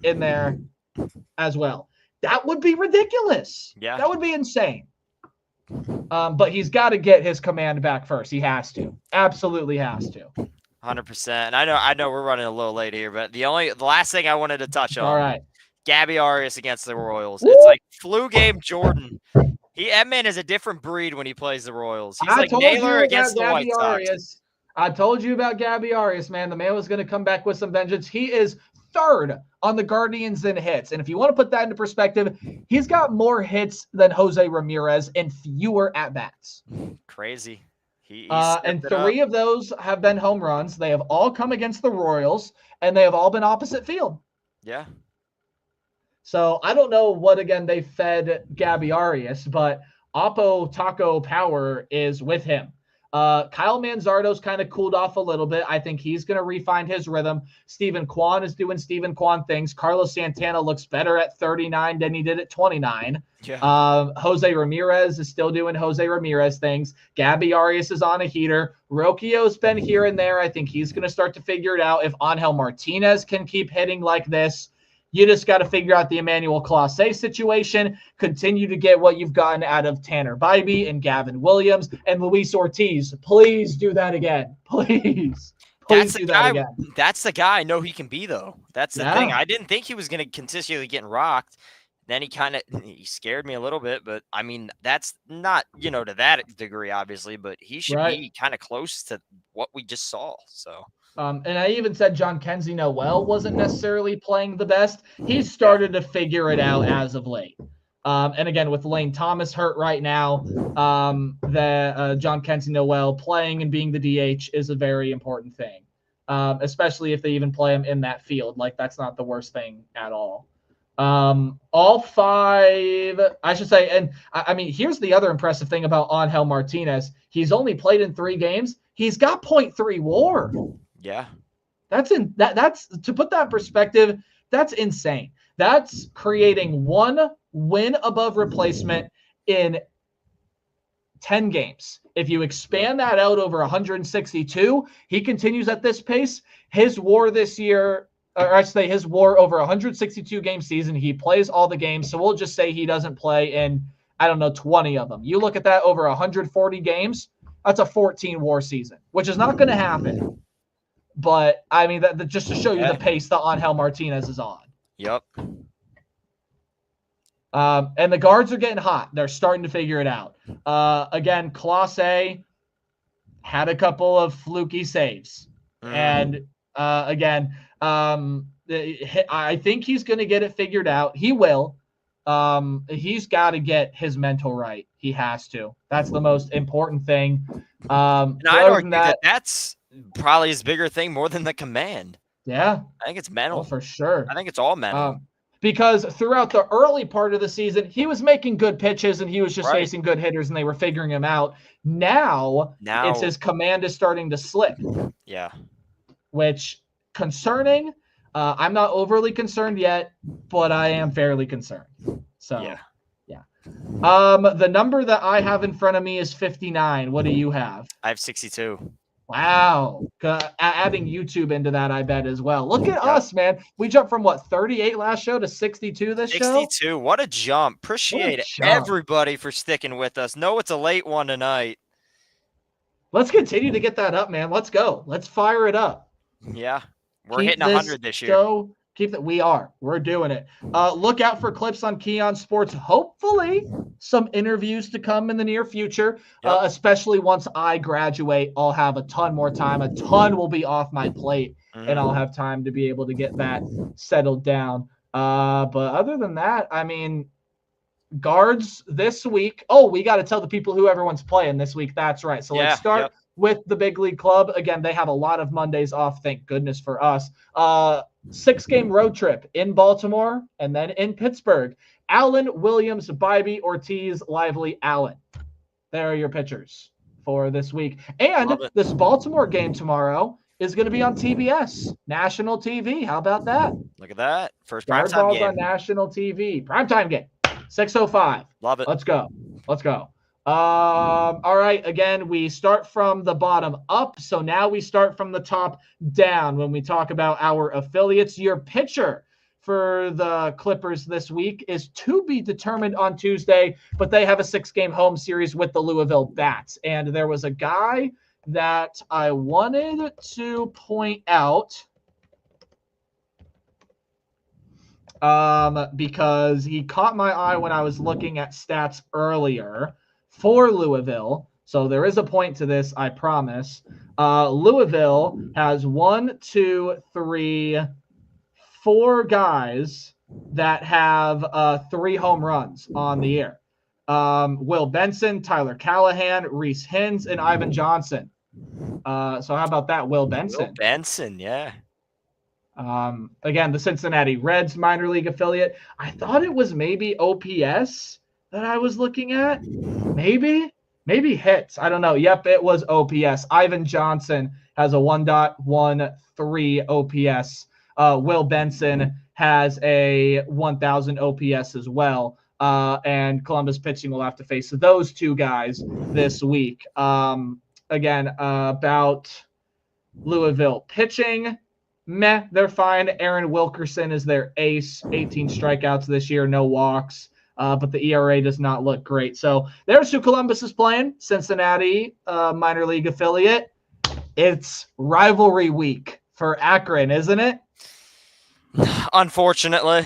in there as well. That would be ridiculous. Yeah. That would be insane. But he's got to get his command back first. He has to. Absolutely has to. 100%. I know we're running a little late here, but the last thing I wanted to touch on. All right. Gabby Arias against the Royals. Woo! It's like flu game Jordan. That man is a different breed when he plays the Royals. He's like Naylor against the White Sox. I told you about Gabby Arias, man. The man was going to come back with some vengeance. He is third on the Guardians in hits. And if you want to put that into perspective, he's got more hits than Jose Ramirez and fewer at-bats. Crazy. And 3 of those have been home runs. They have all come against the Royals, and they have all been opposite field. Yeah. So I don't know what, again, they fed Gabby Arias, but Oppo Taco Power is with him. Kyle Manzardo's kind of cooled off a little bit. I think he's going to refine his rhythm. Steven Kwan is doing Steven Kwan things. Carlos Santana looks better at 39 than he did at 29. Yeah. Jose Ramirez is still doing Jose Ramirez things. Gabby Arias is on a heater. Rocchio's been here and there. I think he's going to start to figure it out. If Angel Martinez can keep hitting like this, you just got to figure out the Emmanuel Clase situation, continue to get what you've gotten out of Tanner Bybee and Gavin Williams and Luis Ortiz. Please do that again. Please do that again. That's the guy I know he can be, though. That's the thing. I didn't think he was going to consistently get rocked. Then he scared me a little bit, but I mean, that's not, to that degree, obviously, but he should be kind of close to what we just saw. So. And I even said John Kenzie Noel wasn't necessarily playing the best. He's started to figure it out as of late. And again, with Lane Thomas hurt right now, John Kenzie Noel playing and being the DH is a very important thing, especially if they even play him in that field. Like, that's not the worst thing at all. All 5, I should say, and I mean, here's the other impressive thing about Angel Martinez. He's only played in 3 games. He's got .3 WAR. Yeah. That's to put that in perspective, that's insane. That's creating one win above replacement in 10 games. If you expand that out over 162, he continues at this pace. His WAR this year, or I say his WAR over 162 game season, he plays all the games. So we'll just say he doesn't play in, I don't know, 20 of them. You look at that over 140 games, that's a 14 WAR season, which is not going to happen. But I mean, that just to show you the pace that Angel Martinez is on. Yep. And the guards are getting hot. They're starting to figure it out. Again, Clase had a couple of fluky saves. And again, I think he's going to get it figured out. He will. He's got to get his mental right. He has to. That's the most important thing. And I'd argue that's probably his bigger thing more than the command. Yeah. I think it's mental. Oh, for sure. I think it's all mental. Because throughout the early part of the season, he was making good pitches and he was just facing good hitters and they were figuring him out. Now it's his command is starting to slip. Yeah. Which concerning. I'm not overly concerned yet, but I am fairly concerned. So yeah. The number that I have in front of me is 59. What do you have? I have 62. Wow. Adding YouTube into that, I bet, as well. Look at us, man. We jumped from, 38 last show to 62 this show? 62. What a jump. Appreciate everybody for sticking with us. No, it's a late one tonight. Let's continue to get that up, man. Let's go. Let's fire it up. Yeah. We're hitting 100 this year. We're doing it. Look out for clips on Keon Sports. Hopefully, some interviews to come in the near future, especially once I graduate. I'll have a ton more time. A ton will be off my plate, and I'll have time to be able to get that settled down. But other than that, I mean, guards this week. Oh, we got to tell the people who everyone's playing this week. That's right. So let's start with the big league club. Again, they have a lot of Mondays off. Thank goodness for us. 6-game road trip in Baltimore and then in Pittsburgh. Allen, Williams, Bibee, Ortiz, Lively, Allen. There are your pitchers for this week. And this Baltimore game tomorrow is going to be on TBS, national TV. How about that? Look at that. First primetime game. Balls on national TV. Primetime game. 6:05. Love it. Let's go. All right. Again, we start from the bottom up. So now we start from the top down when we talk about our affiliates. Your pitcher for the Clippers this week is to be determined on Tuesday, but they have a 6-game home series with the Louisville Bats. And there was a guy that I wanted to point out because he caught my eye when I was looking at stats earlier for Louisville. So there is a point to this, I promise. Louisville has 4 guys that have 3 home runs on the year. Will Benson, Tyler Callahan, Reese Hins, and Ivan Johnson. So how about that, Will Benson? Will Benson, yeah. Again, the Cincinnati Reds minor league affiliate. I thought it was maybe OPS that I was looking at. Maybe hits. I don't know. Yep, it was OPS. Ivan Johnson has a 1.13 OPS. Will Benson has a 1,000 OPS as well. And Columbus pitching will have to face those 2 guys this week. Again, about Louisville pitching. They're fine. Aaron Wilkerson is their ace. 18 strikeouts this year, no walks. But the ERA does not look great. So there's who Columbus is playing. Cincinnati, minor league affiliate. It's rivalry week for Akron, isn't it? Unfortunately.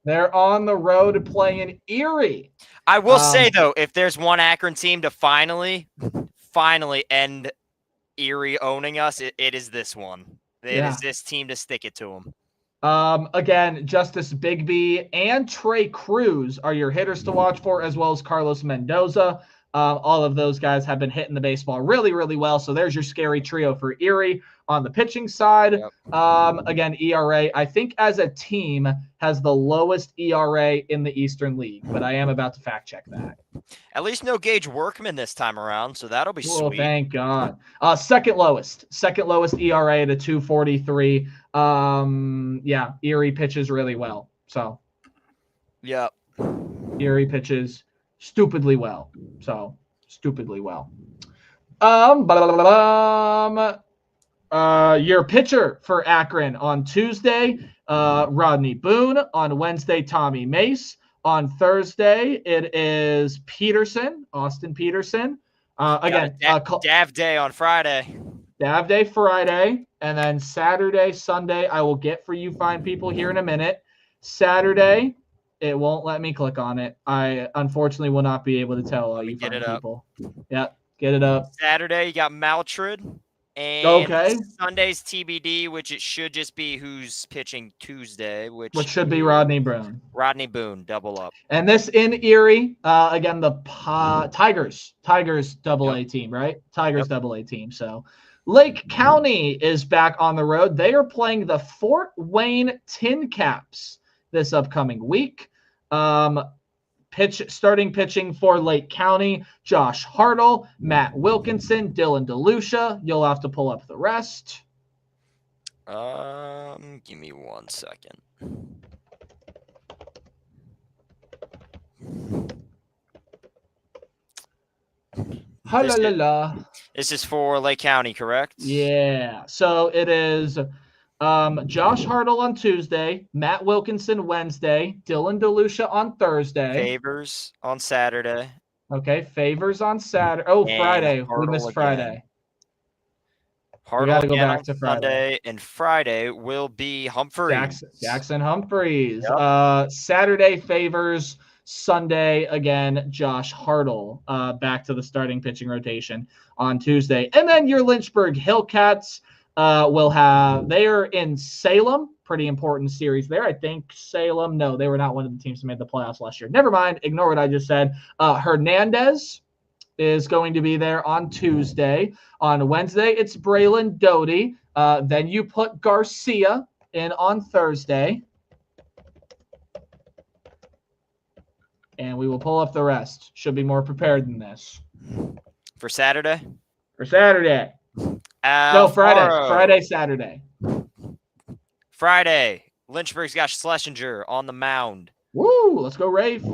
They're on the road playing Erie. I will say, though, if there's one Akron team to finally end Erie owning us, it is this one. It is this team to stick it to them. Again, Justice Bigbie and Trey Cruz are your hitters to watch for, as well as Carlos Mendoza. All of those guys have been hitting the baseball really, really well. So there's your scary trio for Erie. On the pitching side, again, ERA, I think as a team has the lowest ERA in the Eastern League, but I am about to fact check that. At least no Gage Workman this time around, so that'll be Oh, sweet. thank God. Second lowest ERA at a 2.43. Yeah, Erie pitches really well. So Yep. Erie pitches stupidly well. So stupidly well. Your pitcher for Akron on Tuesday, Rodney Boone. On Wednesday, Tommy Mace. On Thursday, it is Peterson, Austin Peterson. Again, Dav Day on Friday. Dav Day Friday, and then Saturday, Sunday, I will get for you fine people here in a minute. Saturday, it won't let me click on it. I unfortunately will not be able to tell all you fine people. Yeah, get it up. Saturday, you got Maltrid. And okay. Sunday's TBD, which it should just be who's pitching Tuesday, which should be Rodney Boone. Rodney Boone, double up. And this in Erie, again, the Tigers AA team, right? Tigers AA team. So Lake County is back on the road. They are playing the Fort Wayne Tin Caps this upcoming week. Starting pitching for Lake County, Josh Hartle, Matt Wilkinson, Dylan DeLucia. You'll have to pull up the rest. Give me 1 second. This is for Lake County, correct? Yeah. So it is Josh Hartle on Tuesday, Matt Wilkinson Wednesday, Dylan DeLucia on Thursday. Favors on Saturday. Okay, Favors on Saturday. Oh, and Friday. Hartle we missed again. Friday. Hartle we got to go back on to Friday. Sunday, and Friday will be Humphreys. Jackson Humphreys. Yep. Saturday, Favors. Sunday, again, Josh Hartle back to the starting pitching rotation on Tuesday. And then your Lynchburg Hillcats. They are in Salem, pretty important series there. I think Salem, no, they were not one of the teams that made the playoffs last year. Never mind, ignore what I just said. Hernandez is going to be there on Tuesday. On Wednesday, it's Braylon Doty. Then you put Garcia in on Thursday. And we will pull up the rest. Should be more prepared than this. For Saturday? For Saturday. No, Friday, Saturday. Friday, Lynchburg's got Schlesinger on the mound. Woo, let's go, Rafe.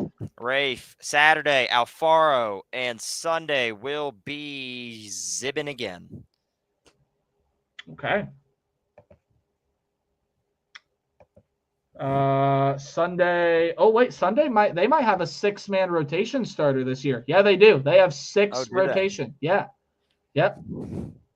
Saturday, Alfaro. And Sunday will be Zibin again. Okay. Sunday. Oh, wait, Sunday they might have a 6-man rotation starter this year. Yeah, they do. They have 6 rotation. Yeah. Yep.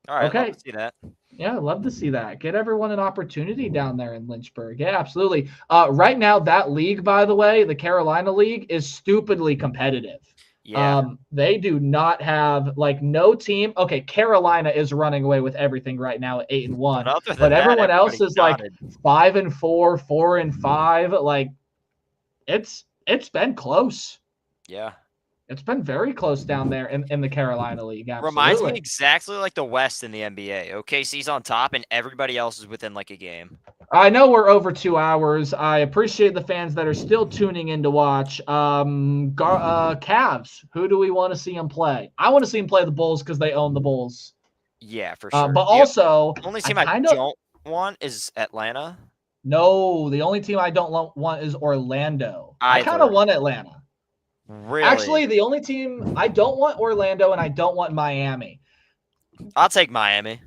All right. Okay. Love to see that. Yeah, I'd love to see that. Get everyone an opportunity down there in Lynchburg. Yeah, absolutely. Right now, that league, by the way, the Carolina League, is stupidly competitive. Yeah. They do not have no team. Okay, Carolina is running away with everything right now at 8-1, but everyone else is 5-4, 4-5. Like it's been close. Yeah. It's been very close down there in the Carolina League. Absolutely. Reminds me exactly like the West in the NBA. OKC's on top, and everybody else is within a game. I know we're over 2 hours. I appreciate the fans that are still tuning in to watch. Cavs. Who do we want to see them play? I want to see them play the Bulls because they own the Bulls. Yeah, for sure. But also, the only team I don't want is Atlanta. No, the only team I don't want is Orlando. I kind of want Atlanta. Really? Actually, the only team I don't want Orlando and I don't want Miami. I'll take Miami.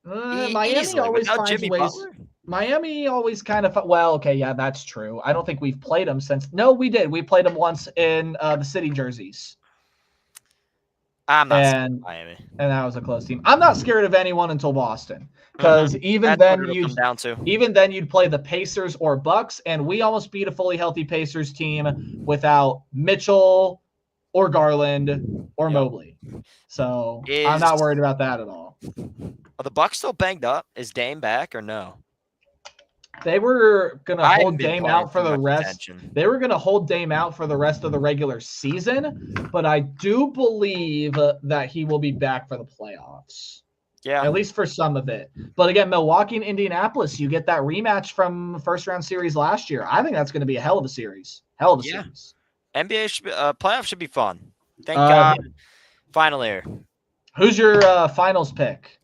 Miami always finds Jimmy ways. Butler? Miami always kind of okay, yeah, that's true. I don't think we've played them since. No, we did. We played them once in the city jerseys. I'm not scared of Miami, and that was a close team. I'm not scared of anyone until Boston, because even then you'd play the Pacers or Bucks, and we almost beat a fully healthy Pacers team without Mitchell or Garland or Mobley. So I'm not worried about that at all. Are the Bucks still banged up? Is Dame back or no? They were going to hold Dame out for the rest. They were going to hold Dame out for the rest of the regular season, but I do believe that he will be back for the playoffs. Yeah. At least for some of it. But again, Milwaukee and Indianapolis, you get that rematch from first round series last year. I think that's going to be a hell of a series. Series. NBA should be, playoffs should be fun. Thank Um, God. Final year. Who's your finals pick?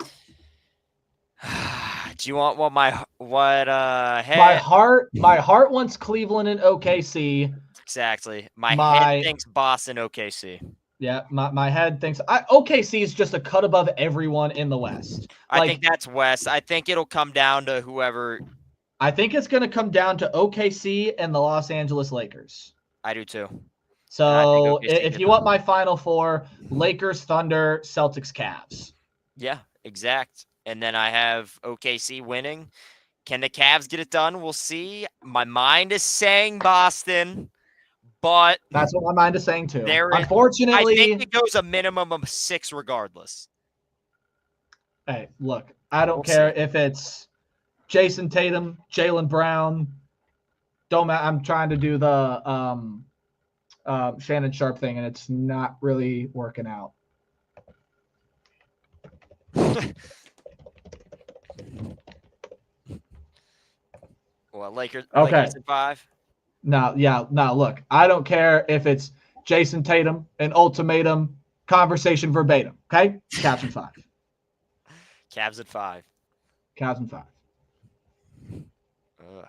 Do you want what my My head heart wants Cleveland and OKC. exactly? My My- head thinks Boston, OKC. Yeah, my head thinks OKC is just a cut above everyone in the West. I Like, think that's West. I think it'll come down to whoever. I think it's going to come down to OKC and the Los Angeles Lakers. I do too. So OKC if gets you want my final four, Lakers, Thunder, Celtics, Cavs. Yeah, exact. And then I have OKC winning. Can the Cavs get it done? We'll see. My mind is saying Boston, but That's what my mind is saying too. There is- I Unfortunately, think it goes a minimum of 6 regardless. hey, look, I don't We'll care if it's Jason Tatum, Jaylen Brown. I'm trying to do the Shannon Sharp thing, and it's not really working out. Well, Lakers Okay. in 5. No, look, I don't care if it's Jason Tatum, an ultimatum, conversation verbatim. Okay? Cavs in 5. Cavs at 5. Cavs in 5. Ugh.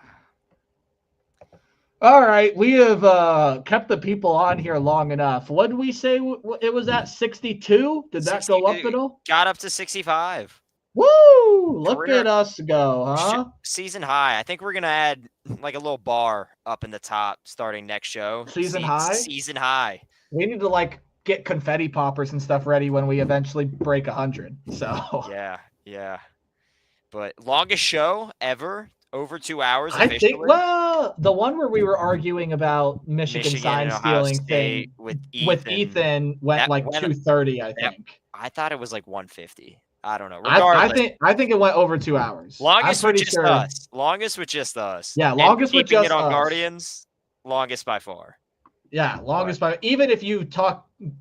All right, we have kept the people on here long enough. What did we say it was at 62? Did that go up 62. at all? Got up to 65. Woo! Look Career- at us go, huh? Season high. I think we're going to add like a little bar up in the top starting next show. Season high? Season high. We need to like get confetti poppers and stuff ready when we eventually break 100. So Yeah. But longest show ever, over 2 hours I officially. think the one where we were arguing about Michigan sign and Ohio stealing State thing with Ethan went That like went- 2:30, I Yep. think. I thought it was like 150. I don't know. I Regardless, think it went over 2 hours. longest I'm with pretty just sure. us. Longest with just us. Yeah, And longest with keeping just it on us. Guardians. Longest by far. Yeah, longest by even if you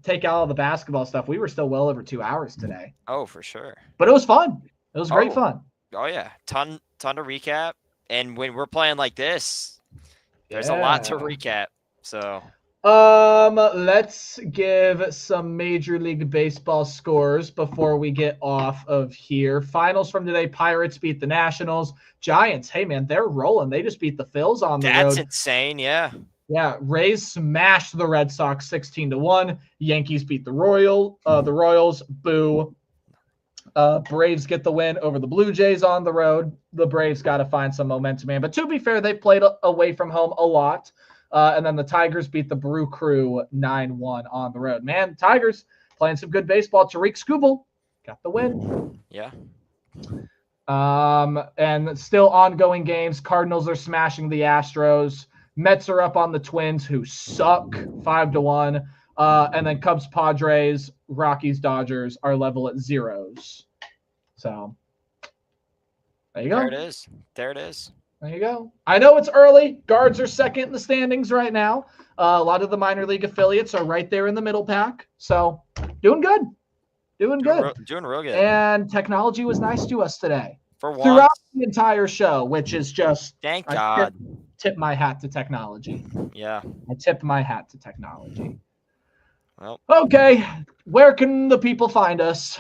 take out all the basketball stuff, we were still well over 2 hours today. Oh, for sure. But it was fun. It was great Oh. fun. Oh yeah, ton to recap. And when we're playing like this, there's a lot to Yeah. recap. So Let's give some Major League Baseball scores before we get off of here. Finals from today: Pirates beat the Nationals. Giants, hey man, they're rolling. They just beat the Phils on the that's road. insane. Yeah. Yeah, Rays smashed the Red Sox 16-1. Yankees beat the Royals. Boo. Braves get the win over the Blue Jays on the road. The Braves got to find some momentum, man. But to be fair, they played away from home a lot. And then the Tigers beat the Brew Crew 9-1 on the road. Man, Tigers playing some good baseball. Tariq Skubal got the win. Yeah. And still ongoing games. Cardinals are smashing the Astros. Mets are up on the Twins, who suck 5-1. And then Cubs, Padres, Rockies, Dodgers are level at 0s. So there you go. There it is. There it is. There you go. I know it's early. Guards are second in the standings right now. A lot of the minor league affiliates are right there in the middle pack. So doing good. Doing good. Doing real good. And technology was nice to us today. For once. Throughout the entire show, which is just Thank I God. tip my hat to technology. Yeah. I tip my hat to technology. Well, Okay, where can the people find us?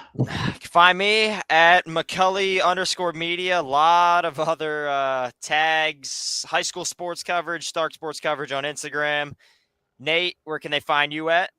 find me at McCully_media. A lot of other tags, high school sports coverage, Stark sports coverage on Instagram. Nate, where can they find you at?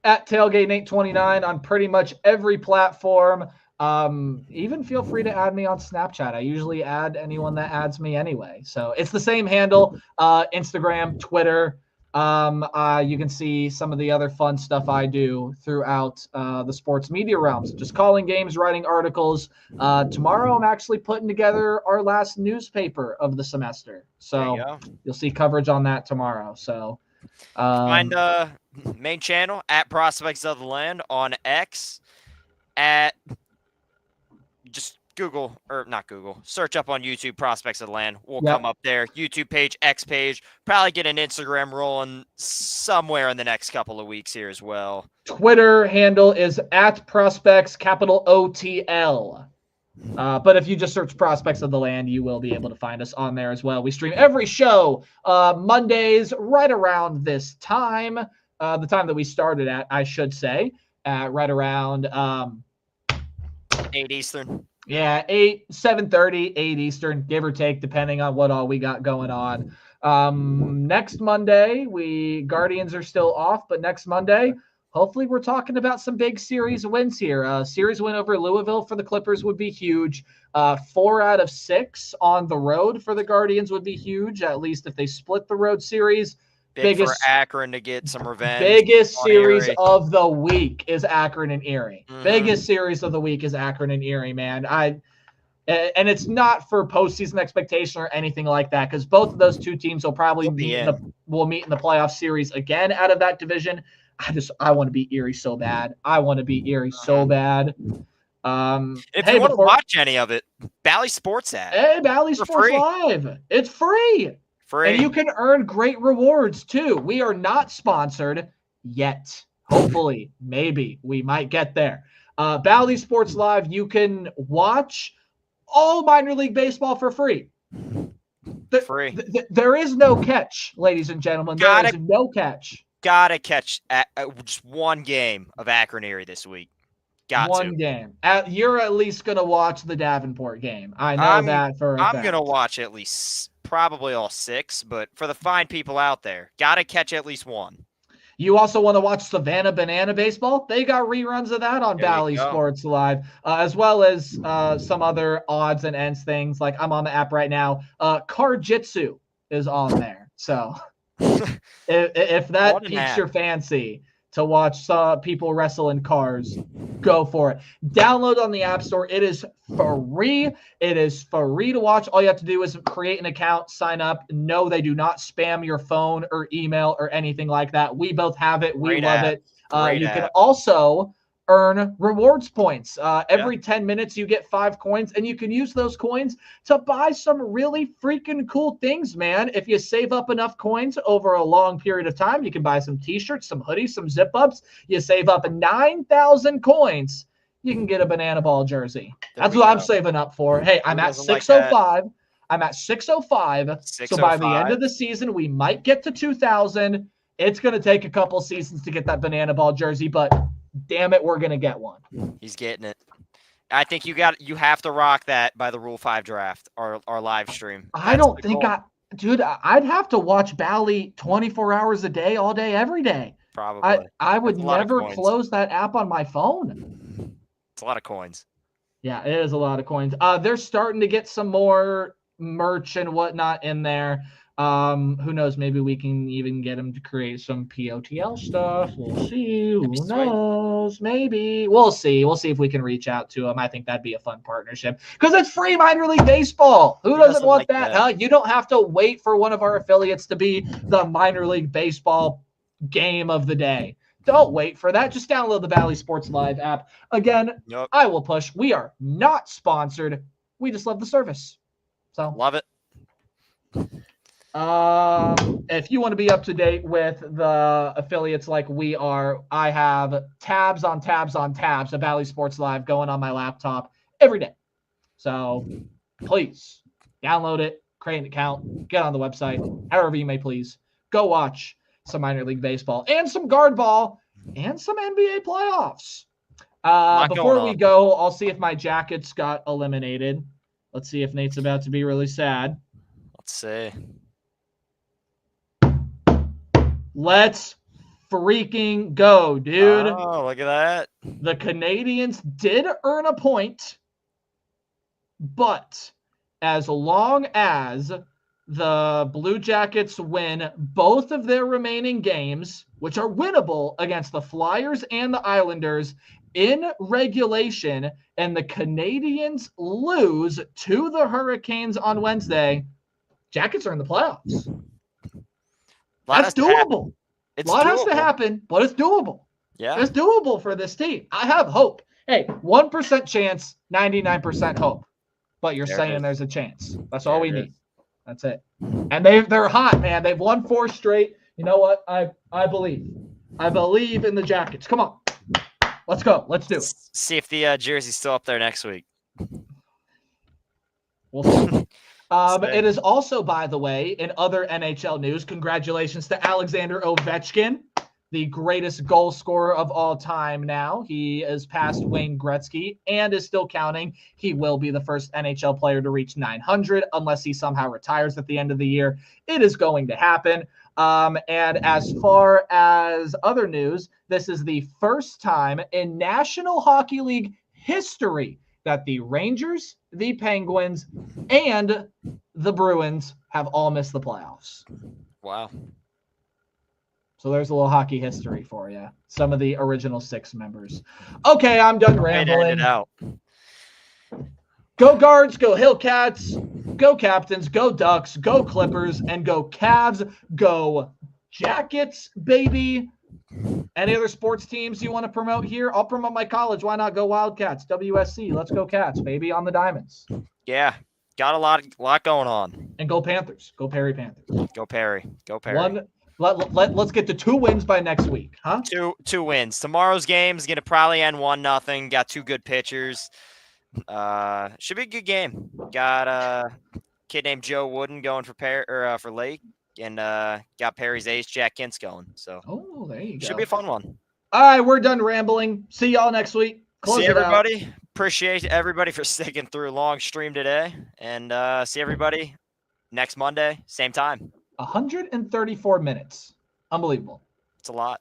At Tailgate Nate 29 on pretty much every platform. Even feel free to add me on Snapchat. I usually add anyone that adds me anyway. So it's the same handle, Instagram, Twitter. You can see some of the other fun stuff I do throughout the sports media realms, just calling games, writing articles. Tomorrow I'm actually putting together our last newspaper of the semester. So you'll see coverage on that tomorrow. So find main channel at Prospects of the Land on X, at just Google, or not Google, search up on YouTube Prospects of the Land. We'll come up there. YouTube page, X page, probably get an Instagram rolling somewhere in the next couple of weeks here as well. Twitter handle is at Prospects, capital OTL. But if you just search Prospects of the Land, you will be able to find us on there as well. We stream every show Mondays right around this time, the time that we started at, I should say, right around 8 Eastern. Yeah, 7:30, 8 Eastern, give or take, depending on what all we got going on. Next Monday, Guardians are still off, but next Monday, hopefully we're talking about some big series wins here. Series win over Louisville for the Clippers would be huge. 4 out of 6 on the road for the Guardians would be huge, at least if they split the road series. Big for Akron to get some revenge. Biggest series Erie. of the week is Akron and Erie. Mhm. Biggest series of the week is Akron and Erie, man. And it's not for postseason expectation or anything like that, because both of those two teams will probably meet in the playoff series again out of that division. I want to beat Erie so bad. I want to beat Erie so bad. If you want to watch any of it, Bally Sports app. Hey, Bally Sports Live. It's free. And you can earn great rewards too. We are not sponsored yet. Hopefully, maybe we might get there. Bally Sports Live, you can watch all minor league baseball for free. There is no catch, ladies and gentlemen. There is no catch. Gotta catch just one game of Akron Erie this week. One game. You're at least gonna watch the Davenport game. I know that for a fact. I'm gonna watch at least probably all 6, but for the fine people out there, gotta catch at least one. You also want to watch Savannah Banana Baseball? They got reruns of that on Bally Sports Live, as well as some other odds and ends things. Like I'm on the app right now. Car Jitsu is on there. So if that piques your fancy to watch people wrestle in cars, go for it. Download on the App Store. It is free. It is free to watch. All you have to do is create an account, sign up. No, they do not spam your phone or email or anything like that. We both have it. We love it. You can also earn rewards points. Every 10 minutes, you get 5 coins, and you can use those coins to buy some really freaking cool things, man. If you save up enough coins over a long period of time, you can buy some t-shirts, some hoodies, some zip-ups. You save up 9,000 coins, you can get a banana ball jersey. That's what I'm saving up for. Hey, I'm at 605. I'm at 605. So by the end of the season, we might get to 2,000. It's going to take a couple seasons to get that banana ball jersey, but damn it, we're gonna get one. He's getting it. I think you have to rock that by the Rule 5 draft or live stream. I'd have to watch Bally 24 hours a day, all day, every day. Probably. I would never close that app on my phone. It's a lot of coins. Yeah, it is a lot of coins. They're starting to get some more merch and whatnot in there. Who knows? Maybe we can even get him to create some POTL stuff. We'll see. Who knows? Maybe. We'll see. We'll see if we can reach out to him. I think that'd be a fun partnership because it's free minor league baseball. Who doesn't want that? Huh? You don't have to wait for one of our affiliates to be the minor league baseball game of the day. Don't wait for that. Just download the Bally Sports Live app. Again, I will push. We are not sponsored. We just love the service. So love it. If you want to be up to date with the affiliates like we are, I have tabs on tabs on tabs of Bally Sports Live going on my laptop every day. So please download it, create an account, get on the website, however you may please. Go watch some minor league baseball and some guard ball and some NBA playoffs. Before we go, I'll see if my Jackets got eliminated. Let's see if Nate's about to be really sad. Let's see. Let's freaking go, dude. Oh, look at that. The Canadiens did earn a point, but as long as the Blue Jackets win both of their remaining games, which are winnable against the Flyers and the Islanders in regulation, and the Canadiens lose to the Hurricanes on Wednesday, Jackets are in the playoffs. That's doable. A lot has to happen, but it's doable. Yeah. It's doable for this team. I have hope. Hey, 1% chance, 99% hope. But you're saying there's a chance. That's all we need. That's it. And they're hot, man. They've won 4 straight. You know what? I believe. I believe in the Jackets. Come on. Let's go. Let's do it. See if the jersey's still up there next week. We'll see. Stay. It is also, by the way, in other NHL news, congratulations to Alexander Ovechkin, the greatest goal scorer of all time now. He is past Wayne Gretzky and is still counting. He will be the first NHL player to reach 900 unless he somehow retires at the end of the year. It is going to happen. And as far as other news, this is the first time in National Hockey League history that the Rangers, the Penguins, and the Bruins have all missed the playoffs. Wow. So there's a little hockey history for you. Some of the original 6 members. Okay, I'm done Way to end rambling. it out. Go Guards, go Hillcats, go Captains, go Ducks, go Clippers, and go Cavs, go Jackets, baby. Any other sports teams you want to promote here? I'll promote my college. Why not go Wildcats, WSC? Let's go Cats, baby, on the Diamonds. Yeah, got a lot going on. And go Panthers. Go Perry Panthers. Go Perry. Go Perry. Let's get to 2 wins by next week, huh? Two wins. Tomorrow's game is gonna probably end 1-0. Got 2 good pitchers. Should be a good game. Got a kid named Joe Wooden going for Lake, and got Perry's ace Jack Kintz going. So There you go. should be a fun one. All right, we're done rambling. See y'all next week. Close See it out. everybody. Appreciate everybody for sticking through a long stream today, and see everybody next Monday, same time. 134 minutes. Unbelievable. It's a lot.